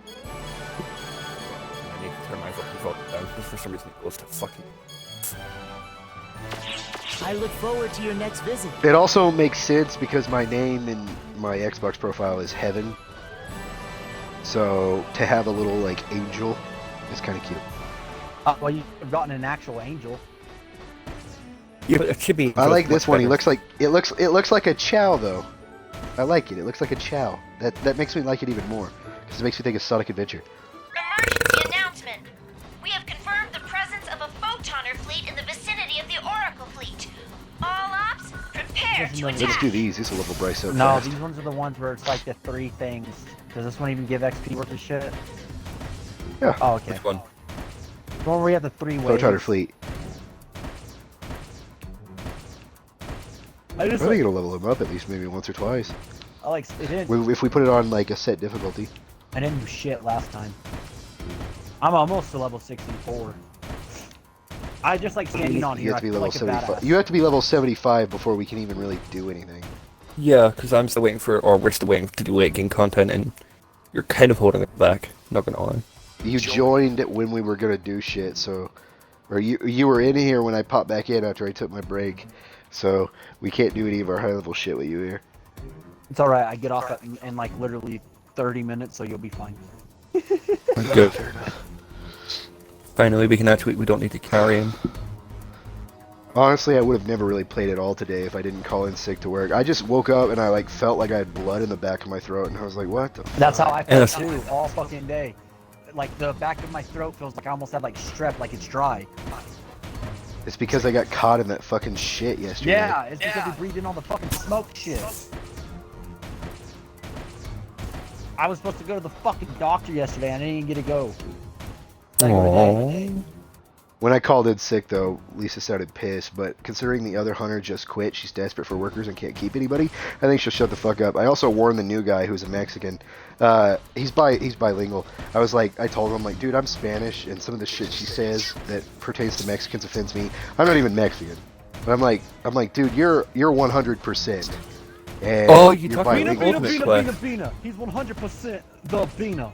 I need to turn my fucking phone down because for some reason it goes to fucking. I look forward to your next visit. It also makes sense because my name in my Xbox profile is Heaven. So to have a little like angel is kind of cute. Well, you've gotten an actual angel. Yeah, but it should be. I like this much one. He better. looks like a chow though. I like it. It looks like a chow. That makes me like it even more because it makes me think of Sonic Adventure. Emergency announcement. We have confirmed the presence of a photoner fleet in the vicinity of the Oracle fleet. All ops, prepare to Let's attack. do these. These will level Bryce up No, fast. these ones are the ones where it's like the three things. Does this one even give XP worth of shit? Yeah. Oh, okay. Which one? The one where we have the three waves. Photoner fleet. I I just think like, it'll level him up at least maybe once or twice. I like it didn't, If we put it on like a set difficulty. I didn't do shit last time. I'm almost to level 64. I just like standing on You here. have to I be feel level like a 75. badass. You have to be level 75 before we can even really do anything. Yeah, because I'm still waiting for, or we're still waiting to do late game content, and you're kind of holding it back. Not gonna lie. You joined when we were gonna do shit, so Or you were in here when I popped back in after I took my break, so we can't do any of our high level shit with you here. It's alright, I get off in like literally 30 minutes, so you'll be fine. Good. Finally, we don't need to carry him. Honestly, I would have never really played at all today if I didn't call in sick to work. I just woke up and I like felt like I had blood in the back of my throat, and I was like, what the That's fuck? how I felt too, all fucking day. Like the back of my throat feels like I almost have like strep, like it's dry. It's because I got caught in that fucking shit yesterday. Yeah, it's because we breathed in all the fucking smoke shit. I was supposed to go to the fucking doctor yesterday and I didn't get to go. Aww. When I called in sick, though, Lisa sounded pissed, but considering the other hunter just quit, she's desperate for workers and can't keep anybody, I think she'll shut the fuck up. I also warned the new guy, who's a Mexican. He's bilingual. I told him, like, dude, I'm Spanish, and some of the shit she says that pertains to Mexicans offends me. I'm not even Mexican. But I'm like, dude, you're 100%. And Oh, you you're talking bilingual. Bina. He's 100% the Bina.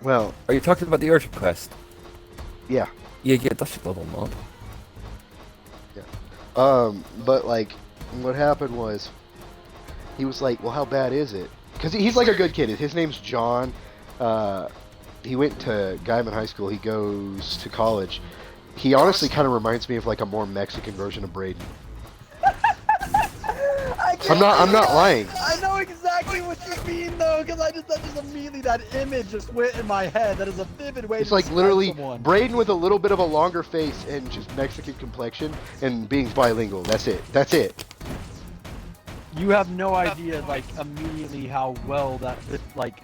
Well, Are you talking about the urgent quest? yeah. Yeah, that's a level mod. But like, what happened was, he was like, well, how bad is it? Because he's like a good kid. His name's John. He went to Guyman High School. He goes to college. He honestly kind of reminds me of like a more Mexican version of Braden. I'm not lying. I know exactly what you mean though, because that just immediately that image just went in my head. That is a vivid way It's to like describe literally someone. Braden with a little bit of a longer face and just Mexican complexion and being bilingual. That's it. You have no idea, like, immediately how well that, like,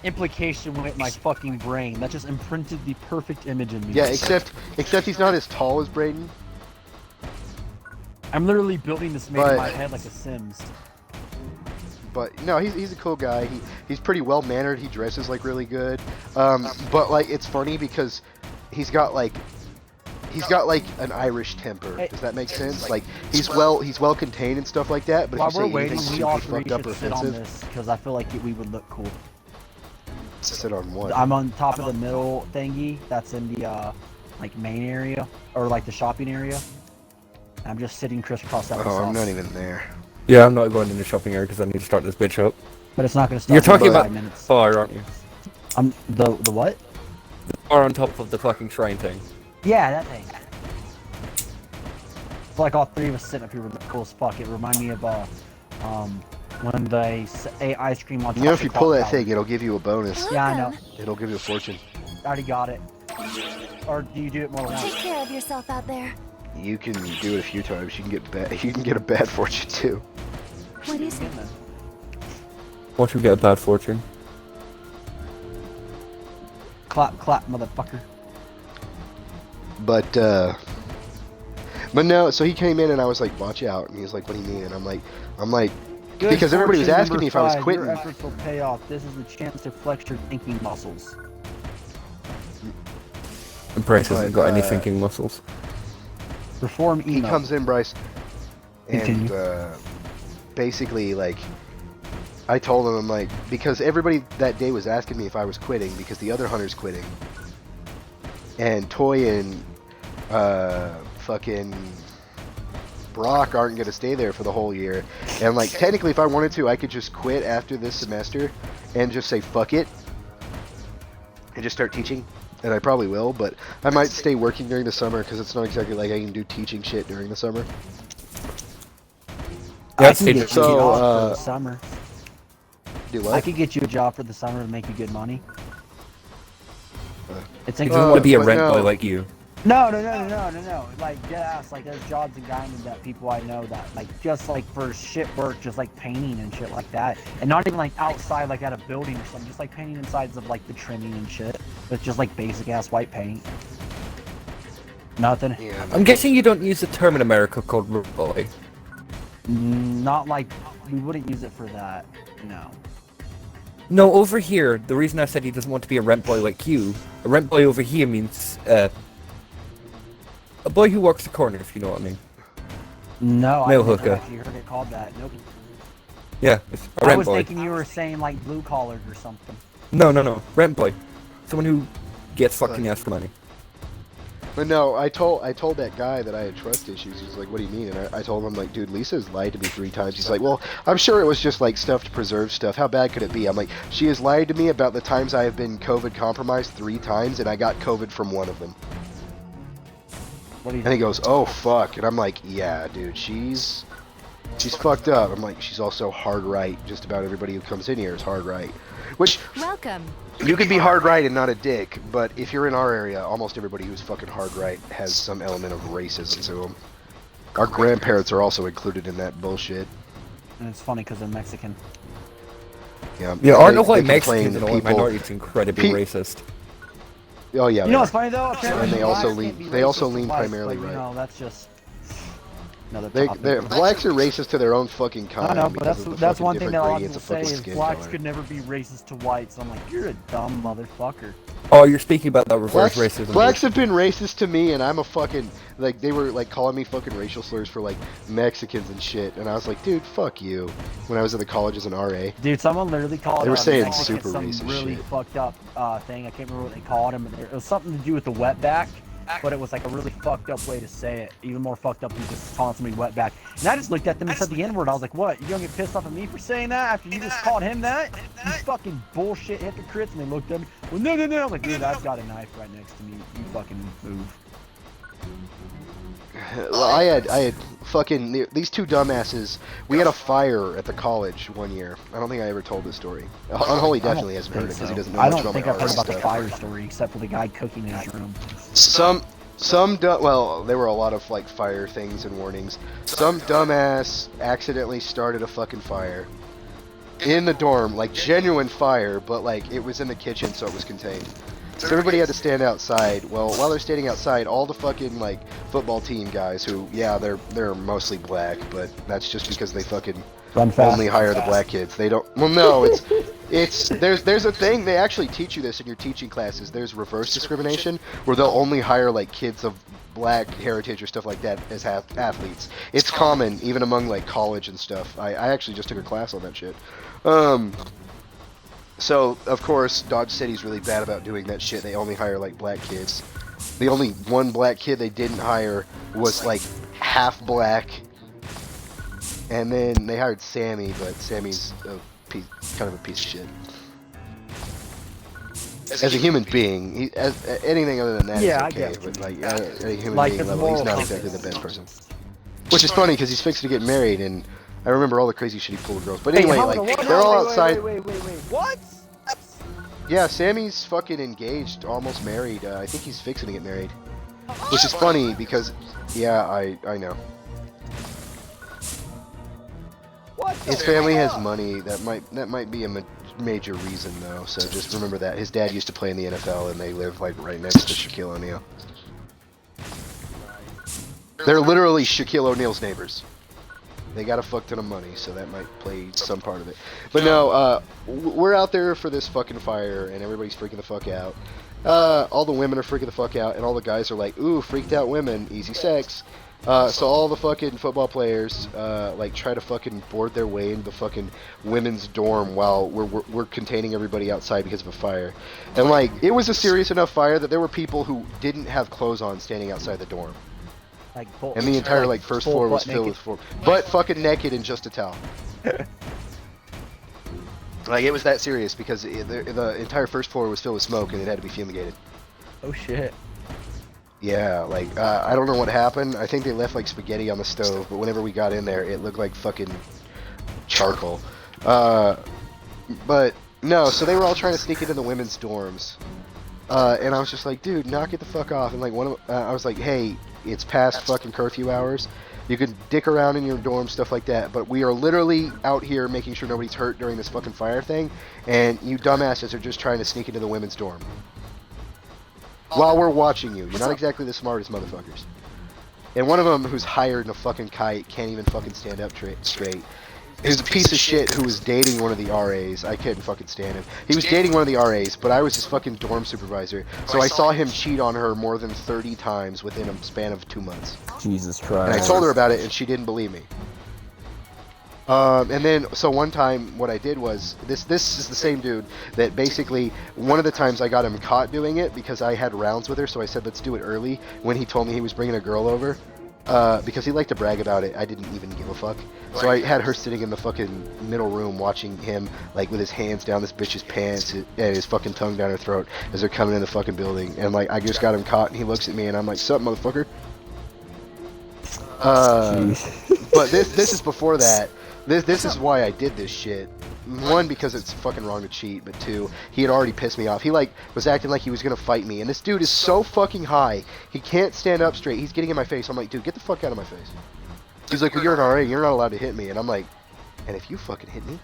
implication went in my fucking brain. That just imprinted the perfect image in me. Yeah, except he's not as tall as Braden. I'm literally building this made in my head like a Sims. But no, he's a cool guy. He's pretty well mannered. He dresses like really good. But like it's funny because he's got like an Irish temper. Does that make sense? Like he's well contained and stuff like that. But While if you we're say waiting, anything we all super three fucked up or should sit on offensive, this because I feel like we would look cool. sit on what? I'm on top of the middle thingy that's in the like main area or like the shopping area. I'm just sitting crisscross out. Oh, I'm not even there. Yeah, I'm not going in the shopping area because I need to start this bitch up. But it's not going to start. You're talking about 5 minutes. fire, aren't you? The what? Fire on top of the fucking shrine thing. Yeah, that thing. It's like all three of us sitting up here with the cool as fuck. It reminded me of when they ate ice cream on top. You know, if of you the pull clock that tower. thing, it'll give you a bonus. Yeah, I know. It'll give you a fortune. I already got it. Or do you do it more than Take once? care of yourself out there. You can do it a few times. You can get bad. You can get a bad fortune too. What is it? Once you get a bad fortune. Clap, clap, motherfucker. But no. So he came in and I was like, "Watch out!" And he was like, "What do you mean?" And I'm like, Good because everybody was fortune asking me if I number was 5, quitting. Your efforts will pay off. This is the chance to flex your thinking muscles. And Bryce hasn't got any But, thinking muscles. Reform He emo. comes in, Bryce, and Continue. basically like I told him, I'm like, because everybody that day was asking me if I was quitting because the other hunter's quitting, and Toy and fucking Brock aren't gonna stay there for the whole year, and like technically if I wanted to I could just quit after this semester and just say fuck it and just start teaching. And I probably will, but I might stay working during the summer because it's not exactly like I can do teaching shit during the summer. I can get you a so, job for the summer. Do what? I could get you a job for the summer to make you good money. It's He in doesn't want to be a but rent no. boy like you. No. Like, deadass, like, there's jobs in Guyman that people I know that, like, just, like, for shit work, just, like, painting and shit like that. And not even, like, outside, like, at a building or something. Just, like, painting insides of, like, the trimming and shit. With just, like, basic-ass white paint. Nothing. Yeah, I'm guessing you don't use the term in America called rent boy. Not, like, we wouldn't use it for that. No. No, over here, the reason I said he doesn't want to be a rent boy like you, a rent boy over here means, a boy who walks the corner, if you know what I mean. No, Male I never hooker. actually heard it called that. Nope. Yeah, it's a I rent was boy. thinking you were saying, like, blue-collared or something. No, rent boy. Someone who gets fucking ass for money. But no, I told that guy that I had trust issues. He's like, "What do you mean?" And I told him, like, "Dude, Lisa's lied to me 3 times." He's like, "Well, I'm sure it was just like stuff to preserve stuff. How bad could it be?" I'm like, "She has lied to me about the times I have been COVID compromised 3 times, and I got COVID from one of them." What do you And he goes, "Oh fuck," and I'm like, "Yeah, dude, she's fucked up." I'm like, "She's also hard right. Just about everybody who comes in here is hard right." Which Welcome. you can be hard right and not a dick, but if you're in our area, almost everybody who's fucking hard right has some element of racism to them. Our grandparents are also included in that bullshit. And it's funny because they're Mexican. Yeah, Yeah, aren't they all complain Mexicans that and all people- minorities incredibly racist? Oh yeah, You know what's funny though? Apparently And they also blacks lean- can't be they also racist to lean whites, primarily but, you right. know, that's just another They, topic. blacks are racist to their own fucking kind. I know, but because of the that's fucking one thing that different a lot of gradients people of say fucking is skin blacks color. could never be racist to whites. I'm like, you're a dumb motherfucker. Oh, you're speaking about that reverse racism. Blacks have been racist to me, and I'm a fucking like they were like calling me fucking racial slurs for like Mexicans and shit, and I was like, dude, fuck you. When I was at the college as an RA, Dude, someone literally called They were saying Mexican super some racist really shit. fucked up thing. I can't remember what they called him. It was something to do with the wetback, but it was like a really fucked up way to say it. Even more fucked up than just calling somebody wetback. And I just looked at them and said the N-word. I was like, what? You gonna get pissed off at me for saying that after you just called him that? You fucking bullshit hypocrites. And they looked at me. Well, no. I'm like, dude, I've got a knife right next to me. You fucking move. well, I had fucking these 2 dumbasses. We had a fire at the college one year. I don't think I ever told this story. Unholy definitely hasn't heard it because he doesn't know I much don't about think my I've heard RA about the stuff. fire story except for the guy cooking in his room. Well, there were a lot of like fire things and warnings. Some dumbass accidentally started a fucking fire in the dorm, like genuine fire, but like it was in the kitchen, so it was contained. So everybody had to stand outside. Well, while they're standing outside, all the fucking like football team guys, who yeah, they're mostly black, but that's just because they fucking Run fast. only hire the black kids. They don't. Well, no, it's there's a thing they actually teach you this in your teaching classes. There's reverse discrimination where they'll only hire like kids of black heritage or stuff like that as athletes. It's common even among like college and stuff. I actually just took a class on that shit. So of course Dodge City's really bad about doing that shit. They only hire like black kids. The only one black kid they didn't hire was like half black. And then they hired Sammy, but Sammy's kind of a piece of shit. As a human being, as anything other than that is Yeah, I okay, get what but you like mean. at a human Like, being as a level, he's moral not compass. exactly the best person. Which is funny because he's fixing to get married, and I remember all the crazy shit he pulled with girls. But anyway, hold like on, what? they're all Wait, outside. Wait. What? Yeah, Sammy's fucking engaged, almost married. I think he's fixing to get married. Which is funny because, yeah, I know. What? His family has money. That might be a major reason though. So just remember that his dad used to play in the NFL, and they live like right next to Shaquille O'Neal. They're literally Shaquille O'Neal's neighbors. They got a fuck ton of money, so that might play some part of it. But no, we're out there for this fucking fire, and everybody's freaking the fuck out. All the women are freaking the fuck out, and all the guys are like, ooh, freaked out women, easy sex. So all the fucking football players, like, try to fucking board their way into the fucking women's dorm while we're containing everybody outside because of a fire. And, like, it was a serious enough fire that there were people who didn't have clothes on standing outside the dorm. Like, And the entire, like, first floor was filled with butt fucking naked and just a towel. Like, it was that serious because the entire first floor was filled with smoke and it had to be fumigated. Oh shit. Yeah, like, I don't know what happened. I think they left, like, spaghetti on the stove, but whenever we got in there, it looked like fucking charcoal. But, no, so they were all trying to sneak into the women's dorms. And I was just like, dude, knock it the fuck off. And, like, I was like, hey, it's past fucking curfew hours. You can dick around in your dorm, stuff like that, but we are literally out here making sure nobody's hurt during this fucking fire thing, and you dumbasses are just trying to sneak into the women's dorm. While we're watching you. You're not exactly the smartest motherfuckers. And one of them, who's hired in a fucking kite, can't even fucking stand up straight. Is a piece of shit who was dating one of the RAs. I couldn't fucking stand him. He was dating one of the RAs, but I was his fucking dorm supervisor, so I saw him cheat on her more than 30 times within a span of 2 months. Jesus And Christ. I told her about it, and she didn't believe me. And then, so one time, what I did was this is the same dude that basically one of the times I got him caught doing it because I had rounds with her, so I said let's do it early when he told me he was bringing a girl over. Because he liked to brag about it, I didn't even give a fuck. So I had her sitting in the fucking middle room watching him, like, with his hands down this bitch's pants and his fucking tongue down her throat as they're coming in the fucking building. And, like, I just got him caught, and he looks at me, and I'm like, sup, motherfucker? But this is before that. This is why I did this shit. One, because it's fucking wrong to cheat, but two, he had already pissed me off. He, like, was acting like he was gonna fight me, and this dude is so fucking high, he can't stand up straight. He's getting in my face. I'm like, dude, get the fuck out of my face. He's like, well, you're an RA, you're not allowed to hit me. And I'm like, and if you fucking hit me,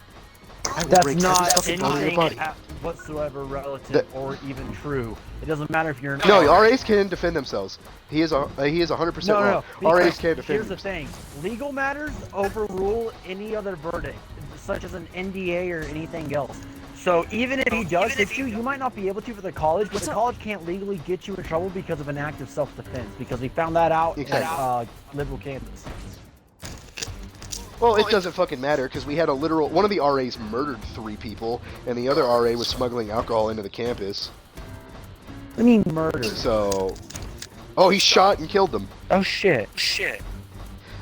I will That's break every not fucking bone in your body. anything whatsoever relative or even true. It doesn't matter if you're an No, RAs can defend themselves. He is 100% No, wrong. because RAs can defend here's the thing. Legal matters overrule any other verdict, such as an NDA or anything else. So even if he does hit you, you might not be able to for the college, but the college can't legally get you in trouble because of an act of self-defense, because we found that out at liberal campus. Well, it doesn't fucking matter, because we had a literal... One of the RAs murdered 3 people, and the other RA was smuggling alcohol into the campus. I mean murder. So... Oh, he shot and killed them. Oh, shit.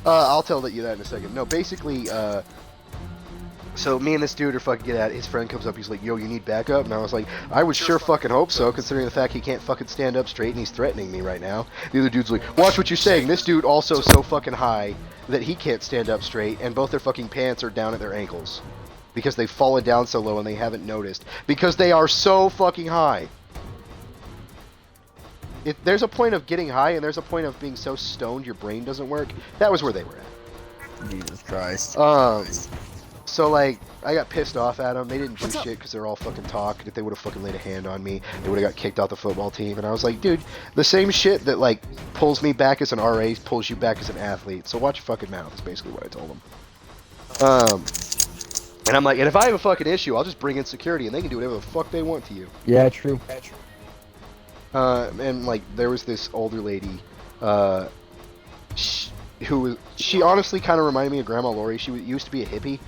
I'll tell you that in a second. No, basically, so me and this dude are fucking get at it. His friend comes up, he's like, yo, you need backup? And I was like, I would sure fucking hope so, considering the fact he can't fucking stand up straight and he's threatening me right now. The other dude's like, watch what you're saying. This dude also so fucking high that he can't stand up straight, and both their fucking pants are down at their ankles. Because they've fallen down so low and they haven't noticed. Because they are so fucking high. There's a point of getting high, and there's a point of being so stoned your brain doesn't work. That was where they were at. Jesus Christ. So, like, I got pissed off at them. They didn't do shit because they're all fucking talk. If they would have fucking laid a hand on me, they would have got kicked off the football team. And I was like, dude, the same shit that, like, pulls me back as an RA pulls you back as an athlete. So watch your fucking mouth is basically what I told them. And I'm like, and if I have a fucking issue, I'll just bring in security, and they can do whatever the fuck they want to you. Yeah, true. And, like, there was this older lady, she honestly kind of reminded me of Grandma Lori. She used to be a hippie.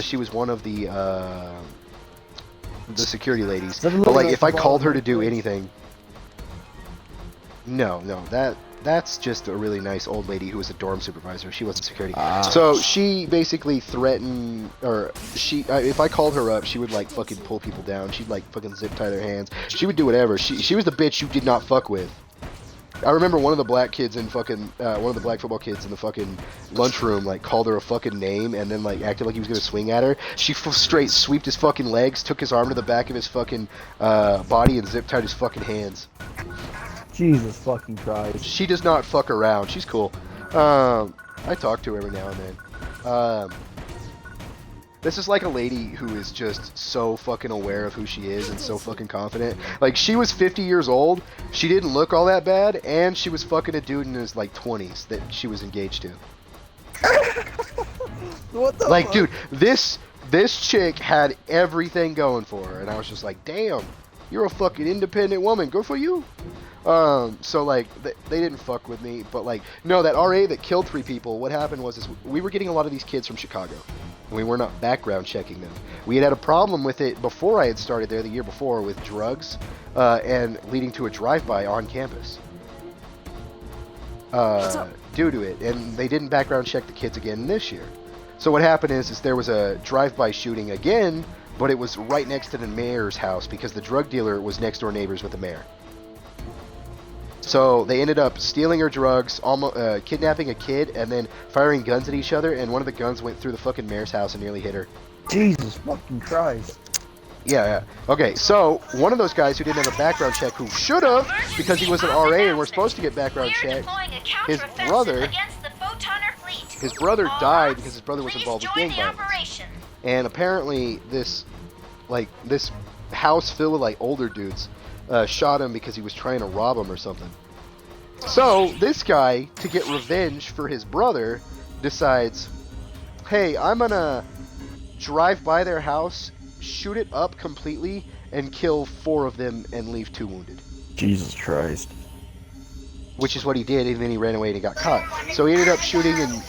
She was one of the security ladies. But, like, if I called her to do anything... No, that's just a really nice old lady who was a dorm supervisor. She wasn't security. So she basically threatened, or if I called her up, she would, like, fucking pull people down. She'd, like, fucking zip tie their hands. She would do whatever. She was the bitch you did not fuck with. I remember one of the black kids in fucking, one of the black football kids in the fucking lunchroom, like, called her a fucking name and then, like, acted like he was gonna swing at her. She straight sweeped his fucking legs, took his arm to the back of his fucking body and zip tied his fucking hands. Jesus fucking Christ. She does not fuck around. She's cool. I talk to her every now and then. This is like a lady who is just so fucking aware of who she is and so fucking confident. Like, she was 50 years old, she didn't look all that bad, and she was fucking a dude in his, like, 20s that she was engaged to. What the like, fuck? dude, this chick had everything going for her, and I was just like, damn, you're a fucking independent woman, good for you. So, like, they didn't fuck with me, but, like, no, that RA that killed 3 people, what happened was we were getting a lot of these kids from Chicago, and we were not background checking them. We had a problem with it before I had started there, the year before, with drugs, and leading to a drive-by on campus. Due to it, and they didn't background check the kids again this year. So what happened is there was a drive-by shooting again, but it was right next to the mayor's house, because the drug dealer was next-door neighbors with the mayor. So they ended up stealing her drugs, almost kidnapping a kid, and then firing guns at each other, and one of the guns went through the fucking mayor's house and nearly hit her. Jesus fucking Christ. Yeah. Okay, so one of those guys who didn't have a background check, who should have, because he was an RA and we're supposed to get background checked, his brother died because his brother was involved with gang violence. And apparently this house filled with, like, older dudes shot him because he was trying to rob him or something. So this guy, to get revenge for his brother, decides, hey, I'm gonna drive by their house, shoot it up completely, and kill 4 of them and leave 2 wounded. Jesus Christ. Which is what he did, and then he ran away and he got caught. So he ended up shooting and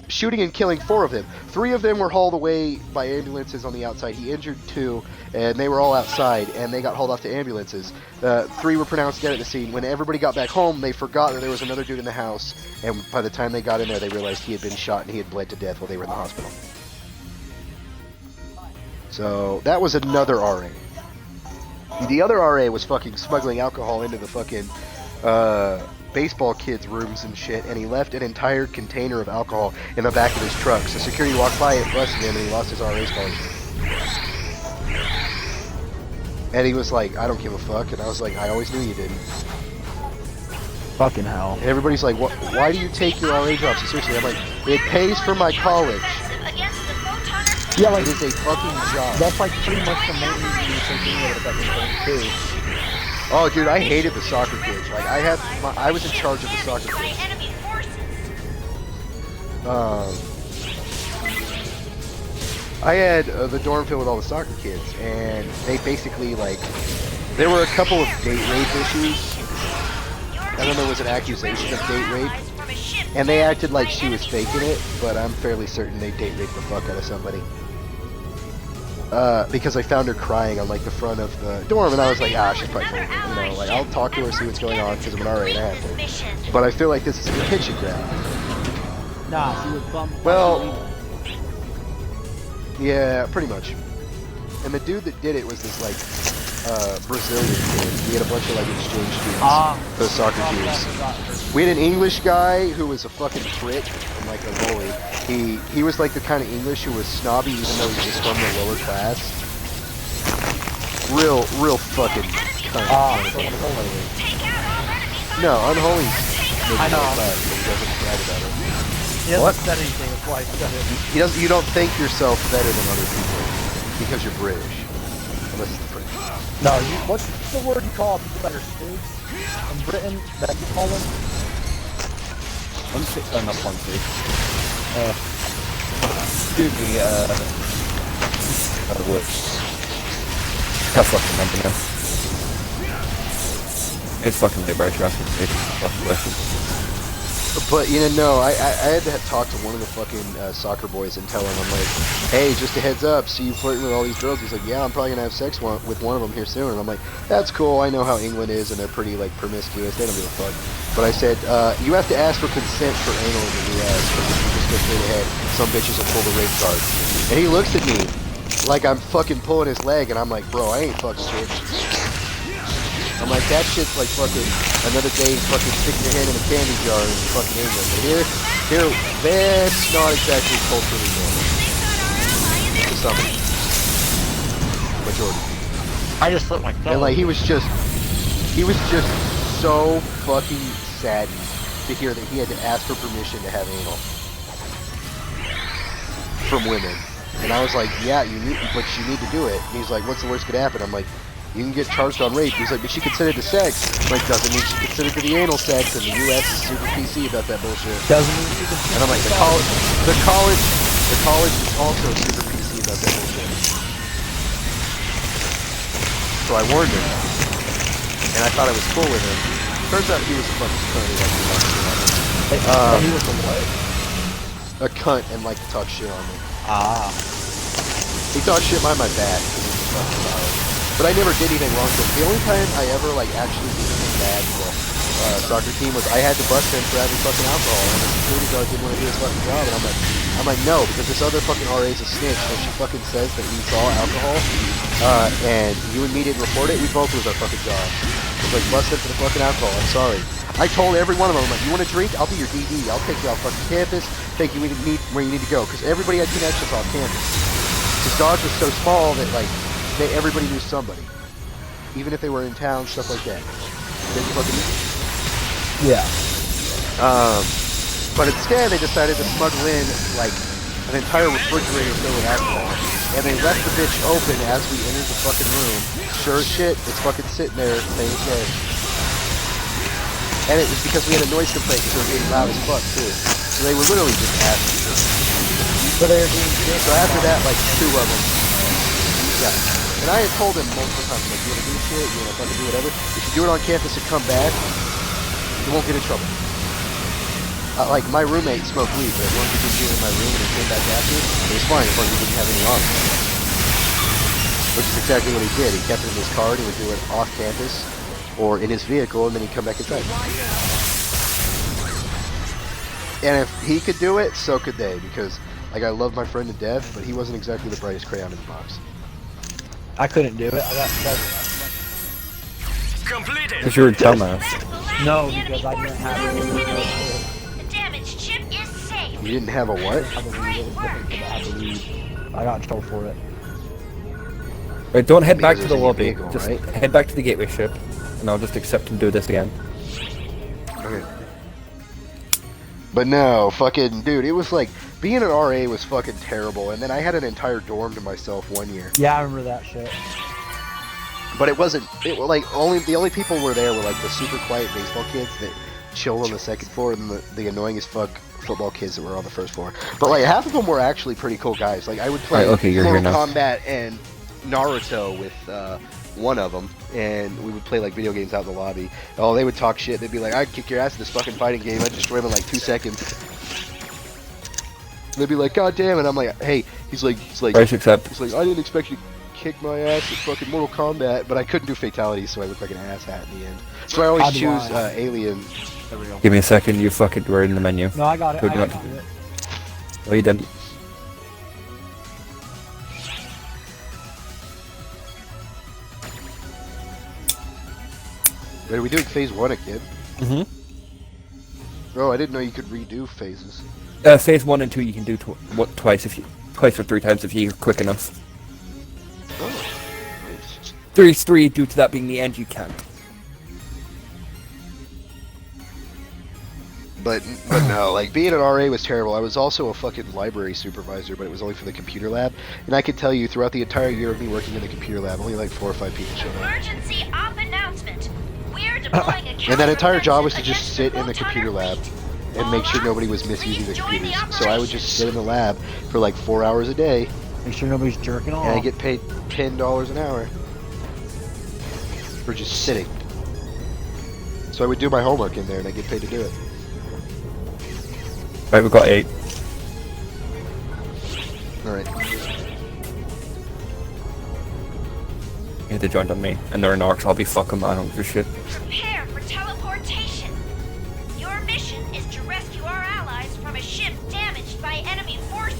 shooting and killing 4 of them. 3 of them were hauled away by ambulances on the outside. He injured 2, and they were all outside, and they got hauled off to ambulances. 3 were pronounced dead at the scene. When everybody got back home, they forgot that there was another dude in the house, and by the time they got in there, they realized he had been shot and he had bled to death while they were in the hospital. So that was another RA. The other RA was fucking smuggling alcohol into the fucking baseball kids' rooms and shit, and he left an entire container of alcohol in the back of his truck. So security walked by it, busted him, and he lost his RA scholarship. And he was like, I don't give a fuck. And I was like, I always knew you didn't. Fucking hell. And everybody's like, why do you take your RA job so seriously? I'm like, it pays for my college. Yeah, like, it is a fucking job. That's like pretty much the main reason you're taking it at that point, too. Oh, dude, I hated the soccer kids. Like, I was in charge of the soccer kids. I had the dorm filled with all the soccer kids, and they basically, like, there were a couple of date rape issues, and then there was an accusation of date rape, and they acted like she was faking it, but I'm fairly certain they date raped the fuck out of somebody. Because I found her crying on, like, the front of the dorm, and I was like, she's probably full of it, you know, like, I'll talk to her, see what's going on, because I'm an RA and I have to. But I feel like this is a pitching ground. Nah, she was bummed. Well, yeah, pretty much. And the dude that did it was this, like, Brazilian kid. We had a bunch of, like, exchange students, those soccer teams. We had an English guy who was a fucking prick and, like, a bully. He was, like, the kind of English who was snobby even though he was from the lower class. Real fucking kind of No, unholy. I know. Class, but he doesn't brag about it. He hasn't said anything, that's why he said it. You don't think yourself better than other people because you're British. Unless it's the French. No, what's the word you call people that are stoops in Britain that you call them? Not Ponzi. Excuse me, That's fucking company. It's fucking labor transportation. But, you know, I had to talk to one of the fucking soccer boys and tell him, I'm like, hey, just a heads up, see you flirting with all these girls. He's like, yeah, I'm probably going to have sex with one of them here soon. And I'm like, that's cool, I know how England is, and they're pretty, like, promiscuous, they don't give a fuck. But I said, you have to ask for consent for anal in the US, because if you just go straight ahead, some bitches will pull the rape card. And he looks at me like I'm fucking pulling his leg, and I'm like, bro, I ain't fucking shit. I'm like, that shit's like fucking another day fucking sticking your hand in a candy jar in fucking England. But here, that's not exactly culturally normal. To some majority. I just slipped my thumb. And like, he was just so fucking saddened to hear that he had to ask for permission to have anal from women. And I was like, yeah, but you need to do it. And he's like, what's the worst could happen? I'm like, you can get charged on rape. He's like, but she consented to sex. I'm like, doesn't mean she consented to the anal sex, and the U.S. is super PC about that bullshit. Doesn't mean she consented. And I'm like, the college is also super PC about that bullshit. So I warned him, and I thought I was cool with him. Turns out he was a fucking cunt. He liked to talk shit on me. He was a what? A cunt and liked to talk shit on me. Ah. He talked shit behind my back because he was fucking loud. But I never did anything wrong to him. The only time I ever, like, actually did anything bad to the soccer team was I had to bust him for having fucking alcohol, and the security guard didn't want to do his fucking job, and I'm like, no, because this other fucking RA is a snitch, so she fucking says that we saw alcohol, and you and me didn't report it, we both lose our fucking jobs. It's like, bust him for the fucking alcohol, I'm sorry. I told every one of them, I'm like, you want to drink? I'll be your DD. I'll take you off fucking campus, take you where you need to go, because everybody had connections off campus. Because Dodge was so small that, like, everybody knew somebody. Even if they were in town, stuff like that. Yeah. But instead, they decided to smuggle in, like, an entire refrigerator filled with alcohol. And they left the bitch open as we entered the fucking room. Sure as shit, it's fucking sitting there, saying it's dead. And it was because we had a noise complaint because they were getting loud as fuck, too. So they were literally just asking. So they were being So after that, like, 2 of them. Yeah. And I had told him multiple times, like, you wanna do shit, you wanna fucking do whatever. If you do it on campus and come back, you won't get in trouble. Like, my roommate smoked weed, but as long as he didn't do it in my room and he came back after, it was fine as long as he didn't have any on. Which is exactly what he did. He kept it in his car and he would do it off campus or in his vehicle, and then he'd come back inside. And if he could do it, so could they, because like I love my friend to death, but he wasn't exactly the brightest crayon in the box. I couldn't do it. I got Completed. Because you're a dumbass. no, because I didn't have it. The damaged ship is safe. You didn't have a what? Great work. I got in trouble for it. Right, don't head back Because to the it's in your lobby. vehicle, Just right? head back to the gateway ship, and I'll just accept and do this again. Okay. But no, fucking dude, it was like being an RA was fucking terrible, and then I had an entire dorm to myself one year. Yeah, I remember that shit. But it wasn't. It was like the only people were there were like the super quiet baseball kids that chilled on the second floor, and the annoying as fuck football kids that were on the first floor. But like half of them were actually pretty cool guys. Like I would play Right, okay, you're here Mortal now. Kombat and Naruto with one of them, and we would play like video games out in the lobby. Oh, they would talk shit. They'd be like, "I'd kick your ass in this fucking fighting game. I'd destroy him in like 2 seconds." They'd be like, "God damn it!" I'm like, "Hey," he's like, Price accept. "I didn't expect you to kick my ass at fucking Mortal Kombat," but I couldn't do fatalities, so I looked like an asshat in the end. So I How always do choose I? Alien. There we go. Give me a second, you fucking were in the menu. No, I got it. Who I do you got want to it. Oh, you didn't. Wait, are we doing phase 1 again? Mm-hmm. Oh, I didn't know you could redo phases. Phase 1 and 2 you can do twice or 3 times if you're quick enough. Oh, nice. 3 due to that being the end you can't. But no, like being an RA was terrible. I was also a fucking library supervisor, but it was only for the computer lab. And I can tell you, throughout the entire year of me working in the computer lab, only like 4 or 5 people showed up. Emergency op announcement. We're deploying a And that entire job was to counteroffensive just sit in the against computer lab fleet. and make sure nobody was misusing the computers. So I would just sit in the lab for like 4 hours a day, Make sure nobody's jerking off. and I get paid $10 an hour for just sitting. So I would do my homework in there, and I get paid to do it. Right, we've got 8. Alright. Yeah, they joined on me. And they're in arcs, I'll be fuck 'em, I don't give a shit. Prepare for teleportation. Your mission is to rescue our allies from a ship damaged by enemy forces.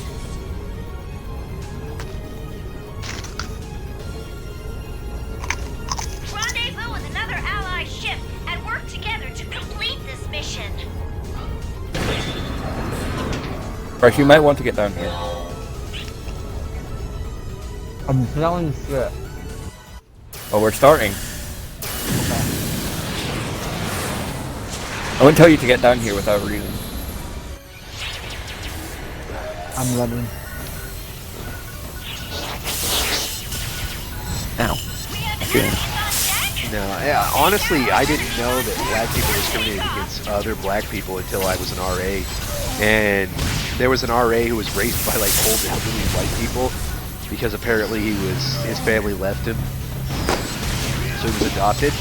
Rendezvous with another ally ship and work together to complete this mission. Right, you might want to get down here. I'm smelling shit. Oh, we're starting. I wouldn't tell you to get down here without a reason. I'm running. Ow. We have enemies on deck. No, yeah, honestly, I didn't know that black people discriminated against other black people until I was an RA. And there was an RA who was raised by like old elderly white people because apparently his family left him, so he was adopted.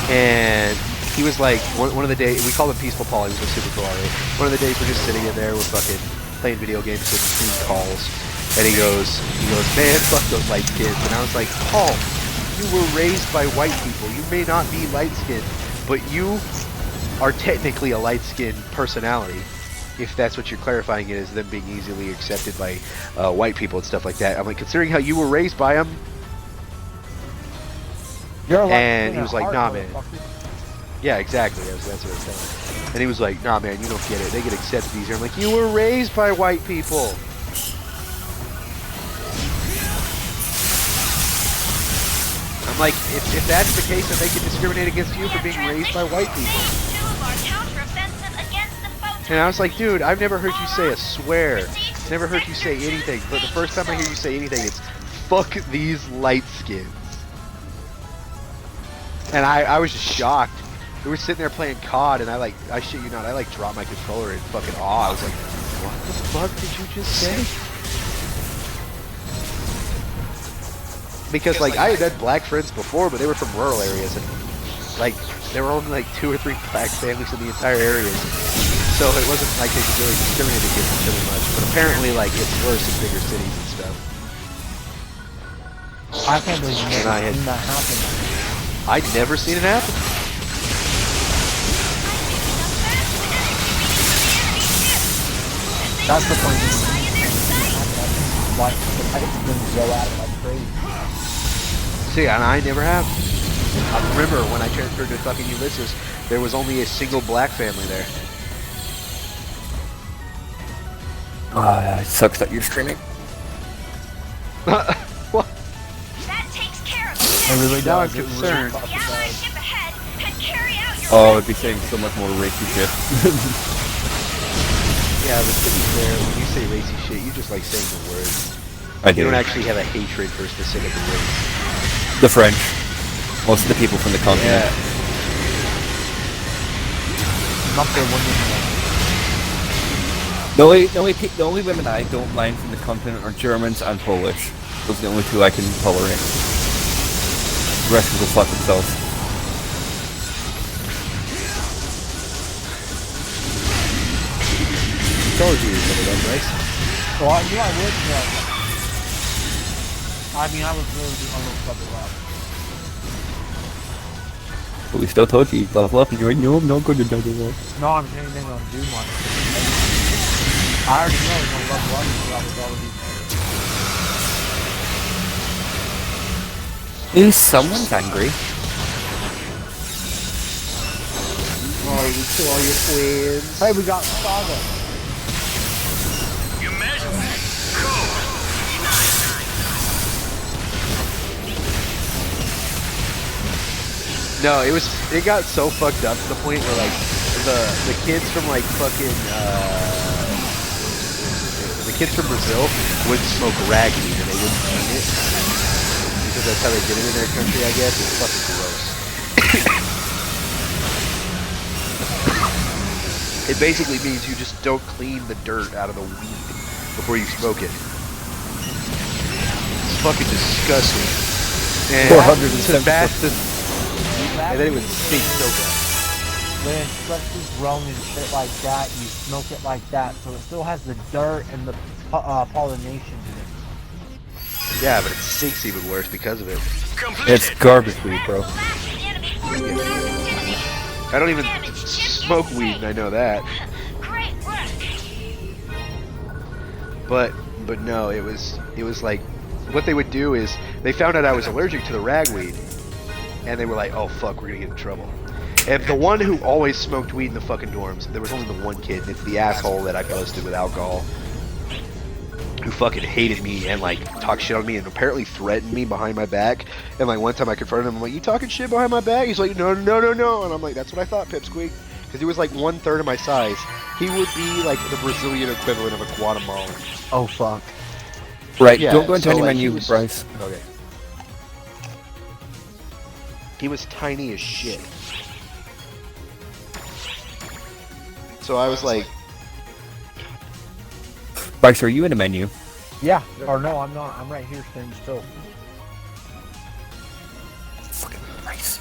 And he was like one of the days, we called him Peaceful Paul. He was a super cool RA. One of the days we're just sitting in there, we're fucking playing video games, between calls, and he goes, "Man, fuck those light kids." And I was like, "Paul, you were raised by white people. You may not be light skinned, but you are technically a light skinned personality. If that's what you're clarifying it as, them being easily accepted by white people and stuff like that." I'm like, considering how you were raised by them. You're And he was like, "Nah, man." Yeah, exactly. That's what I was telling him. And he was like, "Nah, man, you don't get it. They get accepted easier." I'm like, "You were raised by white people." I'm like, if that's the case, then they can discriminate against you for being raised by white people. And I was like, dude, I've never heard you say a swear. Never heard you say anything. But the first time I hear you say anything, it's fuck these light skins. And I was just shocked. We were sitting there playing COD, and I shit you not, I like dropped my controller in fucking awe. I was like, what the fuck did you just say? Because like I had had black friends before, but they were from rural areas, and like there were only like 2 or 3 black families in the entire area. So it wasn't like they could really discriminate against each other much. But apparently, like, it's worse in bigger cities and stuff. I can't believe you And I never had- seen that happen. I'd never seen it happen. That's the point. Like, the pipes didn't go at it like crazy. See, and I never have. I remember when I transferred to fucking Ulysses, there was only a single black family there. It sucks that you're streaming. What? That takes care of It really Now I'm does. It really concerned. fucking the allied does. ship ahead and carry out your Oh, I'd be saying so much more racy shit. Yeah, but to be fair, when you say racy shit, you just like saying the words. I You do. don't actually have a hatred for a specific race. The French. Most of the people from the continent. Not their women. The only women I don't mind from the continent are Germans and Polish. Those are the only two I can tolerate. The rest can go fuck themselves. Told you you're gonna love race. Well, I knew I would, but I mean, I was really on those couple laps. But we still told you, level up, and you're like, no, I'm not going to double up. No, I'm saying they're gonna do one. I already know he's gonna level up so I was already. Ooh, someone's angry. Oh, you kill all your twins. Hey, we got Saga. You measure that. Code. No, it got so fucked up to the point where like the kids from like fucking the kids from Brazil would smoke ragweed and they wouldn't clean it because that's how they did it in their country, I guess. It's fucking gross. It basically means you just don't clean the dirt out of the weed before you smoke it. It's fucking disgusting. And 470. and then it would stink so bad. When it's freshly grown and shit like that, you smoke it like that, so it still has the dirt and the pollination in it. Yeah, but it stinks even worse because of it. It's garbage weed, bro. I don't even smoke weed, and I know that. Great work. But no, it was like what they would do is they found out I was allergic to the ragweed, and they were like, oh fuck, we're gonna get in trouble. And the one who always smoked weed in the fucking dorms, there was only the one kid, and it's the asshole that I busted with alcohol, who fucking hated me and like talked shit on me and apparently threatened me behind my back. And like one time I confronted him, I'm like, you talking shit behind my back? He's like, no, and I'm like, that's what I thought, Pipsqueak, because he was like 1/3 of my size. He would be like the Brazilian equivalent of a Guatemalan. Oh fuck. Right, Yeah, don't go into so, any like, menu, he was- Bryce. Okay. He was tiny as shit. So I was like, Bryce, are you in a menu? Yeah. Or no, I'm not. I'm right here standing still. Fucking Bryce.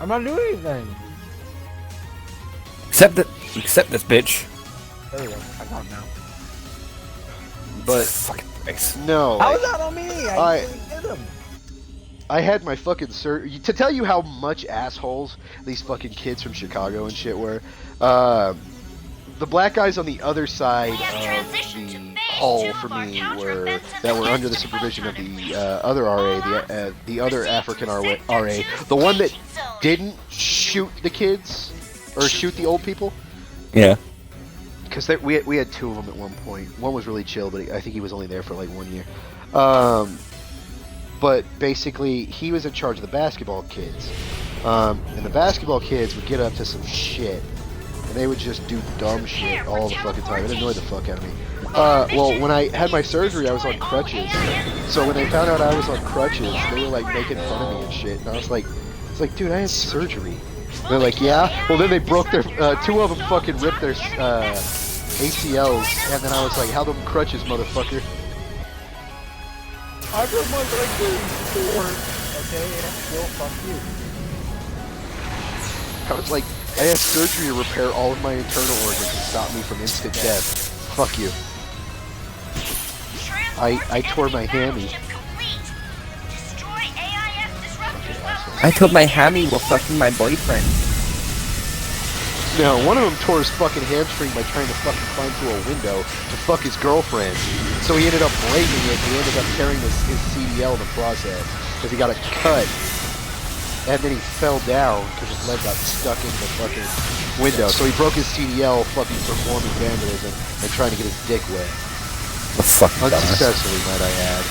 I'm not doing anything. Accept this bitch. There we go. I got it now. but Fucking Bryce. no. How like, was that on me? I- I didn't hit him. I had my fucking to tell you how much assholes these fucking kids from Chicago and shit were. The black guys on the other side of the hall for me were under the supervision of the other RA, the other African RA, the one that didn't shoot the kids or shoot the old people. Yeah. Because we had two of them at one point. One was really chill, but I think he was only there for like 1 year. But basically, he was in charge of the basketball kids. And the basketball kids would get up to some shit. And they would just do dumb shit all the fucking time. It annoyed the fuck out of me. Well, when I had my surgery, I was on crutches. So when they found out I was on crutches, they were like making fun of me and shit. And I was like, dude, I had surgery. And they're like, yeah? Well, then they broke their, two of them fucking ripped their ACLs. And then I was like, how them crutches, motherfucker? I broke my leg doing sport. Okay, and still fuck you. I was like, I had surgery to repair all of my internal organs and stop me from instant death. Fuck you. I tore my hammy. I told my hammy while fucking my boyfriend. No, one of them tore his fucking hamstring by trying to fucking climb through a window to fuck his girlfriend. So he ended up breaking it, and he ended up tearing his CDL in the process because he got a cut. And then he fell down because his leg got stuck in the fucking window. So he broke his CDL fucking performing vandalism and trying to get his dick wet. The fucking Unsuccessfully, might I add.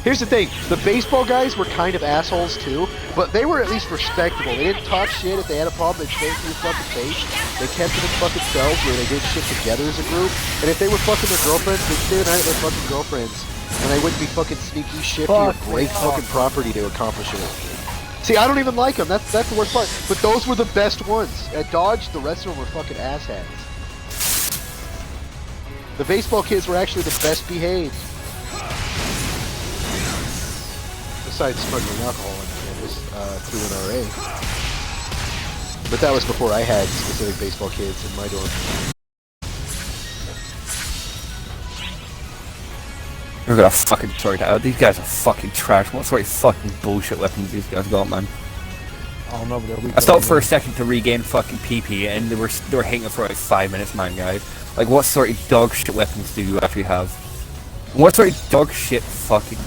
Here's the thing, the baseball guys were kind of assholes too, but they were at least respectable. They didn't talk shit. If they had a problem, they'd say it to your fucking face. They kept it in fucking selves where they did shit together as a group. And if they were fucking their girlfriends, they'd stay the night with their fucking girlfriends. And they wouldn't be fucking sneaky, shifty, or break fucking property to accomplish it. See, I don't even like them. That's the worst part. But those were the best ones. At Dodge, the rest of them were fucking asshats. The baseball kids were actually the best behaved. Besides smuggling alcohol on campus through an RA. But that was before I had specific baseball kids in my dorm. We're gonna fucking sort it out. These guys are fucking trash. What sort of fucking bullshit weapons these guys got, man? I don't know, but I stopped for a second to regain fucking PP, and they were hitting it for like 5 minutes, man, guys. Like, what sort of dog shit weapons do you actually have? What sort of dog shit fucking?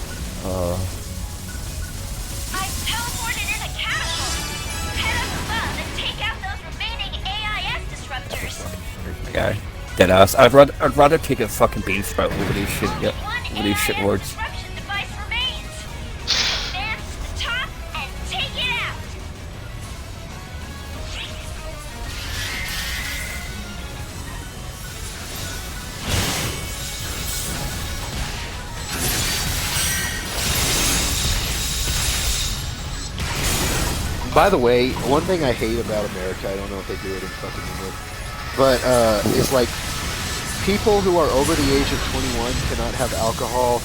Guy, dead ass. I'd rather take a fucking bean sprout over these shit. Yep, over these shit words. By the way, one thing I hate about America, I don't know if they do it in fucking England, but is like people who are over the age of 21 cannot have alcohol,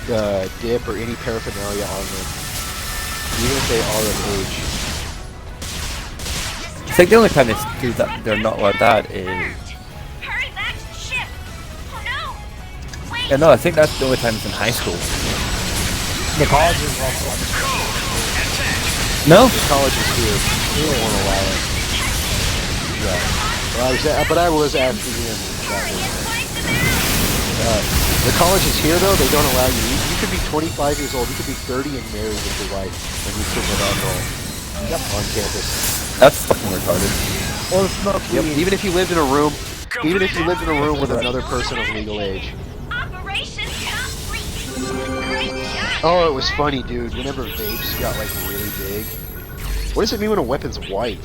dip, or any paraphernalia on them, even if they are of age. I think the only time they're not allowed that is. Yeah, no, I think that's the only time it's in high school. The college is also. No? The college is here. They don't want to allow it. Yeah. But I was asking him that. The college is here though, they don't allow you. You could be 25 years old, you could be 30 and married with your wife, and you couldn't have alcohol on campus. That's fucking retarded. Or smoke weed. Yep. Even if you lived in a room, with another person of legal age. Oh, it was funny, dude. Whenever vapes got like really big. What does it mean when a weapon's white?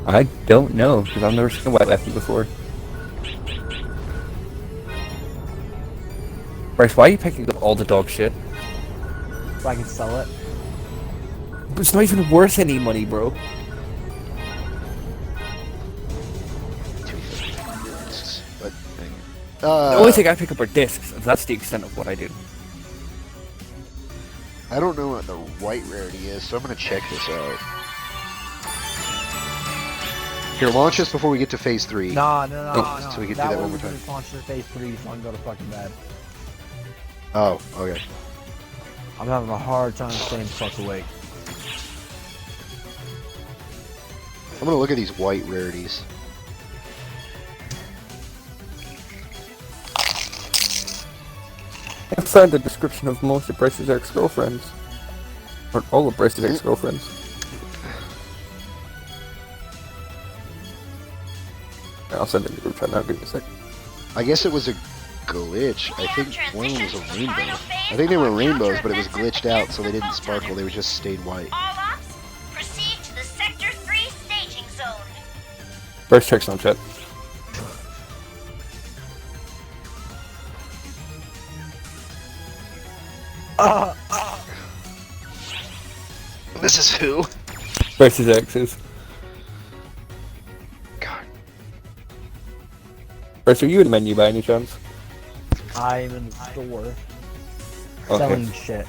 I don't know, because I've never seen a white weapon before. Bryce, why are you picking up all the dog shit? So I can sell it. But it's not even worth any money, bro. But The only thing I pick up are discs, and that's the extent of what I do. I don't know what the white rarity is, so I'm gonna check this out. Here, launch this before we get to phase 3. No. So we can do that one more time. Launch to phase 3, so I can go to fucking bed. Oh, okay. I'm having a hard time staying fuck awake. I'm gonna look at these white rarities. I found the description of most of Bryce's ex-girlfriends. Or all of Bryce's ex-girlfriends. I'll send it in the group chat now, give me a sec. I guess it was a glitch. I think one of them was a rainbow. I think they were rainbows, but it was glitched out, so they didn't sparkle. They were just stayed white. All ops, proceed to the Sector 3 staging zone. Bryce checks on chat. This is who? Bryce's exes. God. Bryce, are you in menu by any chance? I'm in the store Okay. selling shit.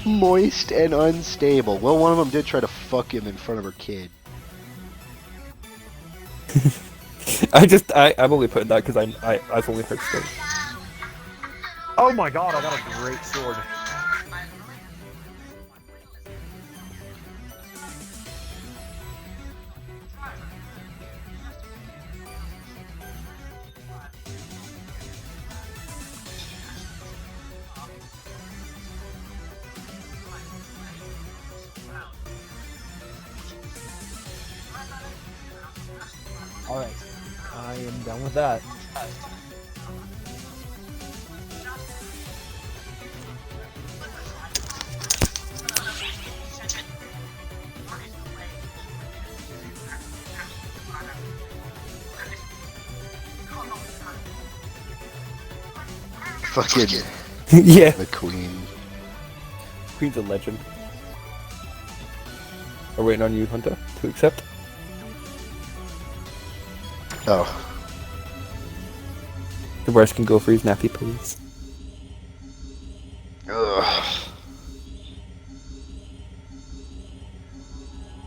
Moist and unstable. Well, one of them did try to fuck him in front of her kid. I'm only putting that because I've only heard stories. Oh my god, I got a great sword. Alright, I am done with that. Fucking Yeah. the queen. Queen's a legend. We're waiting on you, Hunter, to accept. Oh. The worst can go for his nappy, please. Ugh.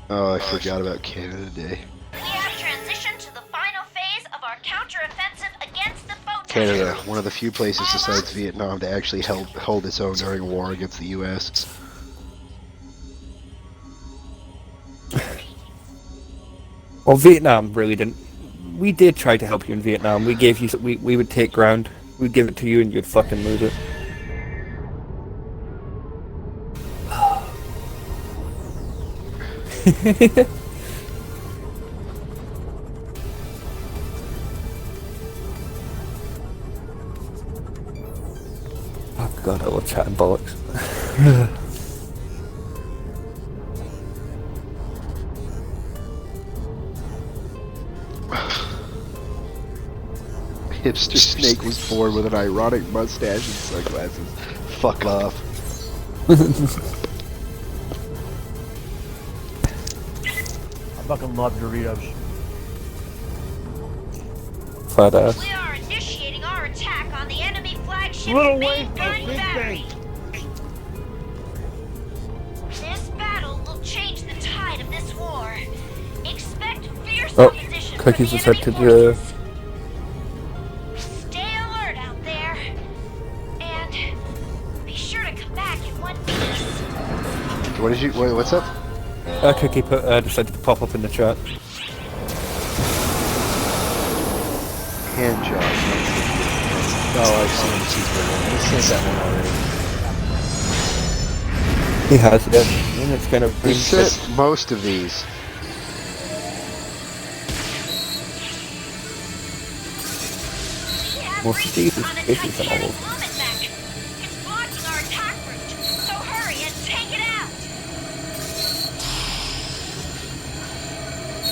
Oh, I forgot about Canada Day. We have transitioned to the final phase of our counteroffensive against the photon. Canada, one of the few places besides Vietnam to actually hold its own during a war against the U.S. Well, Vietnam really didn't. We did try to help you in Vietnam. We gave you. We would take ground. We'd give it to you, and you'd fucking lose it. Oh god, I love chatting bollocks. Hipster Snake was born with an ironic mustache and sunglasses. Fuck off. I fucking love Doritos. Fat ass. We are initiating our attack on the enemy flagship Little main wafer, gun big battery. thing. This battle will change the tide of this war. Expect fierce Oh, opposition from Cookies the is head enemy to the. forces. Stay alert out there, and be sure to come back in one piece. What did you? What's up? Cookie decided to pop up in the chat. Hand job. Oh, I've seen the cheeseburger. He sent that one already. He has it, and it's kind of. He sent most of these. We have Well, reached Steve is on a busy for all Titanic of- movement mech. It's blocking our attack route, so hurry and take it out.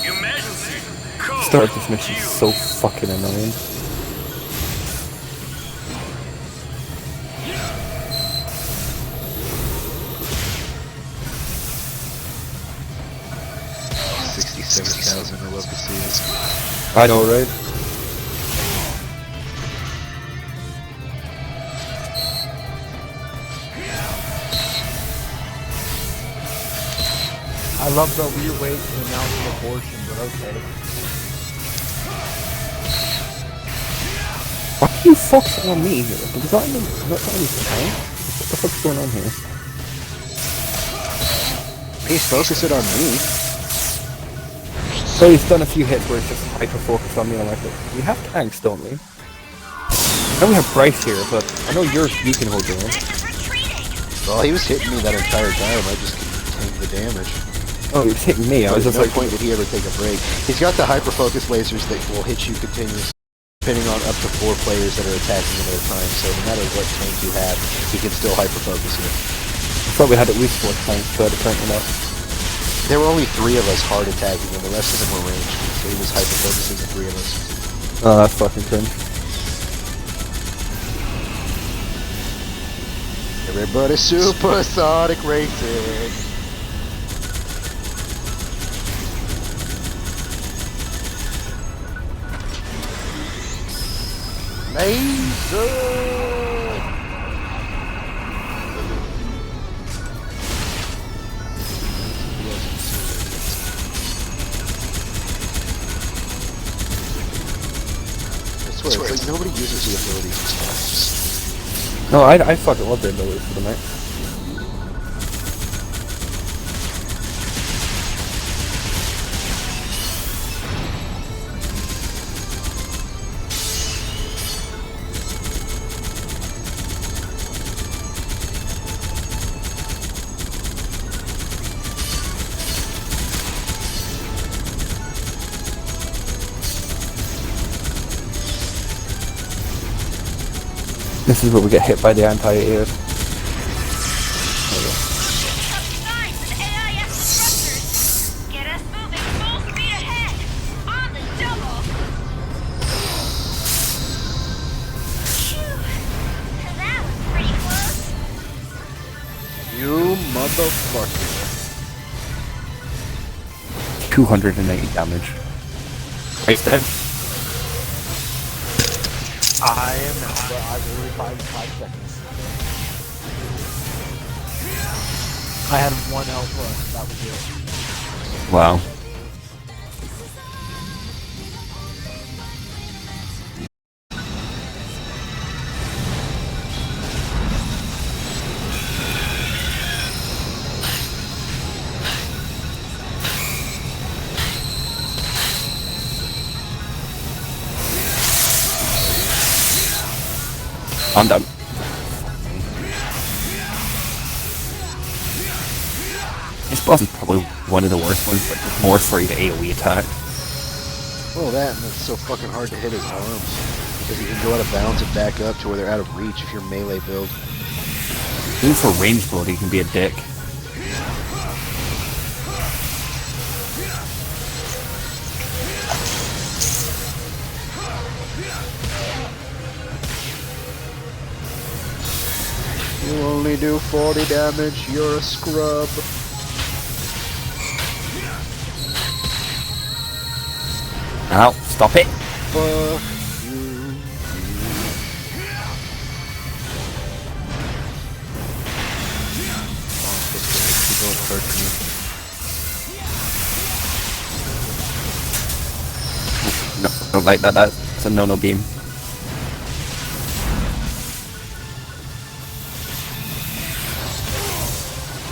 Emergency. Code. Start this mission is so fucking annoying. $67,000. I love to see it. I know, right? I love the weird way to announce an abortion, but okay. Why are you focusing on me here? Because I'm not anything, right? What the fuck's going on here? He's focusing on me. So he's done a few hits where it's just hyper-focused on me, and I'm like, we have tanks, don't we? I know we have Bryce here, but I know you can hold your own. Mech is retreating. Well, he was hitting me that entire time. I just couldn't tank the damage. Oh, he was hitting me. I was There's just no like, point did he ever take a break. He's got the hyper-focus lasers that will hit you continuously, depending on up to 4 players that are attacking him at a time. So no matter what tank you have, he can still hyper-focus you. I thought we had at least 4 tanks, but apparently not. There were only 3 of us hard attacking him. The rest of them were ranged. So he was hyper-focusing the 3 of us. Oh, that's fucking cringe. Everybody supersonic racing. Laser. uses the ability. No, I fucking love the ability for the night. This is where we get hit by the anti-air. Signs of AIS disruptors. Get us moving full speed ahead. On the double. Phew. That was pretty close. You motherfucker. 280 damage. Right then. I am now, but I really 5 seconds. I had 1 health left. That was it. Wow. I'm done. This boss is probably one of the worst ones, but just more free to AoE attack. Well, that, and it's so fucking hard to hit his arms. Because he can go out of bounds and back up to where they're out of reach if you're melee build. Even for range build, he can be a dick. You only do 40 damage, you're a scrub. Ow, stop it! Fuck you. No, don't like that, that's a no-no beam.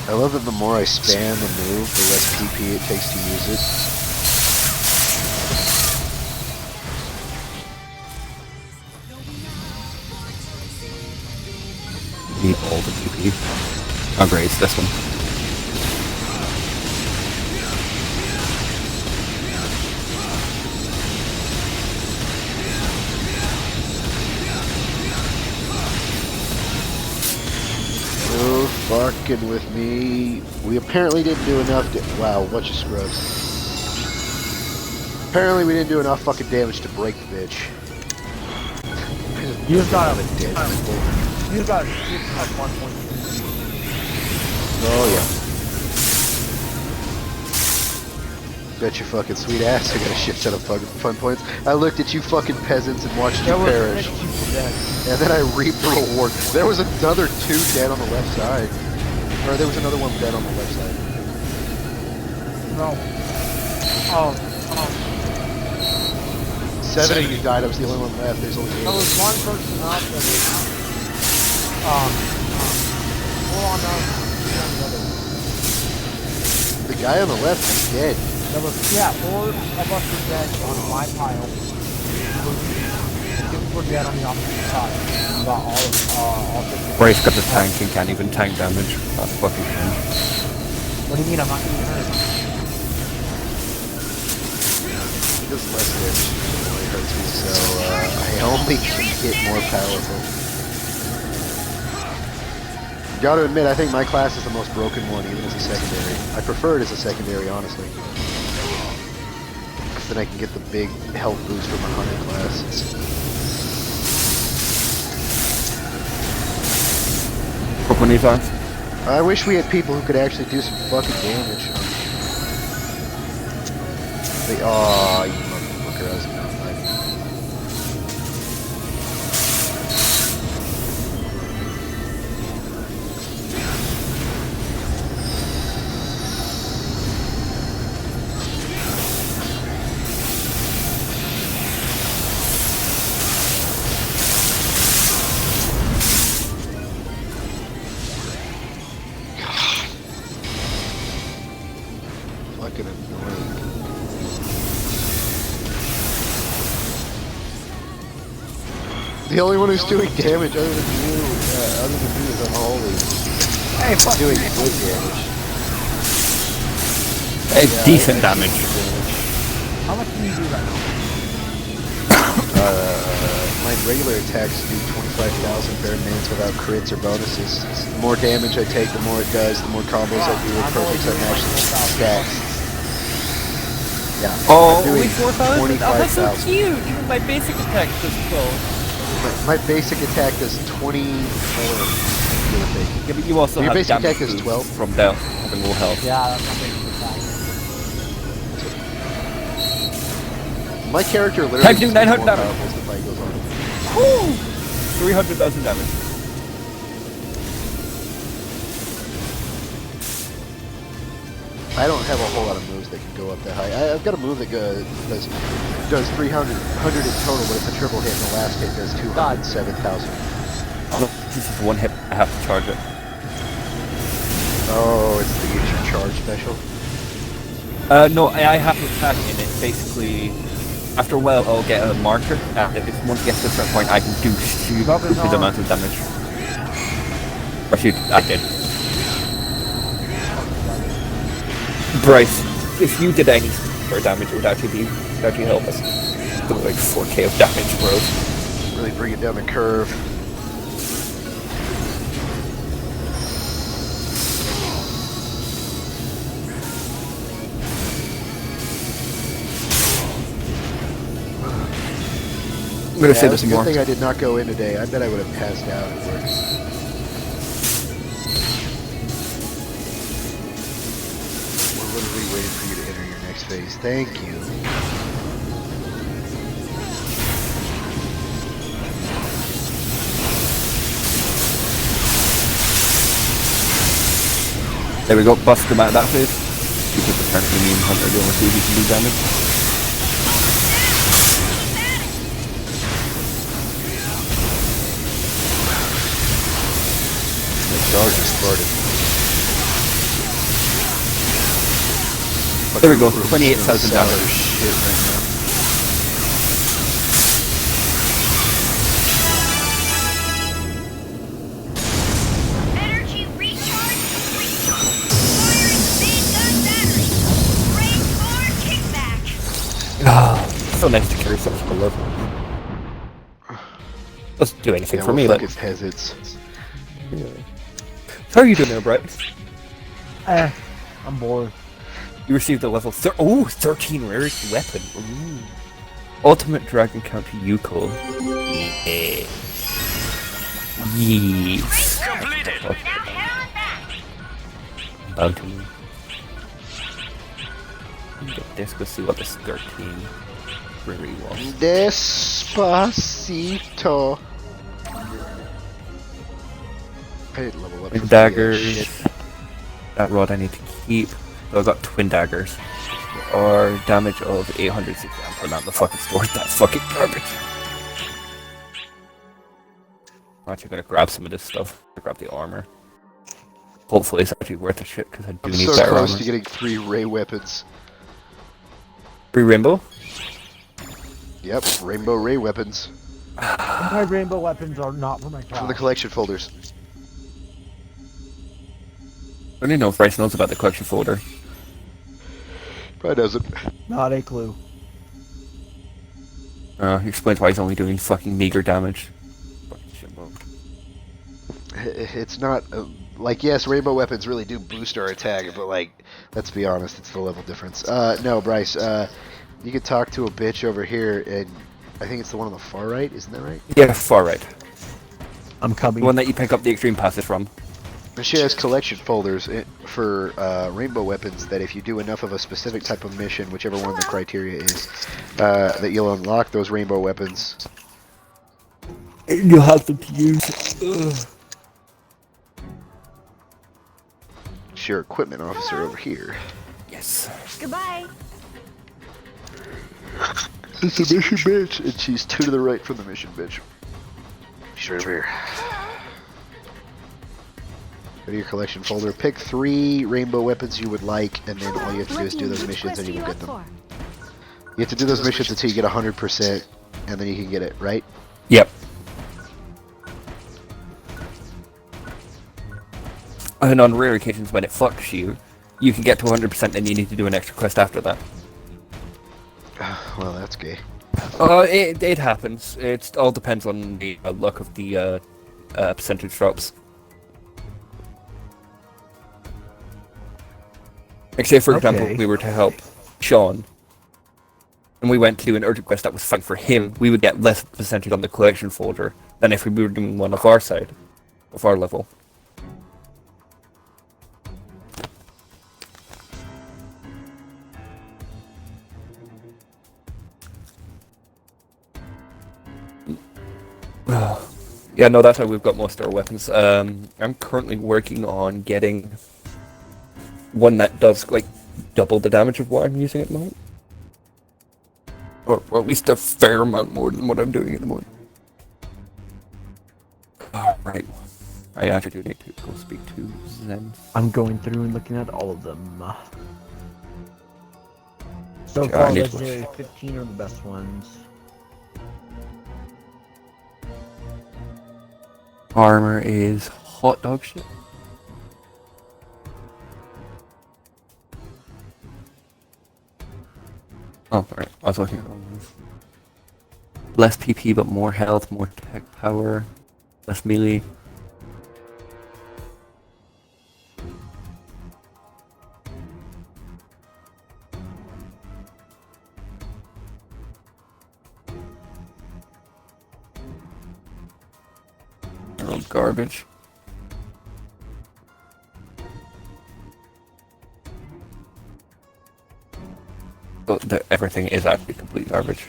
I love that the more I spam the move, the less PP it takes to use it. Need all the PP. Oh great, it's this one. No fucking with me. We apparently didn't do enough wow, bunch of scrubs. Apparently we didn't do enough fucking damage to break the bitch. You just got a dead people. You got like 1.2. Oh yeah. Bet your fucking sweet ass I got a shit ton of fucking fun points. I looked at you fucking peasants and watched you perish. And then I reaped the reward. There was another 2 dead on the left side. Or there was another one dead on the left side. No. Oh. 7 of you died, I was the only one left. There's only 8. There was one person out that was, full on down. The guy on the left is dead. There was, yeah, 4 of us were dead on my pile. 2 were dead on the opposite side. About all 50. Brace got the tank and can't even tank damage. That's fucking cringe. What do you mean I'm not getting hurt? He does less damage. It only hurts me, so I only can get more powerful. Gotta admit, I think my class is the most broken one, even as a secondary. I prefer it as a secondary, honestly. Because then I can get the big health boost from my hunter class. Open these arms. I wish we had people who could actually do some fucking damage. Aw, you motherfucker, I was gonna die. The only one who's doing damage other than you, is Unholy. Hey, fuck. Doing good damage. It's decent damage. How much can you do right now? My regular attacks do 25,000 bare minutes without crits or bonuses. The more damage I take, the more it does. The more combos I do with perfects I match stacks. Yeah. Oh, I'm doing only 4,000? Oh, that's so 25,000. cute! Even my basic attack does 12. My basic attack does 24. Give or take. Yeah, but you also Your have basic damage attack is boost 12? from down having low health. Yeah, that's my basic attack. My character literally Time to do gets 900 more damage. powerful as the fight goes on. Woo! 300,000 damage. I don't have a whole lot of moves that can go up that high. I've got a move that does 300 in total, but it's a triple hit, and the last hit does 207,000. Oh, this is one hit. I have to charge it. Oh, it's the get your charge special. No, I have to attack and it basically, after a while, I'll get a marker. If once it gets to a certain point, I can do stupid amount of damage. Or shoot, I did. Bryce, if you did any for damage, it would actually help us. Do like 4k of damage, bro. Really bring it down the curve. I'm gonna say That's this a good more. thing I did not go in today. I bet I would have passed out at work. We're literally waiting for you to enter your next phase. Thank you. There we go, bust him out of that phase. Because apparently me and Hunter are the only two who can do damage. The charge is started. There we go, 28,000 Sour damage. shit right now. Energy recharge complete. Firing main gun battery. Brake core kickback. Ah, so nice to carry such a level. Doesn't do anything Yeah, for we're me, fucking like. peasants. How are you doing there, Bryce? I'm bored. You received a level 13 rarity weapon. Ooh. Ultimate Dragon Counter Yuko. Yeah. Yes. Completed. Now hell and back. Bounty. Get this, go see what this 13 really was. Despacito. I didn't level up. Twin for daggers. shit. That rod I need to keep. So I got twin daggers. Or damage of 860. I'm putting out the fucking store. That's fucking garbage. I'm actually gonna grab some of this stuff. Grab the armor. Hopefully it's actually worth the shit because I do I'm need so better close armor. to getting 3 ray weapons. Free rainbow? Yep, rainbow ray weapons My rainbow weapons are not for my class. from the collection folders. I don't even know if Bryce knows about the collection folder. Probably doesn't. Not a clue. He explains why he's only doing fucking meager damage. Fucking shitbug. It's not like, yes, rainbow weapons really do boost our attack, but like, let's be honest, it's the level difference. No, Bryce, you could talk to a bitch over here, and I think it's the one on the far right, isn't that right? Yeah, far right. I'm coming. The one that you pick up the extreme passes from. And she has collection folders for rainbow weapons that if you do enough of a specific type of mission, whichever one the criteria is, that you'll unlock those rainbow weapons. You'll have them to use. Ugh. It's your equipment officer over here. Yes. Goodbye. It's a mission bitch, and she's 2 to the right from the mission bitch. She's right over here. Go to your collection folder, pick 3 rainbow weapons you would like, and then all you have to do is do those missions and you will get them. You have to do those missions until you get 100%, and then you can get it, right? Yep. And on rare occasions when it fucks you, you can get to 100% and you need to do an extra quest after that. Well, that's gay. It happens. It all depends on the luck of the percentage drops. Like say for example, Okay. we were to help Sean, and we went to an urgent quest that was fun for him, we would get less percentage on the collection folder than if we were doing one of our side, of our level. Yeah, no, that's how we've got most of our weapons. I'm currently working on getting one that does like double the damage of what I'm using at the moment. Or at least a fair amount more than what I'm doing at the moment. Right. I actually do need to go speak to Zen. I'm going through and looking at all of them. So Yeah, I far, need to- legendary 15 are the best ones. Armor is hot dog shit. Oh, right. I was looking at all these. Less PP, but more health, more tech power, less melee. They're all garbage. But everything is actually complete garbage.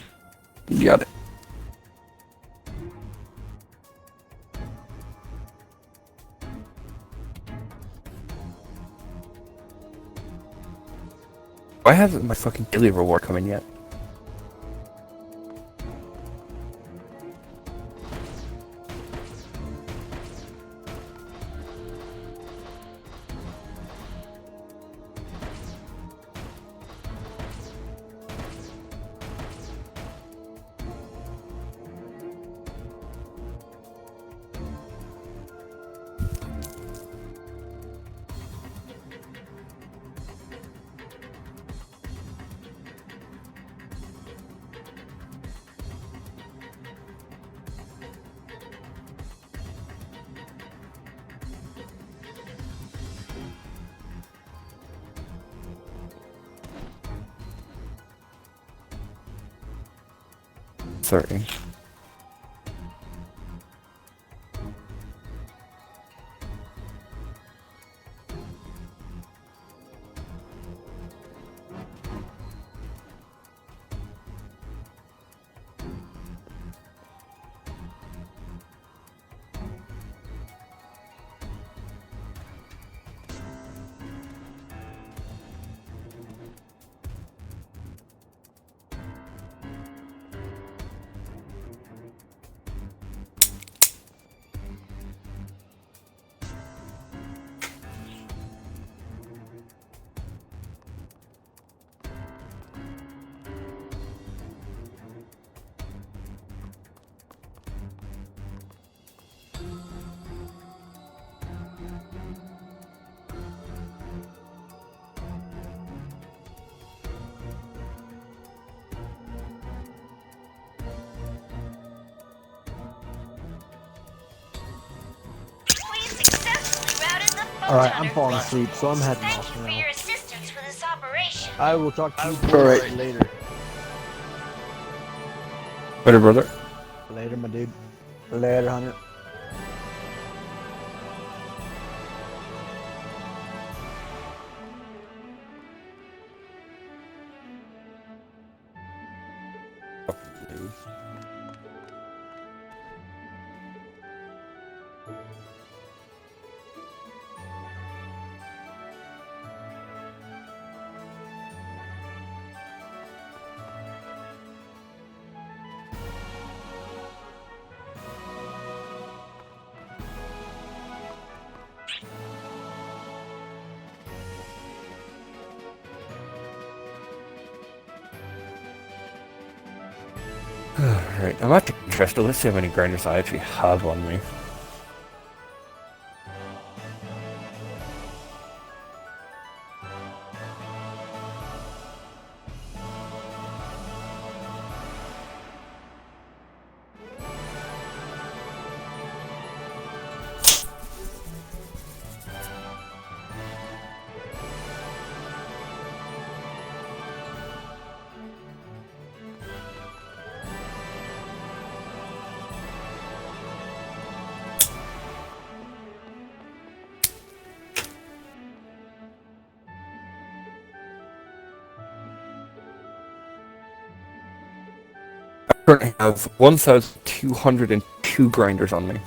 Got it. Why hasn't my fucking daily reward come in yet? Sorry. We successfully routed the Alright, I'm photoner falling fleet. asleep, so I'm heading Thank off you for now. your assistance with this operation. I will talk to you All right. boys later. Better brother. Later, my dude. Later, Hunter. Alright, I'm actually interested. Let's see how many grinders I actually have on me. currently have 1,202 grinders on me.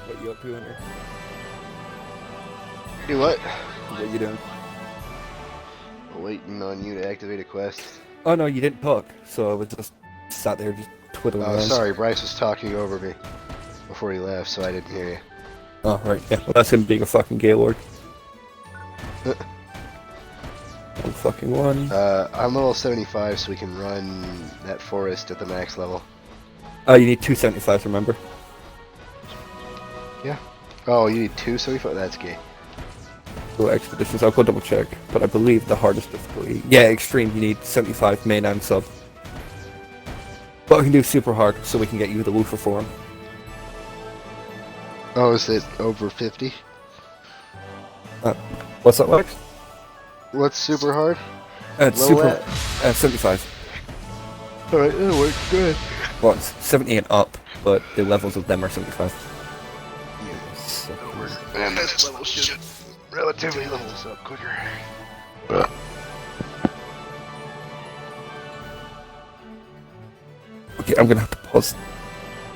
What you up to in here? Do what? What you doing? Waiting on you to activate a quest. Oh no, you didn't talk, so I was just sat there just twiddling Oh, around. sorry, Bryce was talking over me before he left, so I didn't hear you. Oh, right, yeah. Well, that's him being a fucking Gaylord. One fucking one. I'm level 75, so we can run that forest at the max level. Oh, you need 275s, remember? Yeah. Oh, you need 275? That's gay. Go expeditions, I'll go double check. But I believe the hardest difficulty... Yeah, extreme, you need 75 main and sub. But we can do super hard, so we can get you the Woofer form. Oh, is it over 50? What's that like? What's super hard? It's Low super... at? 75. Alright, that'll work good. Well, it's 70 and up, but the levels of them are 75. So, And this level should relatively level us up quicker. okay, I'm gonna have to pause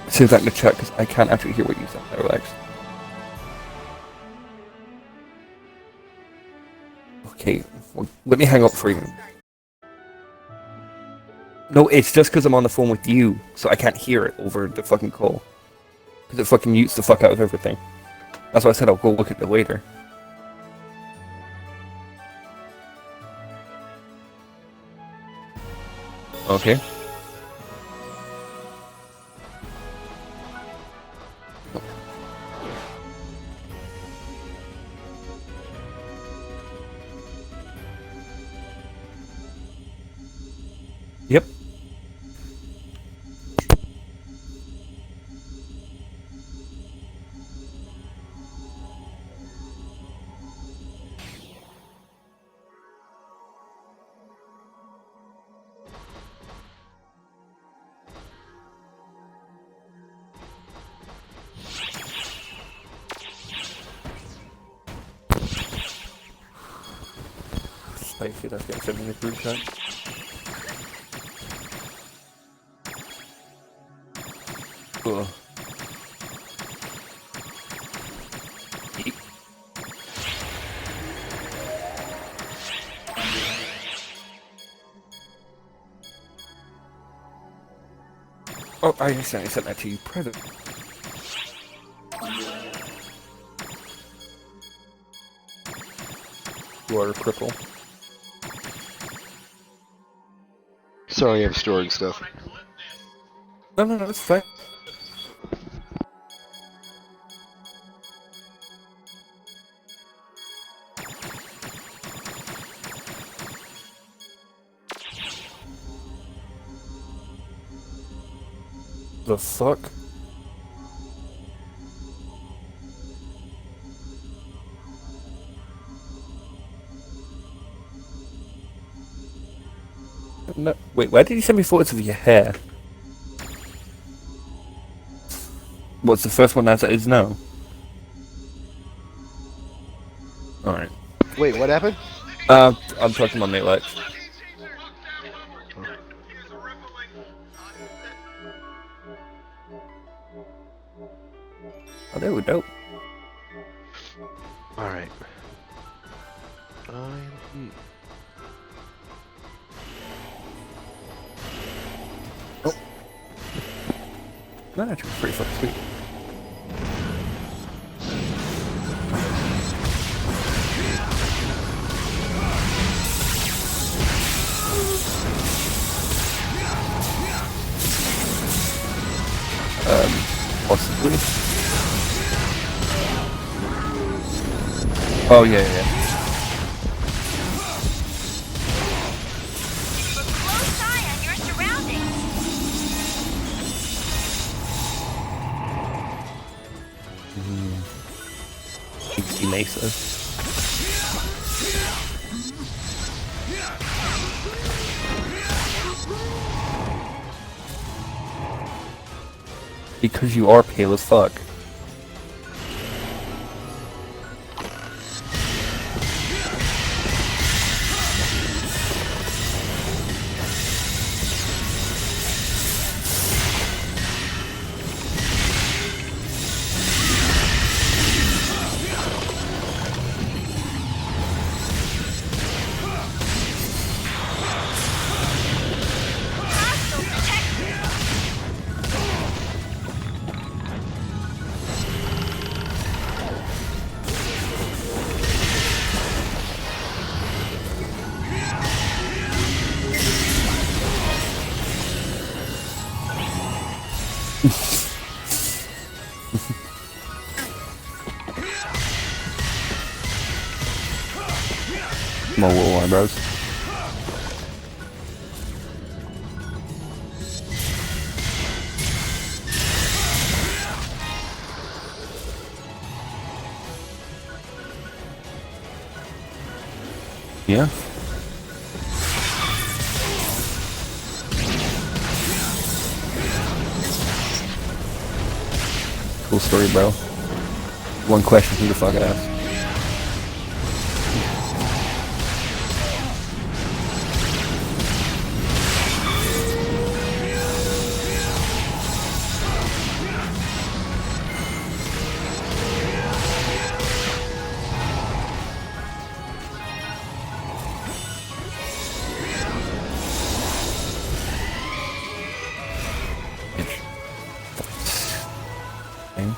as soon as I'm gonna check, because I can't actually hear what you said there, Lex. Okay, well, let me hang up for you. No, it's just because I'm on the phone with you, so I can't hear it over the fucking call. Because it fucking mutes the fuck out of everything. That's why I said I'll go look at it later. Okay. Yep. spicy that's getting sent in the group chat. Ugh. Oh, I accidentally sent that to you private. You are a cripple. Sorry, I'm storing stuff. No, it's fine. The fuck? No, wait, why did you send me photos of your hair? What's the first one as it is now? Alright. Wait, what happened? I'm talking to my mate Lex. Oh, they were dope. Alright. Oh. That actually was pretty fucking sweet. Possibly. Oh, yeah. Keep a close eye on your surroundings. He makes us. Because you are pale as fuck. Hostile detected. My little eyebrows. Yeah. Cool story, bro. One question, who the fuck asked? Thing.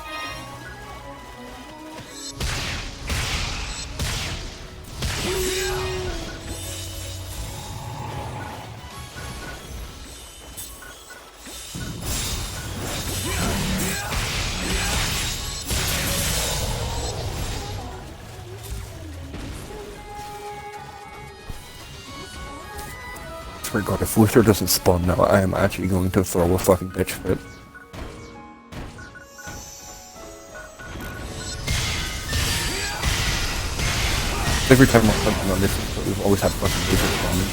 Swear to God, if Luther doesn't spawn now, I am actually going to throw a fucking bitch fit. Every time we're something on this, we've always had fucking Luther spawning.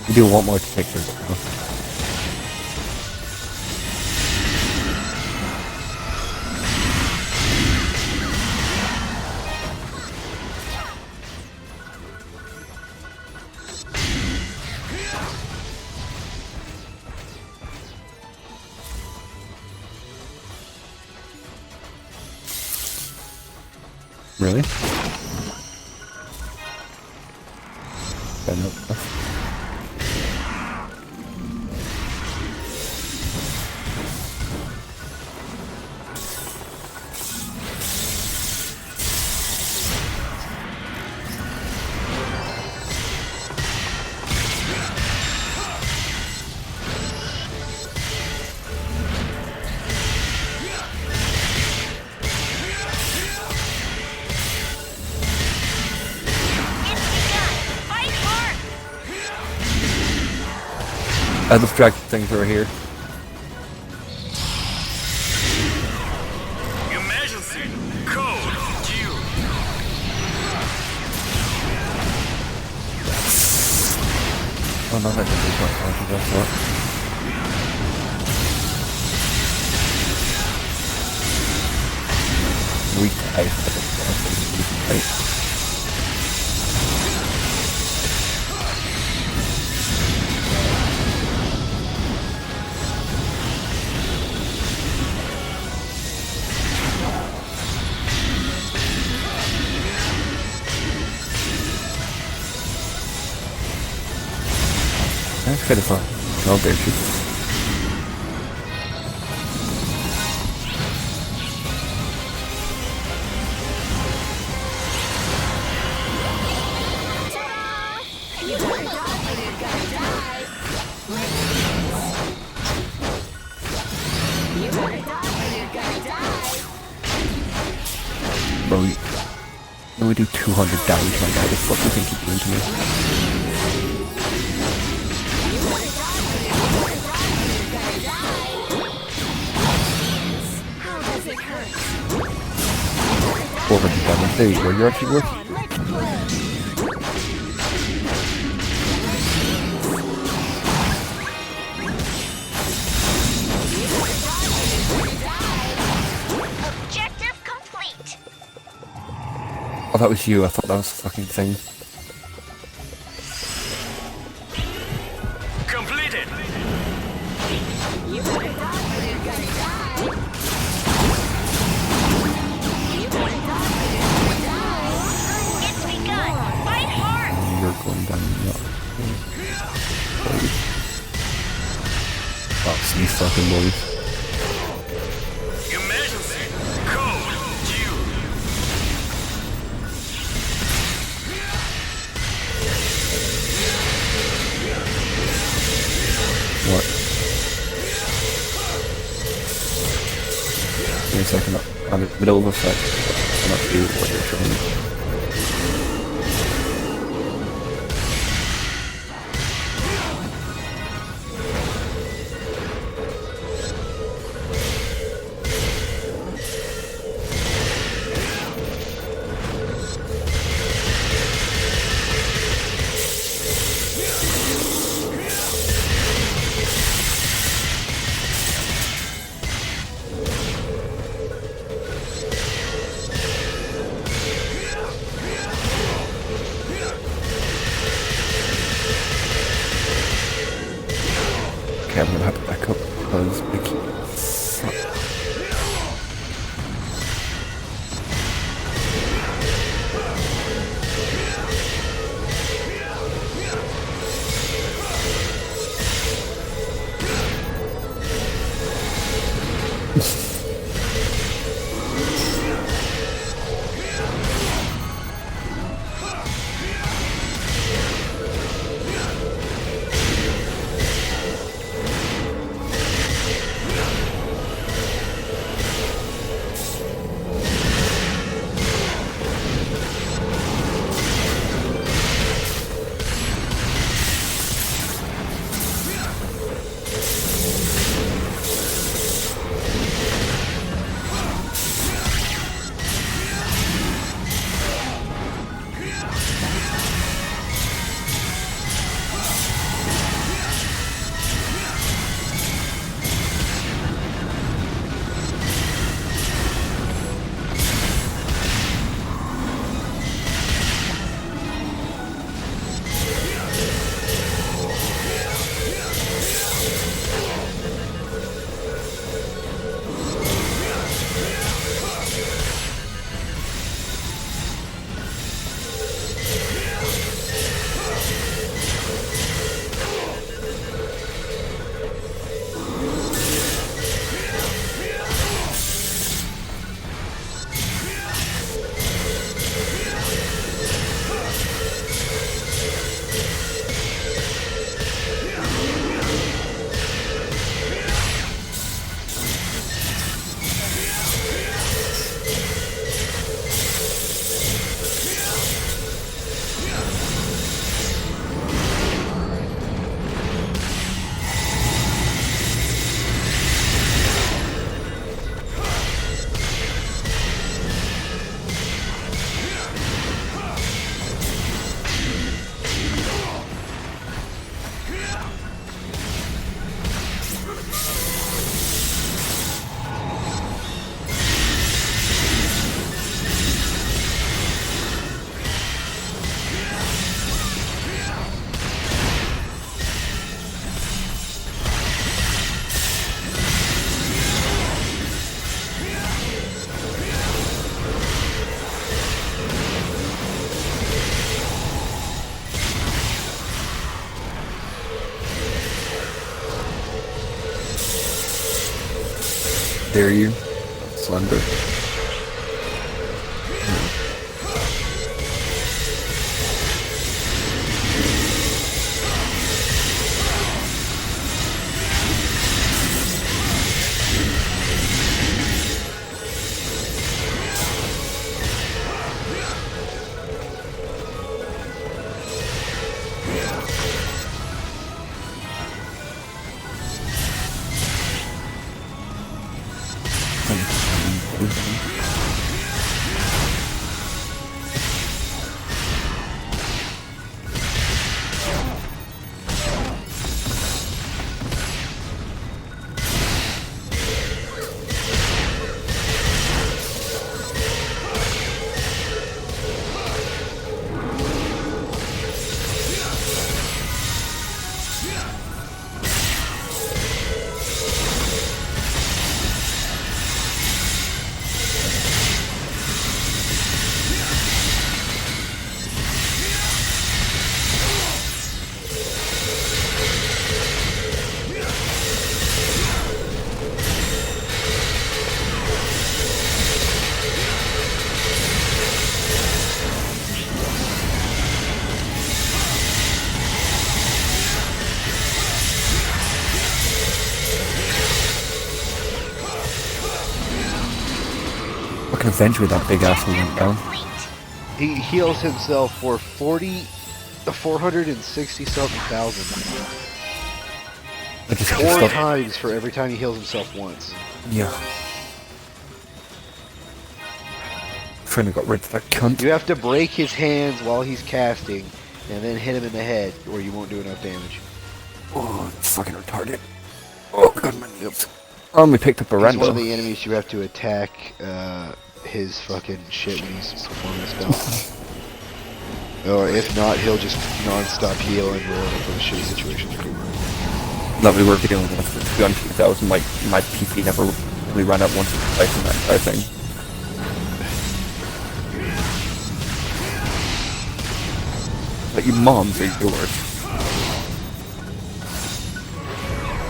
You do want more to take her down. Really? I distracted things over here. Emergency. Code Q. Oh no, that didn't do much damage, that's what. Weak to ice. That's kind of fun. Oh, there she is. Bro, we do 200 damage, my guy. What the fuck do you think you're doing to me? Over the damage. There you go. You're actually working. Objective complete. Oh, that was you. I thought that was the fucking thing. Completed. It's begun. Fight hard. You're going down the Oh, see fucking boys. Emergency. Code Q. What? Give me a second. I'm in the middle of a fight. I'm not sure what you're showing me. Okay, I'm gonna have to back up because we keep... dare you? Slender. Fucking eventually that big asshole went down. He heals himself for 460 something thousand. I just 4 times for every time he heals himself once. Yeah. Finally got rid of that cunt. You have to break his hands while he's casting, and then hit him in the head, or you won't do enough damage. Oh, it's fucking retarded. Oh god, my knees. I only picked up a He's random. one of the enemies you have to attack his fucking shit when he's performing a spell. Or if not, he'll just non-stop heal and roll for the shitty situations. Lovely work you're doing with it. To be honest with you, that was my PP never really ran out once or twice in that entire thing. But your mom's are yours.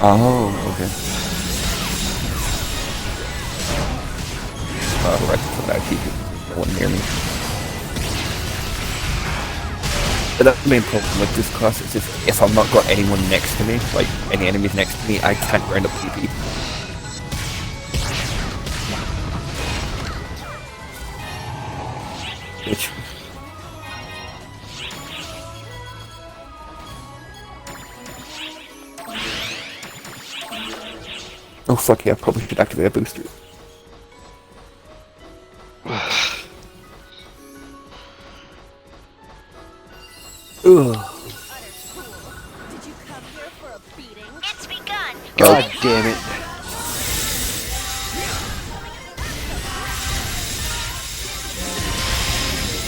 Oh, okay. Right, so that he no one near me. But that's the main problem with this class, is if I've not got anyone next to me, like any enemies next to me, I can't round up PP. Which... Oh fuck yeah, I probably should activate a booster. Ugh. It's begun. God damn it.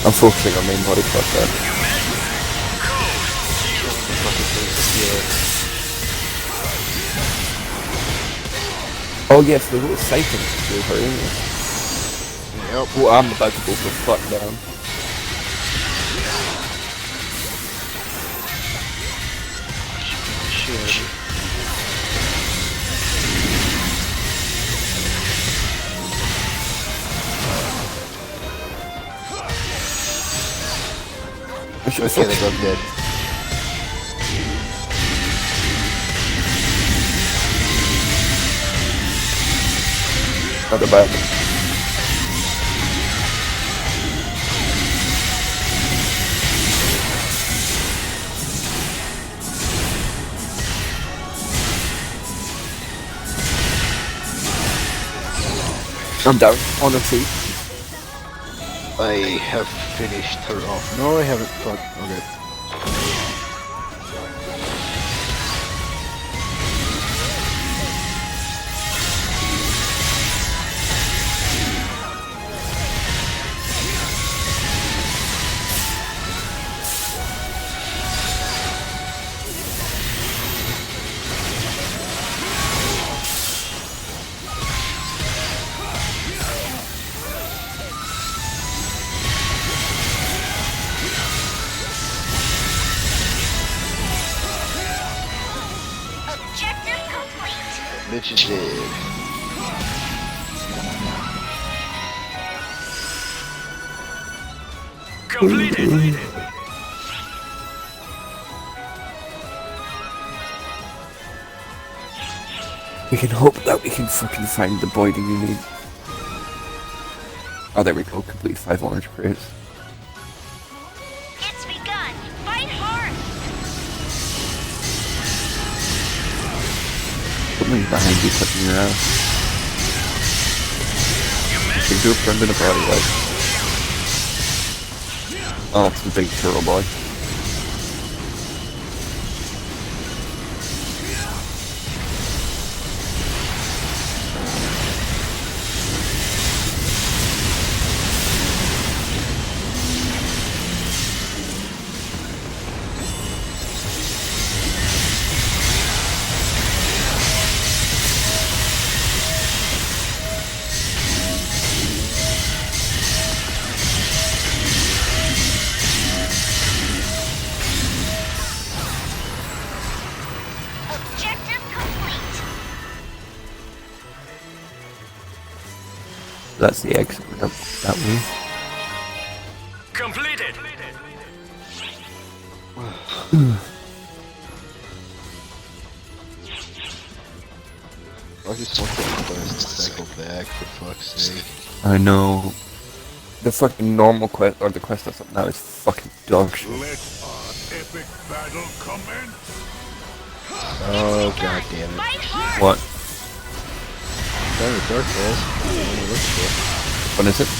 I'm focusing on main body plus that. Oh yes, the little siphon is her, isn't it? Yep. Oh, I'm about to go for fuck down. Shit. Okay, they're both dead. Not bad. I'm down on the feet. I have finished her off. No, I haven't. Fuck. Okay. Objective complete. Bitch is dead. Completed. We can hope that we can fucking find the boy that you need. Oh, there we go. Complete 5 orange crates. It's begun. Fight hard. Something's behind you touching your ass. Big girlfriend in a body like. Oh, it's the big turtle boy. Objective complete. That's the exit that way. Completed. I just want that quest to cycle back, for fuck's sake. I know. The fucking normal quest, or the quest that's up now, is fucking dog shit. Let our epic battle commence. Oh, god damn it. Fight hard. What? Found the Dark Balls. I don't know what it's for. What is it?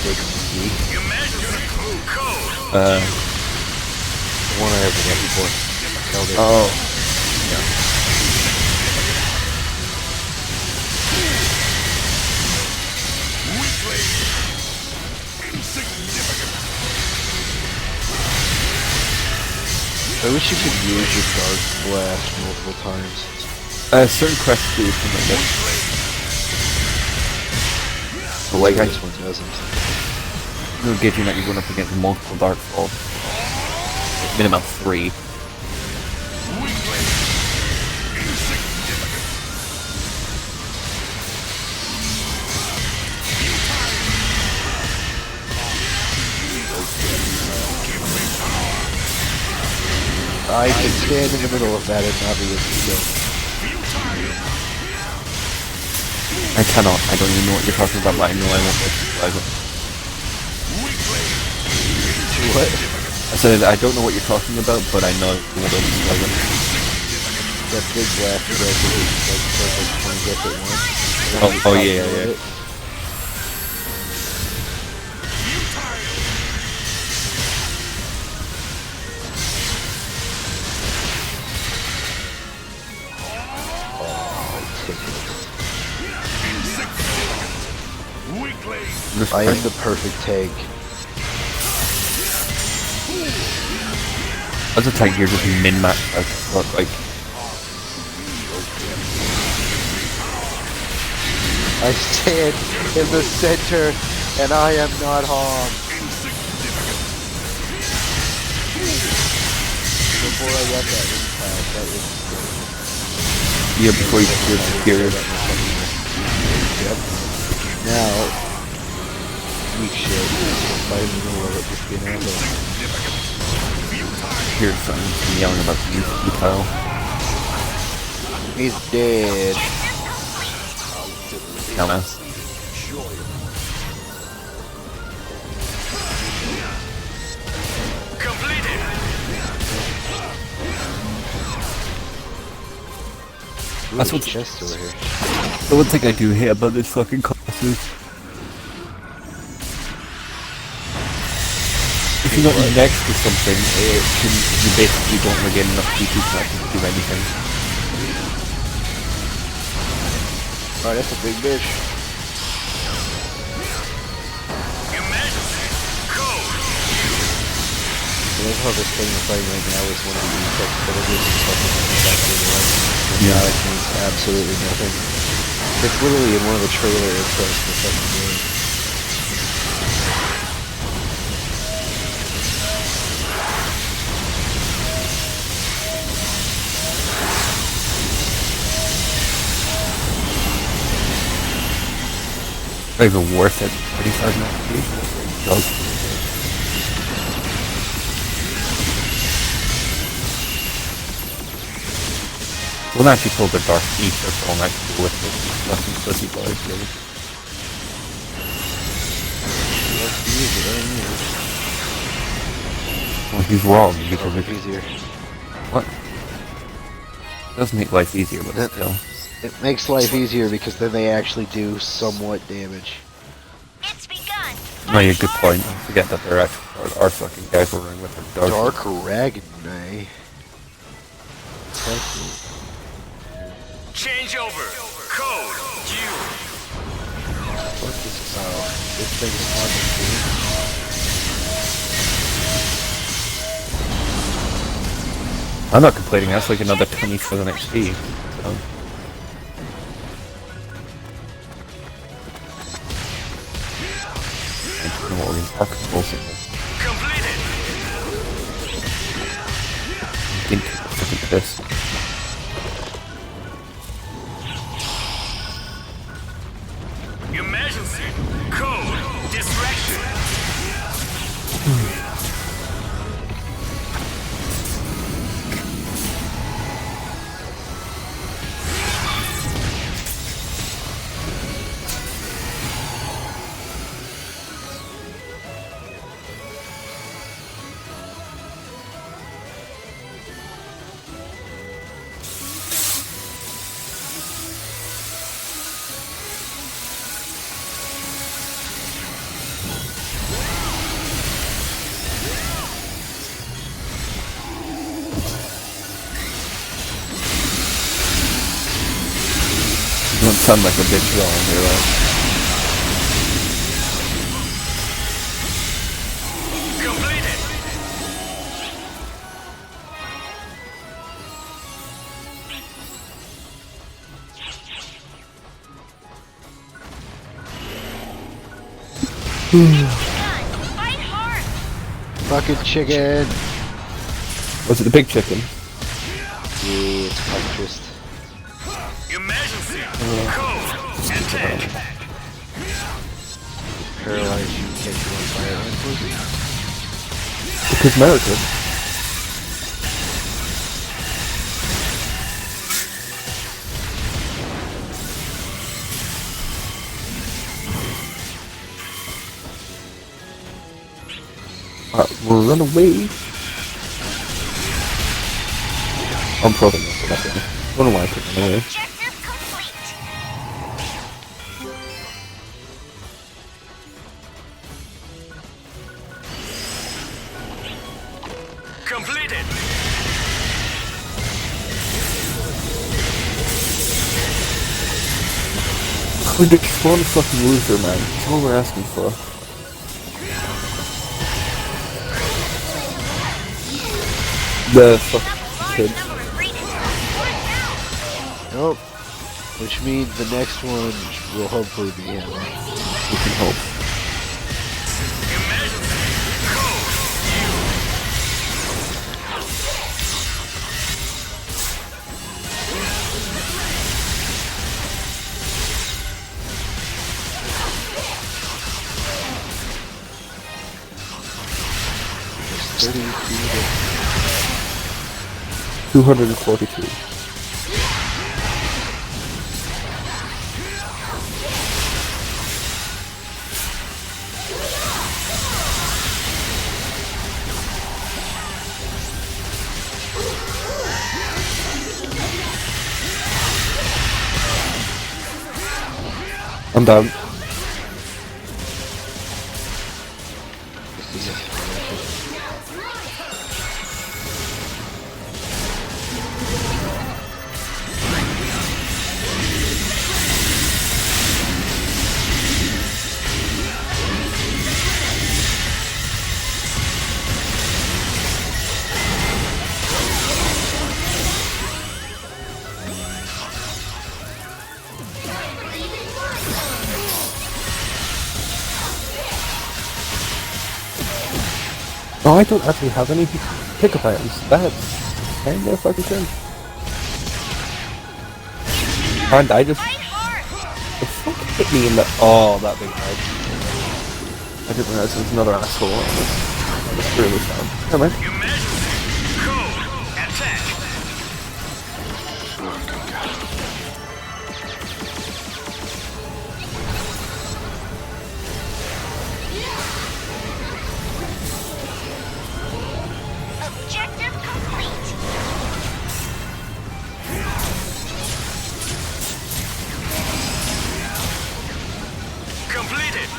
Take some key. Imagine code. The one I haven't got before. Held it. Oh. Weakly. Insignificant. I wish you could use your Dark Blast multiple times. Certain quests do something like that. But like, This one doesn't. it'll give you that you're going up against multiple dark falls. Minimum 3. I can stand in the middle of that and not be able to kill. I cannot. I don't even know what you're talking about, but I know I won't be able to. What? I said I don't know what you're talking about, but I know I won't be able to. That big blast you guys did, like perfect 20 hits at once. Oh yeah, yeah. I am the perfect tank. As a tank, you're just min-max. Like, I stand in the center, and I am not harmed. Before I got that impact, that was yeah, before you get superior. Yep. Now, weak shit. Right in the middle of it, just being an asshole. Here's something yelling about you, Kyle. He's dead. Dumbass. Completed. That's what chest over here. the one thing I do hate about this fucking class is if you're not next to something, you basically don't regain enough PP to actually do anything. Alright, that's a big bitch. I love how this thing we're fighting right now is one of the insect villages and stuff like that. Yeah, it means absolutely nothing. It's literally in one of the trailer intros to the fucking game. Not even worth it. 35 XP. dog. We'll actually pull the Dark Ether from actually with the fucking pussy boys, really. Well, he's wrong because It's easier. what? It does make life easier, but still. It makes life easier because then they actually do somewhat damage. It's begun. No, yeah, good point. I forget that they're actually our fucking guys were running with their dark. Dark Ragnai. Change over. Code. You. What is this about? This thing is hard to see. I'm not complaining. That's like another 20 for the next XP. So. Completed. Think of this. Emergency. Code. Distraction. You don't sound like a bitch at all, you're right. Completed. Fight hard. Fucking chicken. Was it the big chicken? Yeah, it's breakfast. Emergency. Code. Attack. Paralyze you, catch you on fire. Because America. We'll run away. I'm probably not for that one. I don't know why I put them away. Objective complete. Completed. We just spawn a fucking loser, man. That's all we're asking for. The fucking kid. Nope. Which means the next one will hopefully be him. We can hope. There's 30 feet 242. I'm down. Oh, I don't actually have any pickup items. That's kind of fucking cringe. And I just... The fuck hit me in the... Oh, that big head. I didn't realize there was another asshole on this. That's really sad. Come on. Emergency. Code. Attack. Objective complete. Completed.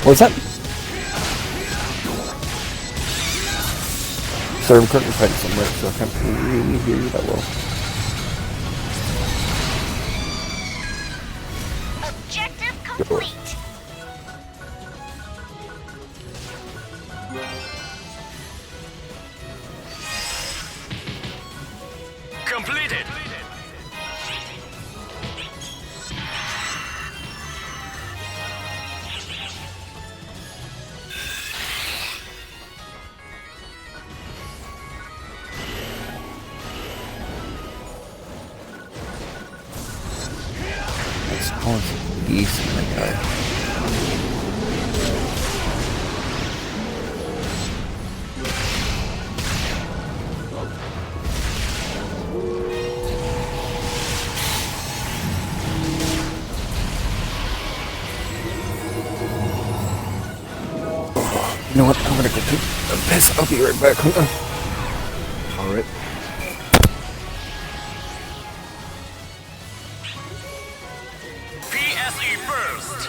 What was that? Sorry, I'm currently fighting somewhere, so I can't really hear you that well. Objective complete. Completed. It's almost easy, my guy. You know what? I'm gonna go take a piss. I'll be right back. Hold on. All right. PSE first.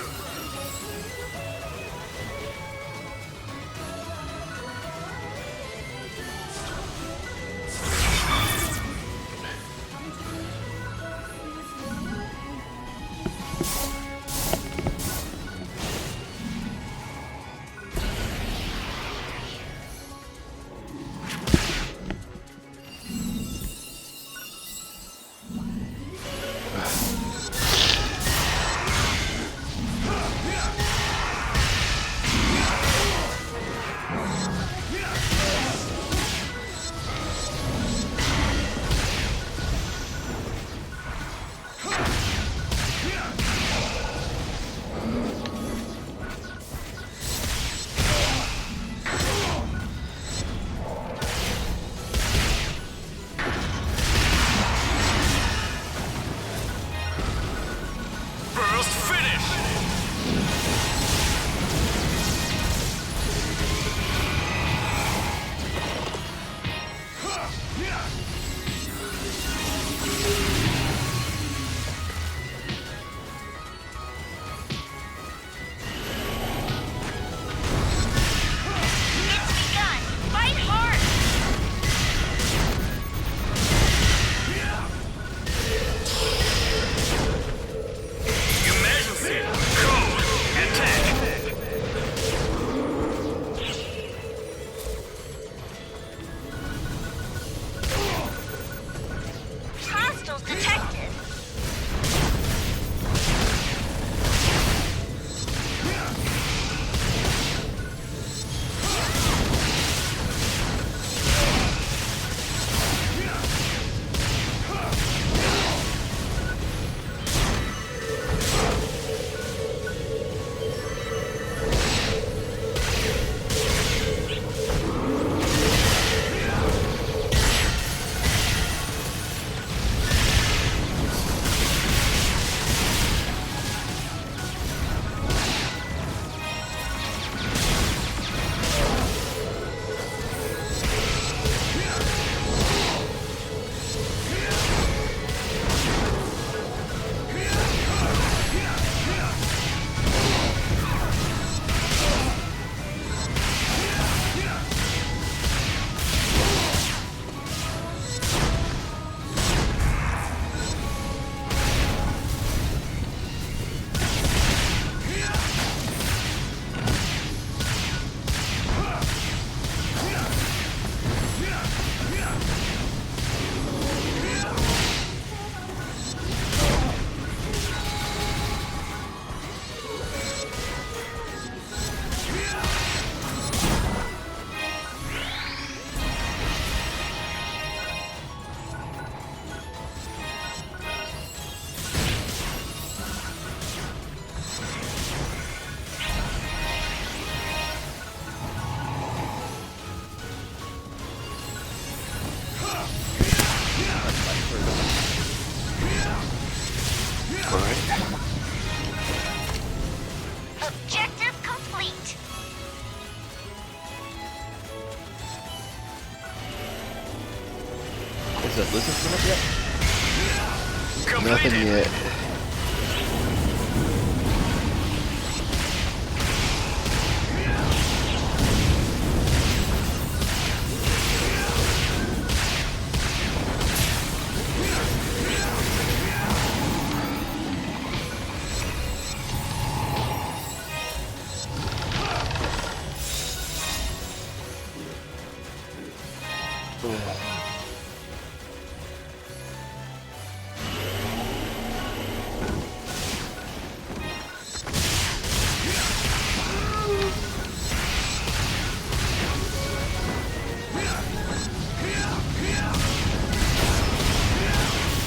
Objective complete. Is it Lucas in it yet? Nothing yet.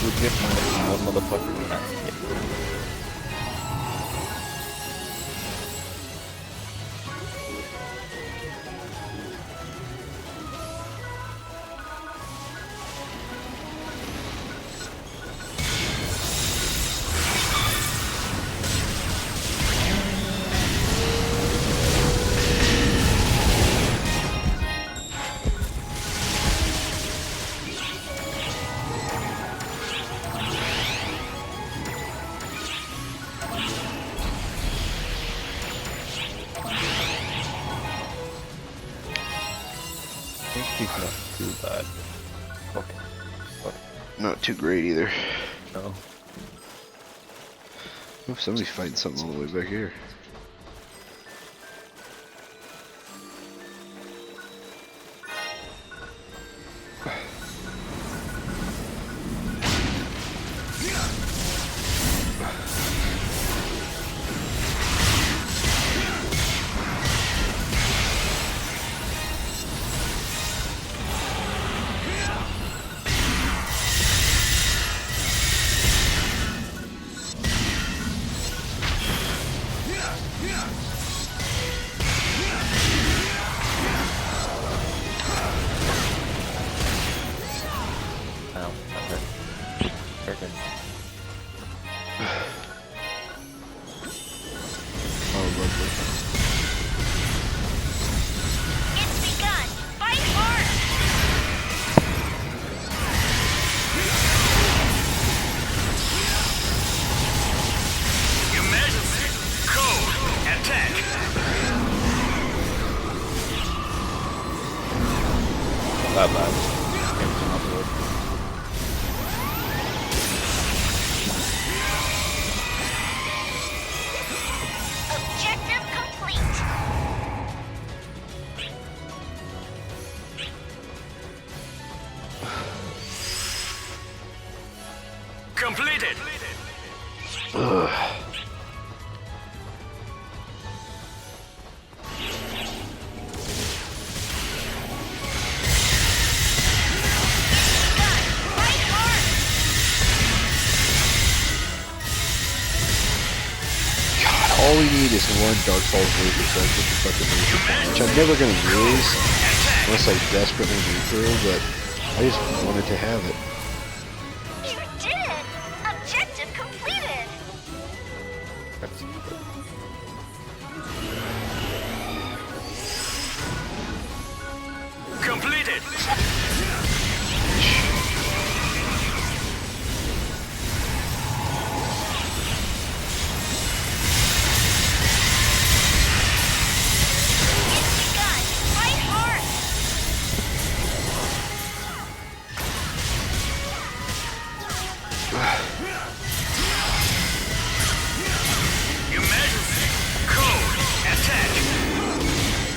Legit minus one motherfucker. He's not too bad. Okay. Not too great either. No. Oh, somebody's fighting something all the way back here. Ow, that hurt. Perfect. Oh, lovely. It's begun. Fight hard. Emergency. Code. Attack. Not that bad. Everything on board. Objective complete. Completed. Begun. Fight hard. God, all we need is one Dark Souls laser so I can get the fucking laser point, which I'm never gonna use unless I desperately need to, but I just wanted to have it. You did it. Objective completed. That's good. Completed. It's begun. Fight hard. Emergency. Code. Attack.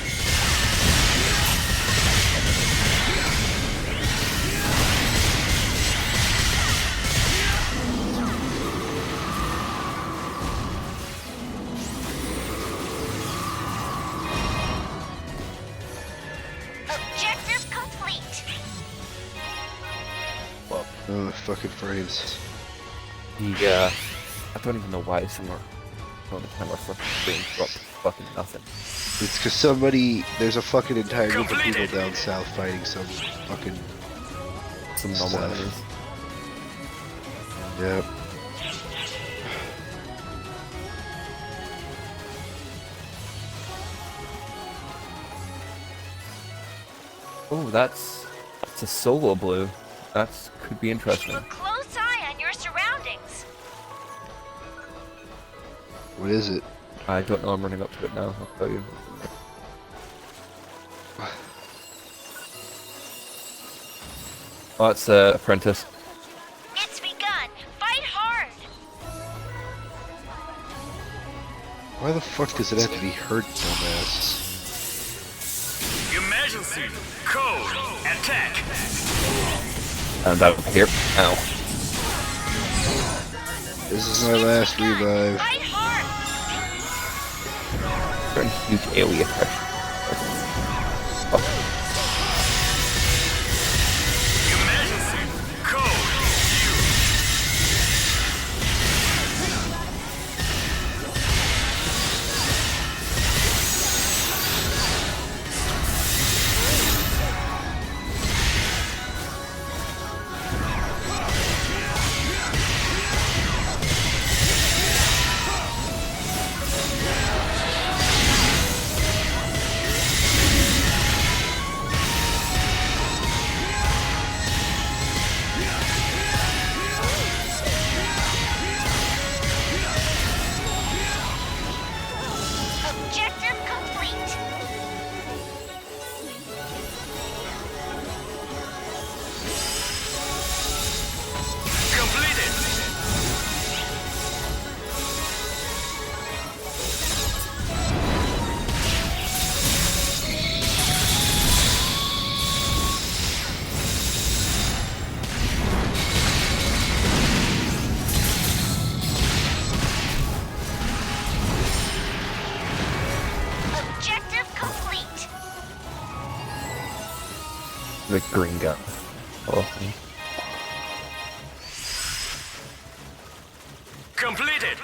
Objective complete. Well, Oh, fucking frames. yeah. I don't even know why Senor. All the time our fucking brain dropped fucking nothing. It's because there's a fucking entire group of people Completed. down south fighting some fucking, Some normal Stuff. enemies. yep. Oh, that's a solo blue. That's could be interesting. Keep a close eye on your surroundings. What is it? I don't know. I'm running up to it now. I'll tell you. Oh, it's apprentice. It's begun. Fight hard. Why the fuck does it have to be hurt, dumbass? Emergency. Code. Attack. And out here. Ow. This is my last revive. Fight hard. Turn huge alien pressure. Emergency. Code. Objective complete. Completed. Objective complete. The green gun. Oh. Completed.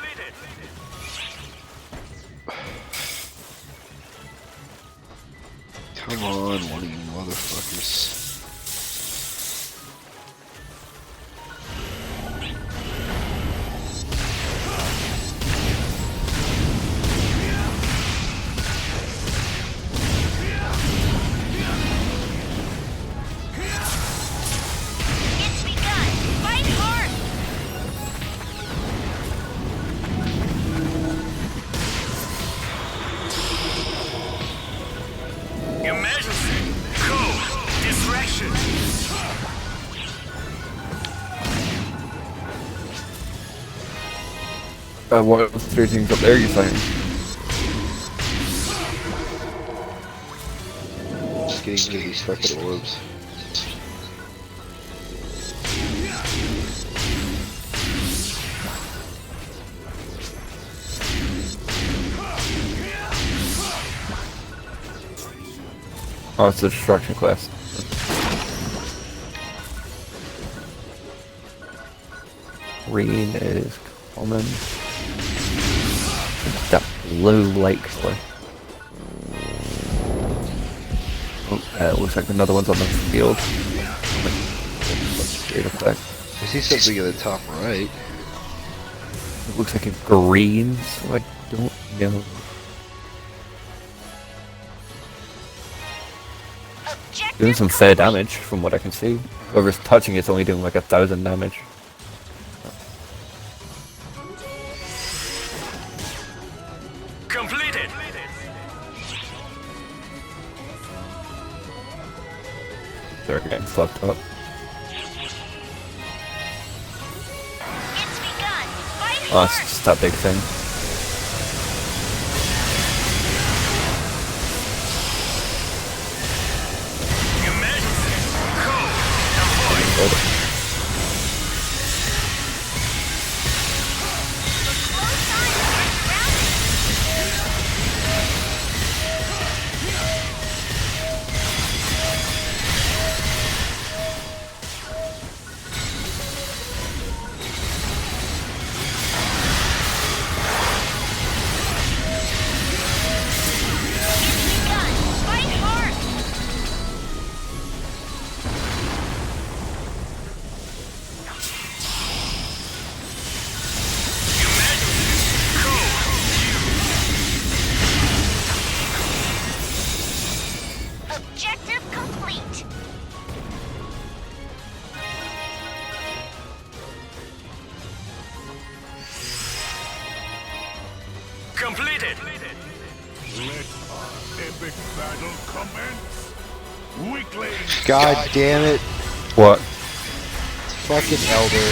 Come on, one of you motherfuckers. It's begun. Fight hard. Emergency. Code. Distraction. What are the three things up there you find? Just getting rid of these fucking orbs. Oh, it's the destruction class. Green is common. That low light color. Oh, it looks like another one's on the field. Great effect. I see something in the top right. It looks like a green, so I don't know. Doing some fair damage from what I can see. Whoever's touching it's only doing like 1,000 damage. Completed. They're getting fucked up. It's begun. Fight Oh, it's hard. just that big thing. Emergency. Code. Avoid. Hold it. Close eye on your surroundings. Completed. Let our epic battle commence. Weakling. God damn it. What? Fucking Elder.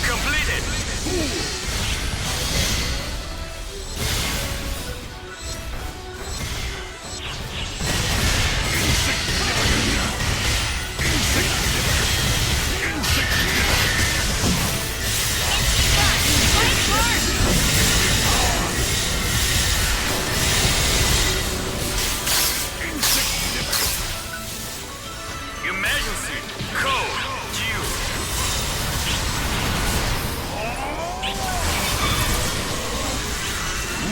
Completed. Emergency. Code. Due.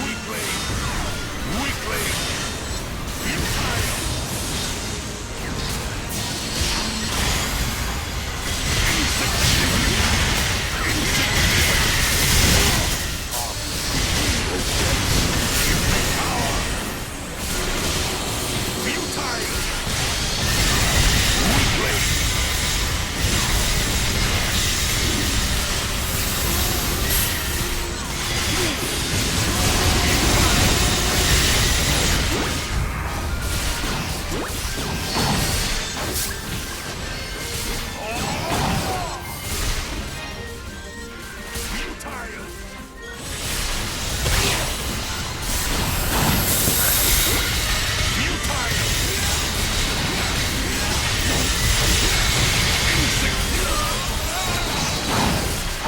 Weakling. Weakling. Futile.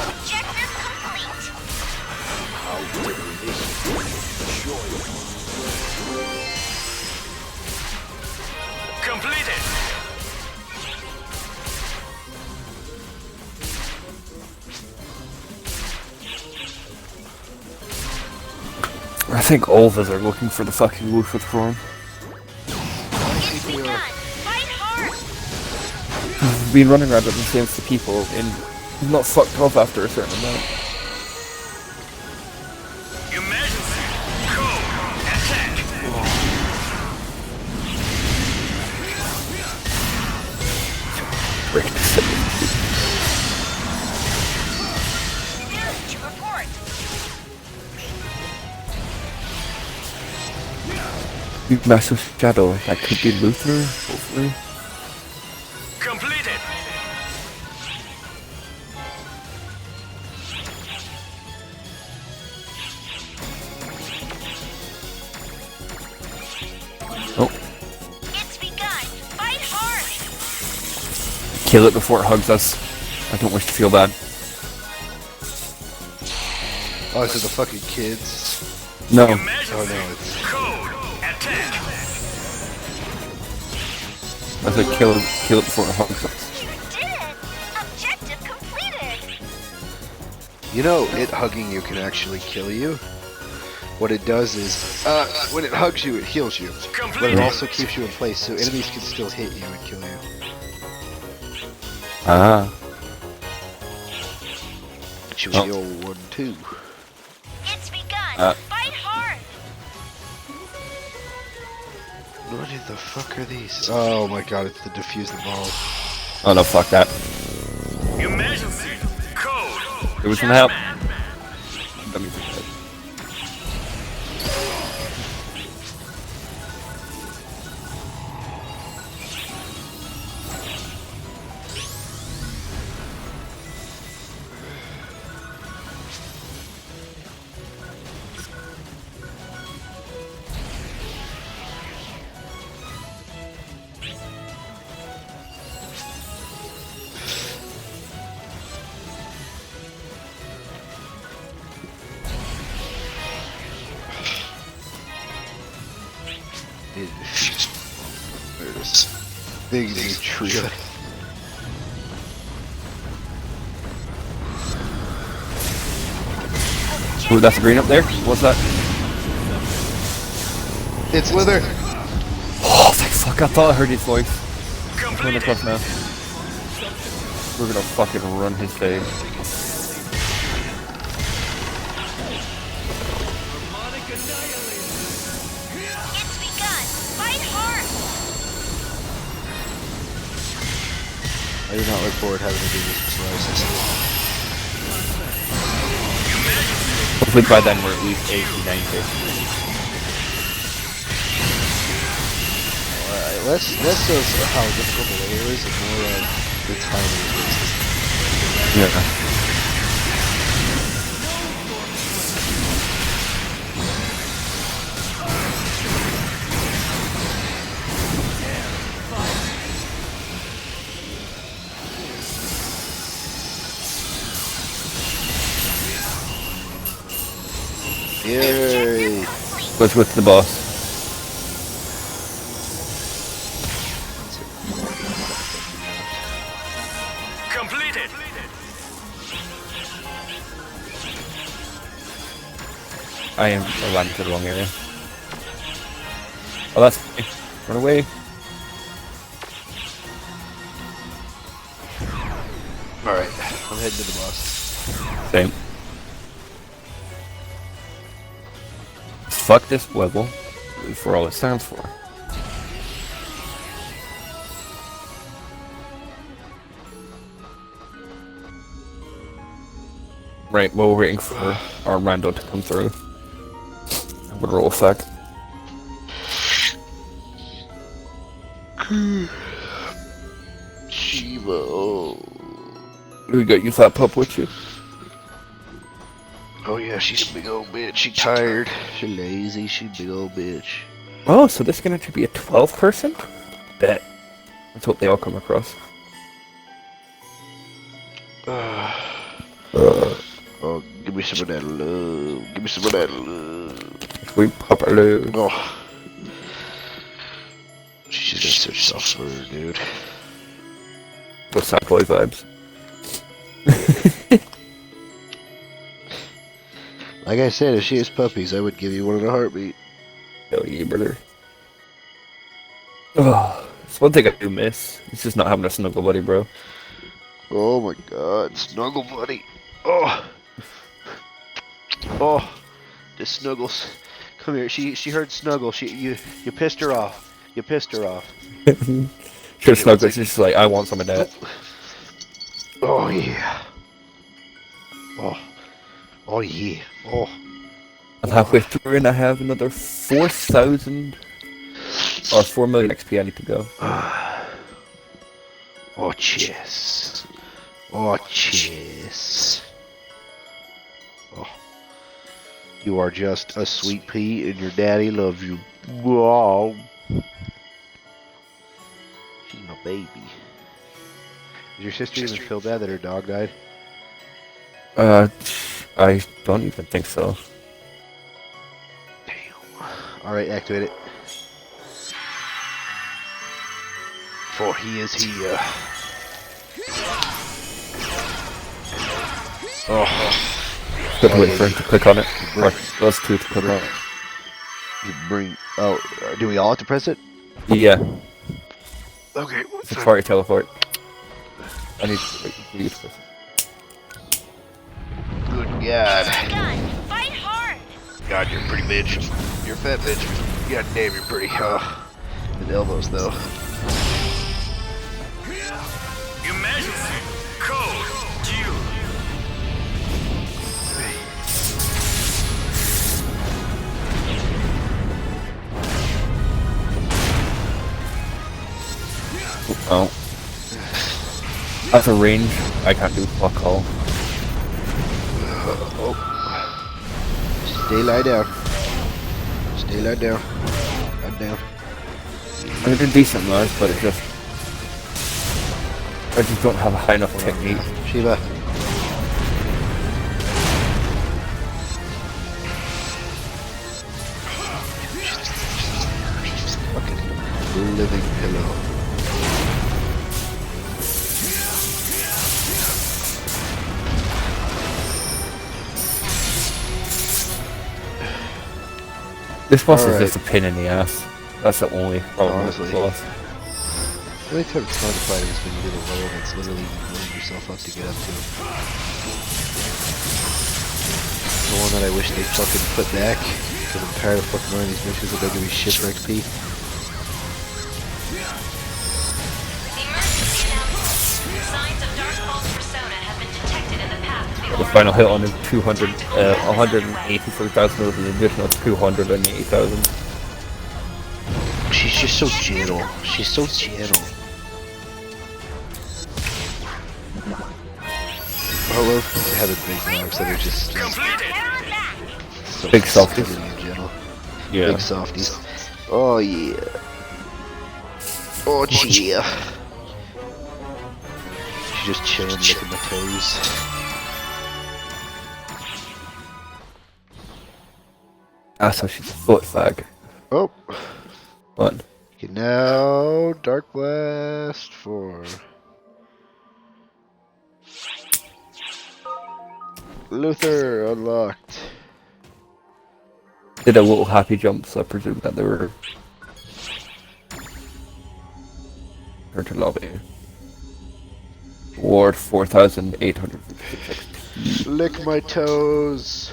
Objective complete. Completed. I think all of us are looking for the fucking wolf with form. It's begun. Fight hard. We've been running around with the same people and not fucked off after a certain amount. Emergency. Code. Attack. News to report. Massive shadow. That could be Luther, hopefully. Completed. Oh, It's begun. Fight hard. kill it before it hugs us. I don't wish to feel bad. Oh, so the fucking kids. No. Emergency. Oh no, it's Code. Attack. I said kill it before it hugs us. You did it. Objective completed. You know, it hugging you can actually kill you. What it does is, when it hugs you, it heals you. But it Completed. also keeps you in place, so enemies can still hit you and kill you. Ah. Should we go 1-2? It's begun. Fight hard. What the fuck are these? Oh my god, it's the defuse the ball. Oh no, fuck that. Emergency. Code. There was some help. Chairman. Dummy for that. There's big new trio. Ooh, that's a green up there? What's that? It's Slither! Oh, thank fuck, I thought I heard his voice. Coming Completed. across now. We're gonna fucking run his face. It's begun. Fight hard. I do not look forward to having to do this with Slices. Hopefully by then we're at least 80, 90. Alright, less of how difficult the layer is and more of the timing of this. Yeah. Yay! What's with the boss? Completed. I ran to the wrong area. Oh, that's me. Run away. Alright, I'm heading to the boss. Same. Fuck this level for all it stands for. Right, well, we're waiting for our rando to come through. I would roll effect. Shiva, oh. We got you that pup with you. Oh yeah, she's a big old bitch. She tired. She lazy. She big old bitch. Oh, so this is gonna be a 12 person? Bet. Let's hope they all come across. Oh, give me some of that love. Give me some of that love. Sweet Papa Lou. Oh. She's got such soft fur, dude. Those sad boy vibes. Like I said, if she has puppies, I would give you one in a heartbeat. Hell yeah, brother. Oh, it's one thing I do miss. It's just not having a snuggle buddy, bro. Oh my god, snuggle buddy. Oh. Oh. The snuggles. Come here. She heard snuggle. You pissed her off. You pissed her off. Sure, snuggle. She's just like, I want some of that. Oh yeah. Oh. Oh yeah. Oh. I'm halfway through and I have another 4,000 or 4 million XP I need to go. Oh chess. Oh chess. Oh. You are just a sweet pea and your daddy loves you. Wow. She's my baby. Did your sister even feel bad that her dog died? I don't even think so. Damn. Alright, activate it. For he is here. Oh. Couldn't wait for him to click on it. Or those two to click on it. You bring. Oh, do we all have to press it? Yeah. Okay. Safari teleport. I need to wait for you to press it. Good God. Gun, fight hard. God, you're a pretty bitch. You're a fat bitch. God damn, you're pretty. The elbows, though. Emergency. Code. Due. Oh. That's a range. I can't do fuck all. Stay lie down. Stay lie down. I'm down. I did decent lies, but it just... I just don't have a high enough technique. Shiva. Fucking living pillow. This boss All is right. just a pain in the ass. That's the only problem with Honestly. this boss. The only time it's fun to fight is when you get a level that's literally blowing yourself up to get up to. The one that I wish they'd fucking put back, because I'm tired of fucking running these missions that don't give me shit for XP. Emergency announcement. final hit on him 183,000 with an additional 280,000. She's just so gentle. She's so gentle. I love having big mobs that are just so Big softies. and gentle. Yeah. Big softies. Oh yeah. Oh yeah. She's just chilling, licking my toes. So she's a foot fag. Oh. What? Okay, now Dark Blast 4. Luther unlocked. Did a little happy jump, so I presume that they were. Turn to lobby. Ward 4,856. Lick my toes.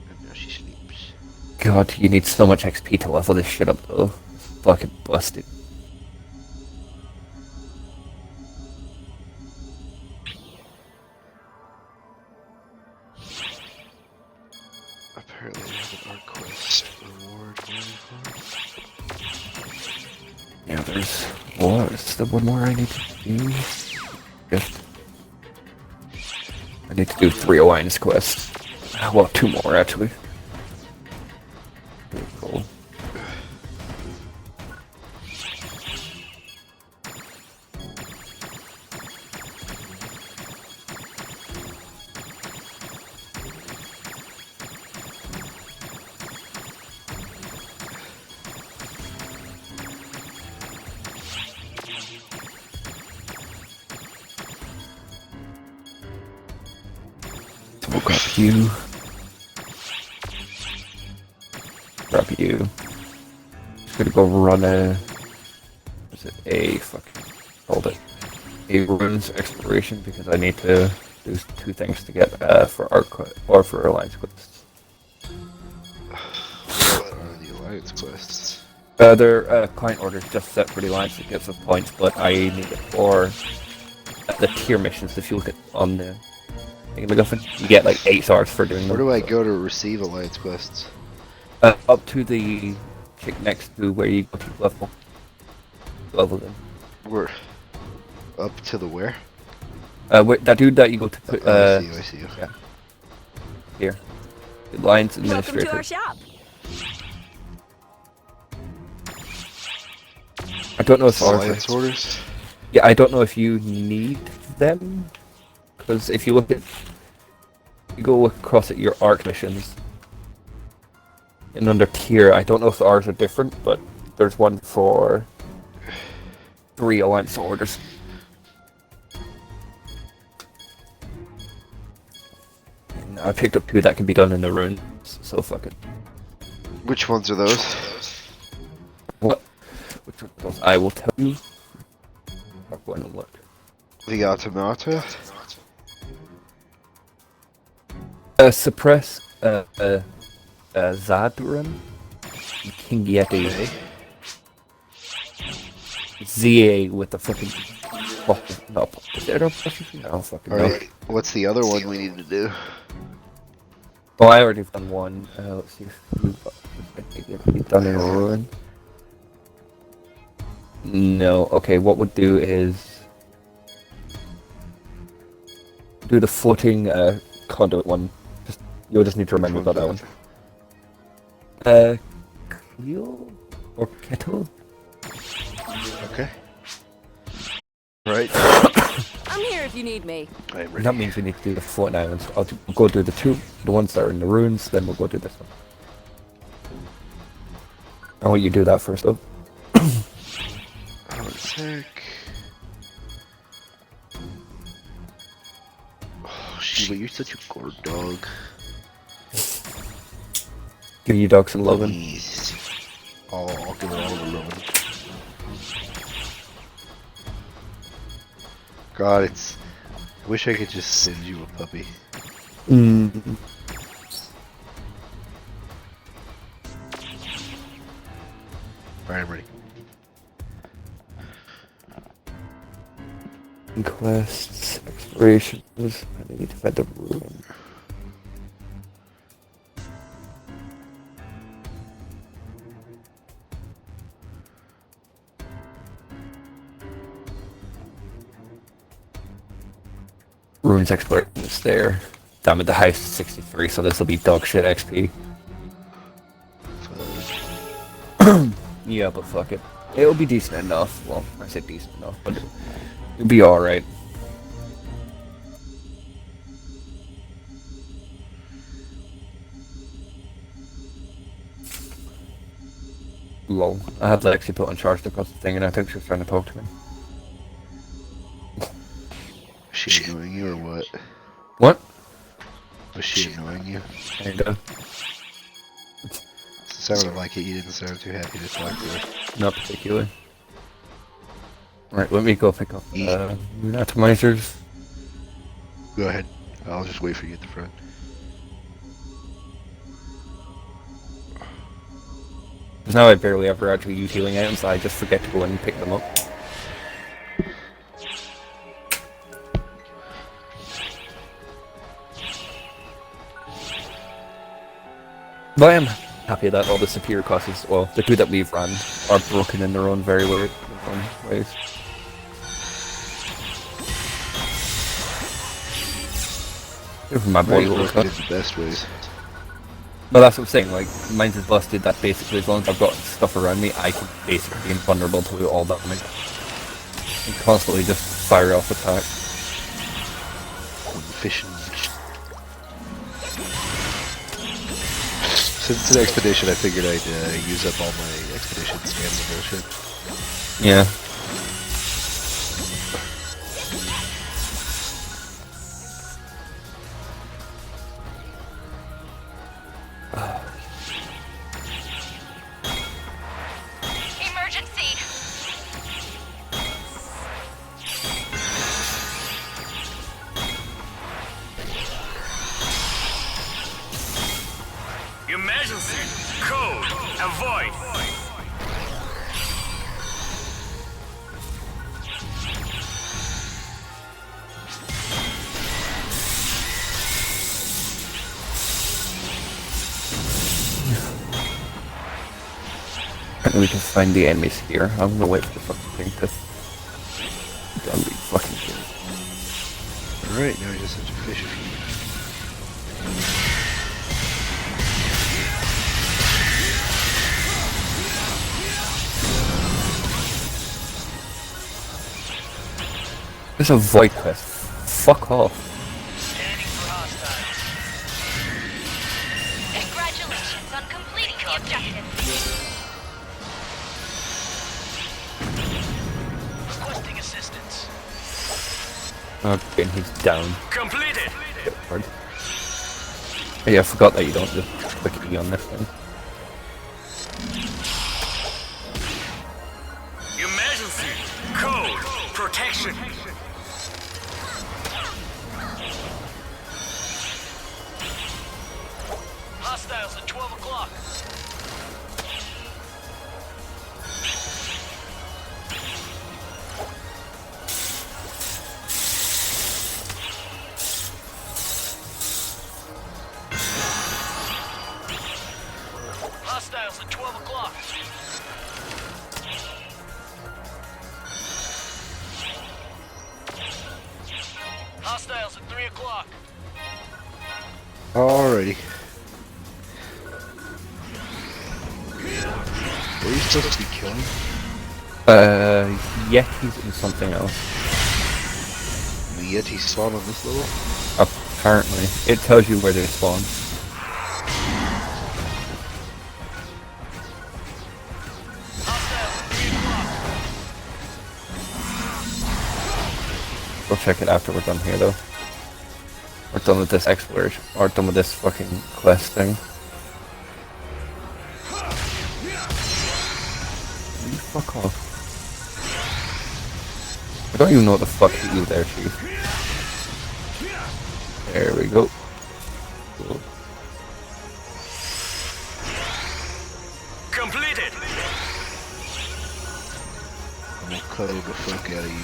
And now she sleeps. God, you need so much XP to level this shit up though. Fucking busted. Apparently I have an art quest reward waiting for. Yeah, there's what? Is there one more I need to do? Just I need to do 3 alliance quests. Well, 2 more actually. Very cool. So we'll grab you. Grab you. Just gonna go run a. Is it a fucking. Hold it. A runes exploration because I need to do 2 things to get for art or for alliance quests. What are the alliance quests? They're client orders just set for the alliance that gives us points, but I need it for the tier missions. If you look at on the MacGuffin, you get like 8 stars for doing them. Where do I go to receive alliance quests? Up to the chick next to where you go to level them. Where? Up to the where? That dude that you go to put. I see. Yeah. Here. The alliance Welcome administrator. to our shop. I don't know if Alliance orders? Yeah, I don't know if you need them, because if you look at, you go across at your arc missions, and under tier, I don't know if the R's are different, but there's one for 3 alliance orders. And I picked up 2 that can be done in the runes, so fuck it. Which ones are those? What? Which one of those? I will tell you. I'm going to look. The automata? Suppress Zadran, King Yeti, ZA with the fucking. Oh, no, is there no I don't fucking know. Alright, what's the other one we need to do? Oh, I already done one. Let's see if you've done in a ruin. No. Okay, what we'll do is do the floating conduit one. You'll just need to remember about that one. Cleo or kettle? Okay. Right. I'm here if you need me. I am ready. That means we need to do the floating islands. We'll go do the ones that are in the ruins, then we'll go do this one. I want you to do that first though. Oh, sick. Oh, Shiva, you're such a gourd dog. Give you dogs some loving. Please. Oh, I'll give her all the loving. God, it's. I wish I could just send you a puppy. Mm. Alright, I'm ready. quests, explorations. I need to find the room. Runes exploration is there. Damn it, the house is 63, so this will be dog shit XP. Yeah, but fuck it. It'll be decent enough. Well, I say decent enough, but it'll be alright. Lol. I had Lexi put on charge across the thing and I think she was trying to talk to me. Was she annoying you or what? What? Was she annoying you? Kinda. Sounded like it. You didn't sound too happy to talk to her. Not particularly. Right, let me go pick up Moon Atomizers. Go ahead. I'll just wait for you at the front. Because now I barely ever actually use healing items, I just forget to go in and pick them up. But I am happy that all the superior classes, well, the two that we've run, are broken in their own ways. My body will look up. The best ways. But that's what I'm saying, like, mine's is busted that basically as long as I've got stuff around me, I can basically be invulnerable to all damage. And constantly just fire off attack. Efficient. Since it's an expedition, I figured I'd use up all my expedition stamina bullshit. Yeah. Emergency! Emergency! Code! Avoid! And we can find the enemies here. I'm gonna wait for the fucking thing to... Don't be fucking kidding. Alright, now I just have to fish a few. There's a void quest. Fuck off. Scanning for hostiles. Congratulations on completing the objective. Requesting assistance. Okay, he's down. Completed! Hard. Oh, yeah, I forgot that you don't just click E on this thing. Emergency! Code! Protection! Hostiles at 12 o'clock. Hostiles at 12 o'clock. Hostiles at 3 o'clock. Alrighty. Were you supposed to be killing? Yetis and something else. The Yeti spawn on this level? Apparently. It tells you where they spawn. Hostiles at 3 o'clock. We'll check it after we're done here, though. We're done with this exploration, or done with this fucking quest thing. You fuck off. I don't even know what the fuck hit you there, Chief. There we go. Cool. Completed! I'm gonna cuddle the fuck out of you.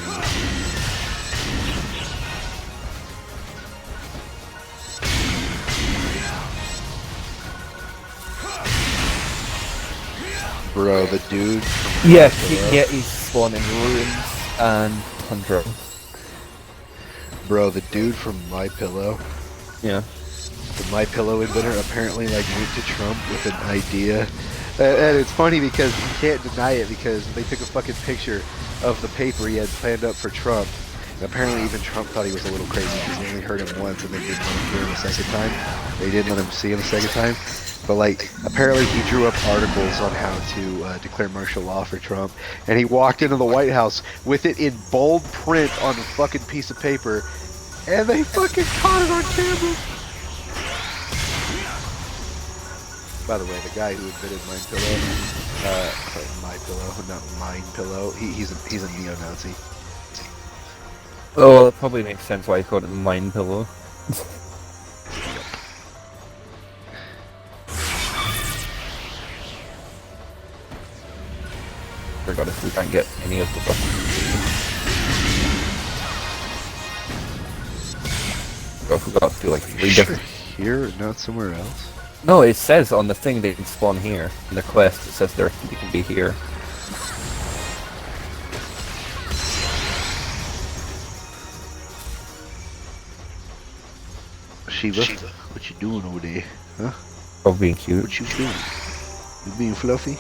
Bro, the dude. Yeah, he's spawning ruins and tundra. Bro, the dude from My Pillow. Yeah. The My Pillow inventor apparently like went to Trump with an idea, and it's funny because you can't deny it because they took a fucking picture of the paper he had planned up for Trump. And apparently even Trump thought he was a little crazy because they only heard him once and they didn't let him hear him a second time. They didn't let him see him a second time. But like, apparently he drew up articles on how to declare martial law for Trump, and he walked into the White House with it in bold print on a fucking piece of paper, and they fucking caught it on camera. By the way, the guy who invented Mind Pillow, sorry, My Pillow, not Mind Pillow, he's a neo-Nazi. Oh, well, that probably makes sense why he called it Mind Pillow. Forgot if we can't get any of the buttons. I forgot to do like 3 different. Here, not somewhere else. No, it says on the thing they can spawn here. In the quest, it says they can be here. Shiva, what you doing over there? Huh? Oh, being cute. What you doing? You being fluffy?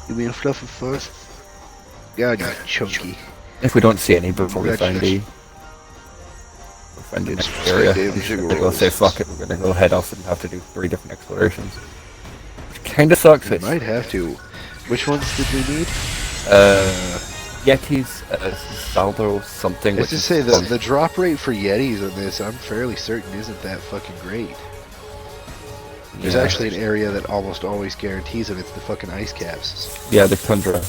You being fluffy first? God, you chunky. If we don't see any before we find the next area, we're gonna go say fuck it. We're gonna go head off and have to do 3 different explorations. Which kinda sucks. We might have to. Which ones did we need? Yetis, Saldo, something. Let's just say the drop rate for Yetis on this, I'm fairly certain isn't that fucking great. There's actually an area that almost always guarantees it. It's the fucking ice caps. Yeah, the tundra.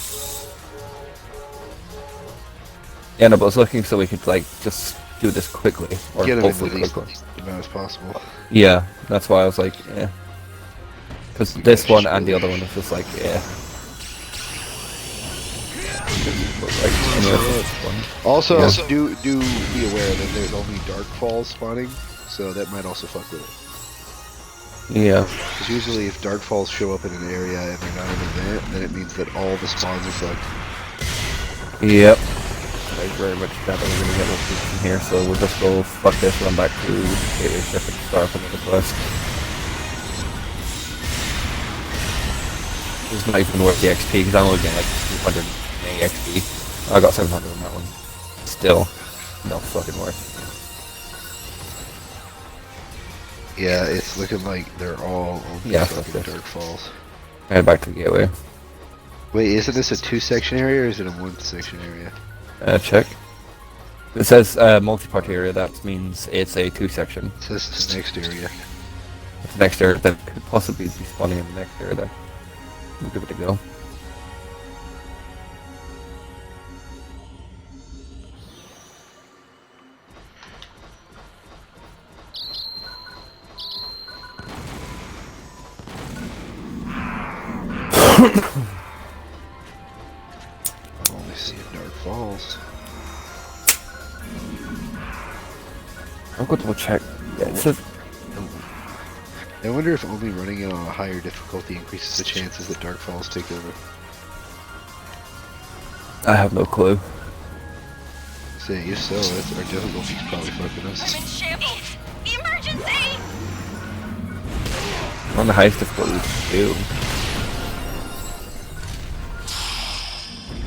Yeah, no, but I was looking so we could like just do this quickly, or get them in the hopefully least quickly. amount as possible. Yeah, that's why I was like, yeah. Because this one and the other one is just like, yeah. Also, do be aware that there's only dark falls spawning, so that might also fuck with it. Yeah. Because usually if dark falls show up in an area and they're not an event, then it means that all the spawns are fucked. Yep. Like very much that we're gonna get this from here, so we'll just go fuck this, run back to the ship and start up another quest. It's not even worth the XP because I'm only getting like 200 XP. I got 700 on that one. Still, no fucking worth. Yeah, it's looking like they're all on fucking dark falls. Head back to the gateway. Wait, isn't this a 2-section area or is it a 1-section area? Check. It says multi-part area, that means it's a 2-section. It says it's the next area. It's the next area that could possibly be spawning in the next area then. We'll give it a go. Only see Dark Falls. I'll go double check. Yeah, it says. I wonder if only running it on a higher difficulty increases the chances that Dark Falls take over. I have no clue. Say, if so, that's our difficulty's probably fucking us. I'm in shambles. Emergency! On the highest difficulty, too.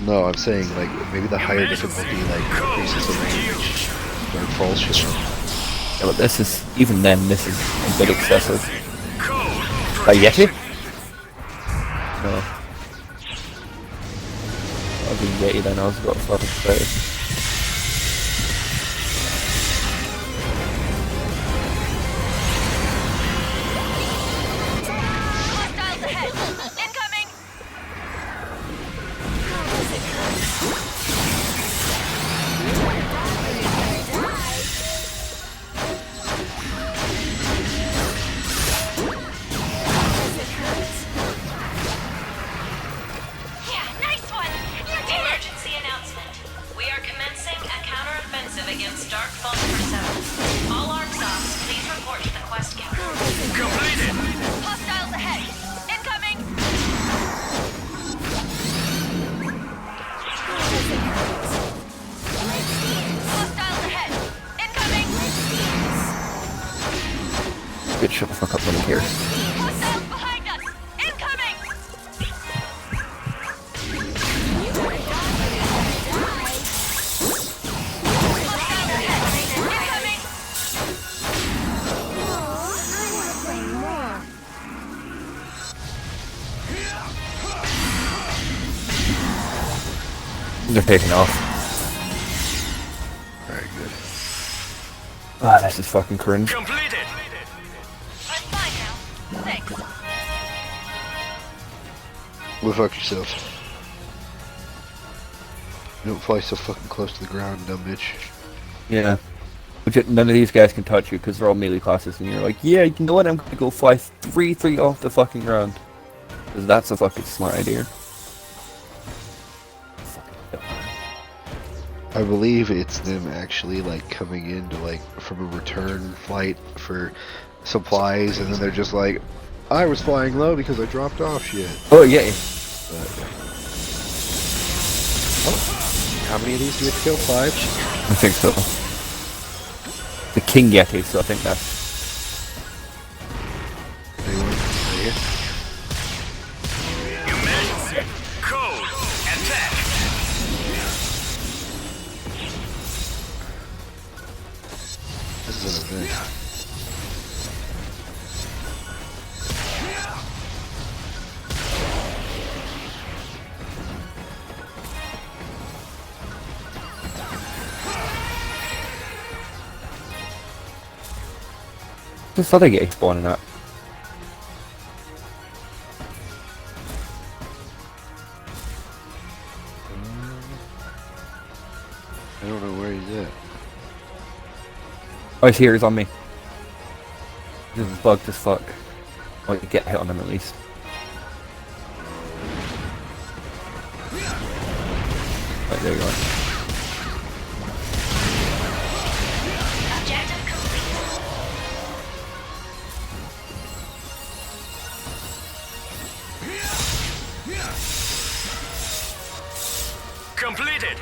No, I'm saying like maybe the higher difficulty like increases the range Dark Falls should have. Yeah, but this is, even then, this is a bit excessive. A Yeti? No. I'll be Yeti then, I was got fucking space. Hostiles ahead! Incoming! Yeah, nice one! You're dead! Emergency announcement. We are phone for 7. All arms ops, please report to the quest counter. Completed. Hostiles ahead! Incoming! Hostiles ahead! Incoming! Bitch, shut the fuck up, nobody cares. Hostiles behind us! Incoming! Hostiles ahead! Incoming! They're taking off. Very good. Ah, this is fucking cringe. Completed. I'm fine now. Thanks. Go fuck yourself. You don't fly so fucking close to the ground, dumb bitch. Yeah. None of these guys can touch you because they're all melee classes, and you're like, yeah, you know what? I'm gonna go fly 3 off the fucking ground. Because that's a fucking smart idea. I believe it's them actually like coming into like from a return flight for supplies, and then they're just like, I was flying low because I dropped off shit. Oh, yeah. But, oh, how many of these do you have to kill? 5? I think so. The King Yeti, so I think that's... Anyone? Right here? Emergency. Code. Attack. This is an event. This other guy spawning up. I don't know where he's at. Oh, he's here, he's on me. Just bugged as fuck. Oh, you get hit on him at least. Right, there you are. Objective complete. Completed.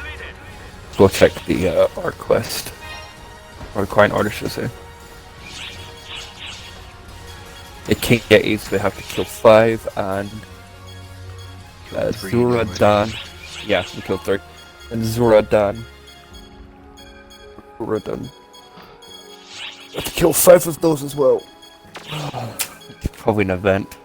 Go check the our quest. Or client order, should I say. They can't get you, so they have to kill 5 and Three, Zuradan. Yeah, we killed 3. And Zuradan. Zuradan. Have to kill 5 of those as well. Probably an event.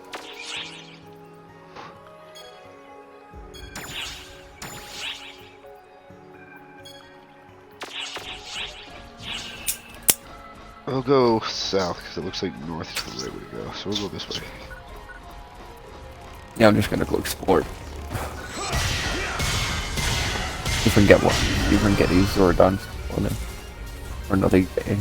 We'll go south because it looks like north is the right way to go. So we'll go this way. Yeah, I'm just gonna go explore. You can get one. You can get these Zordons on them. Or another day.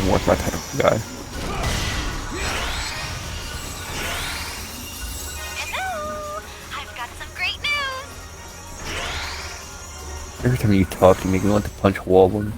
Worth my time, guy. Hello! I've got some great news! Every time you talk, you make me want to punch a wall one.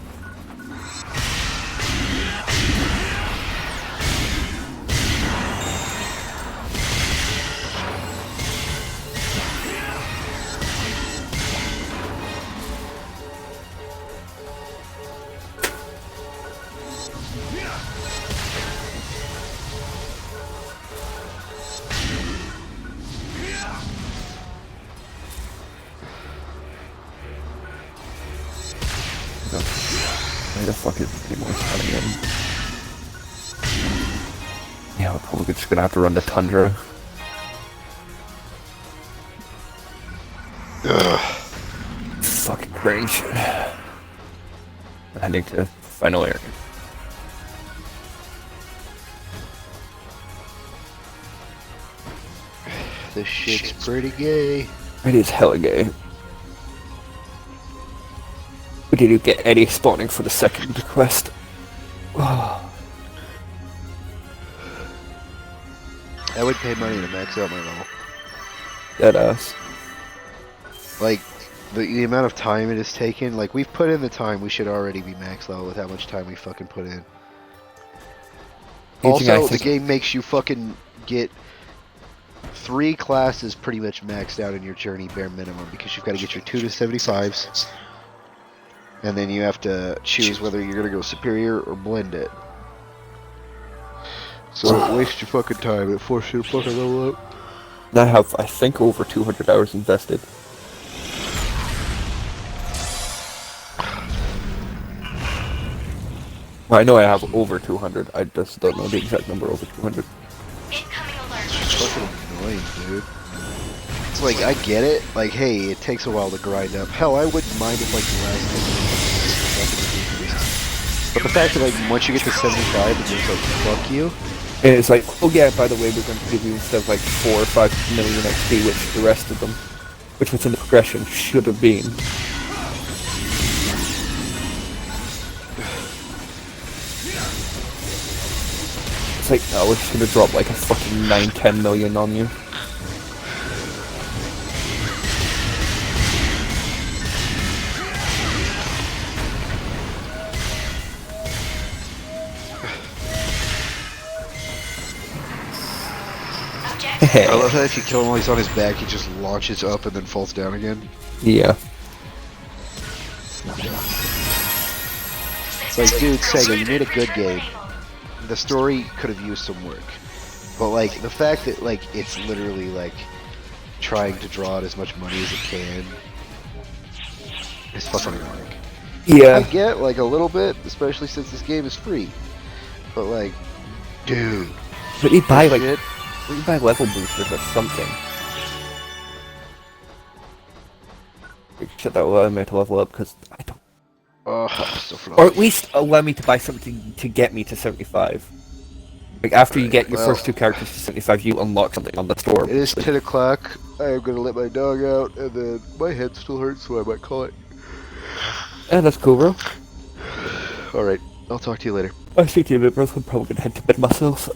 Where the fuck is the more spot again? Yeah, we're probably just gonna have to run the Tundra. Ugh. Fucking cringe. Heading to final area. This shit's pretty gay. It is hella gay. But did you get any spawning for the second quest? I would pay money to max out my level. Deadass. Like, the amount of time it has taken, like, we've put in the time, we should already be max level with how much time we fucking put in. Also, the game makes you fucking get 3 classes pretty much maxed out in your journey bare minimum, because you've got to get your 2 to 75s, and then you have to choose whether you're going to go superior or blend it. So it wastes your fucking time, it forces you to fucking level up. I have, I think, over 200 hours invested. I know I have over 200, I just don't know the exact number over 200. It's fucking annoying, dude. It's like, I get it, like, hey, it takes a while to grind up. Hell, I wouldn't mind if, like, the last 10 minutes, but the fact that, like, once you get to 75, it's just like, fuck you. And it's like, oh yeah, by the way, we're going to give you instead of like 4 or 5 million XP, which the rest of them, which within the progression should have been. It's like, no, we're just going to drop like a fucking 9-10 million on you. I love how if you kill him while he's on his back, he just launches up and then falls down again. Yeah. It's like, dude, Sega, you made a good game. The story could have used some work. But, like, the fact that, like, it's literally, like, trying to draw out as much money as it can is fucking annoying. Yeah. I get, like, a little bit, especially since this game is free. But, like, dude. But you buy, like, shit. you buy level boosters or something. Shit, that will allow me to level up, because I don't... or at least allow me to buy something to get me to 75. Like, after you get your first 2 characters to 75, you unlock something on the store. It is 10 o'clock. I am going to let my dog out, and then my head still hurts, so I might call it. Yeah, that's cool, bro. Alright, I'll talk to you later. I'll speak to you a bit, bro. I'm probably going to head to bed myself.